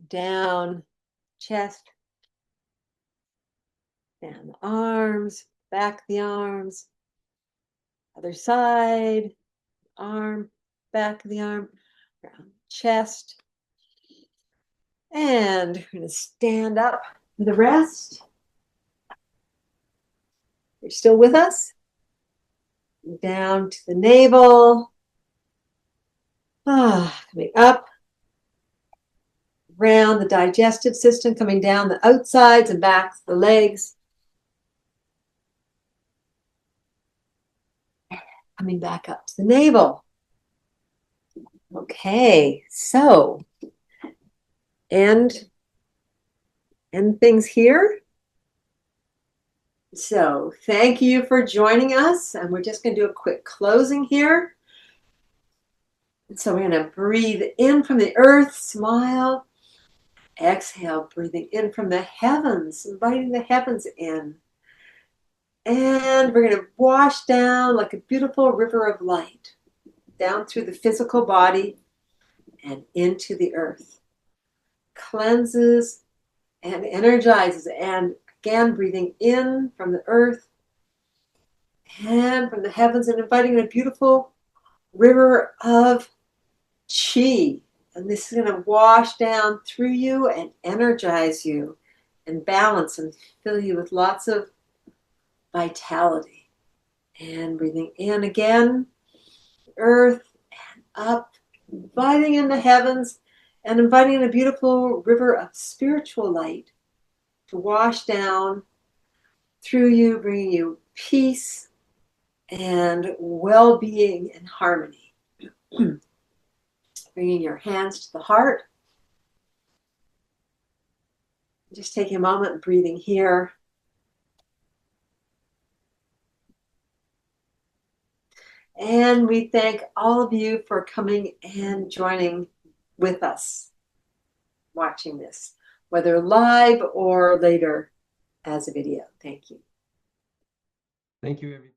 down, chest, down the arms, back of the arms, other side, arm, back of the arm, around chest. And we're going to stand up for the rest. You're still with us? Down to the navel. Coming up. Around the digestive system, coming down the outsides and backs, the legs. Coming back up to the navel. Okay, so end things here. So thank you for joining us. And we're just going to do a quick closing here. And so we're going to breathe in from the earth, smile. Exhale, breathing in from the heavens, inviting the heavens in. And we're going to wash down like a beautiful river of light, down through the physical body and into the earth. Cleanses and energizes. And again, breathing in from the earth and from the heavens and inviting a beautiful river of Qi. And this is going to wash down through you and energize you and balance and fill you with lots of vitality. And breathing in again, earth and up, inviting in the heavens and inviting in a beautiful river of spiritual light to wash down through you, bringing you peace and well-being and harmony. Bringing your hands to the heart. Just taking a moment, breathing here. And we thank all of you for coming and joining with us, watching this, whether live or later as a video. Thank you. Thank you, everybody.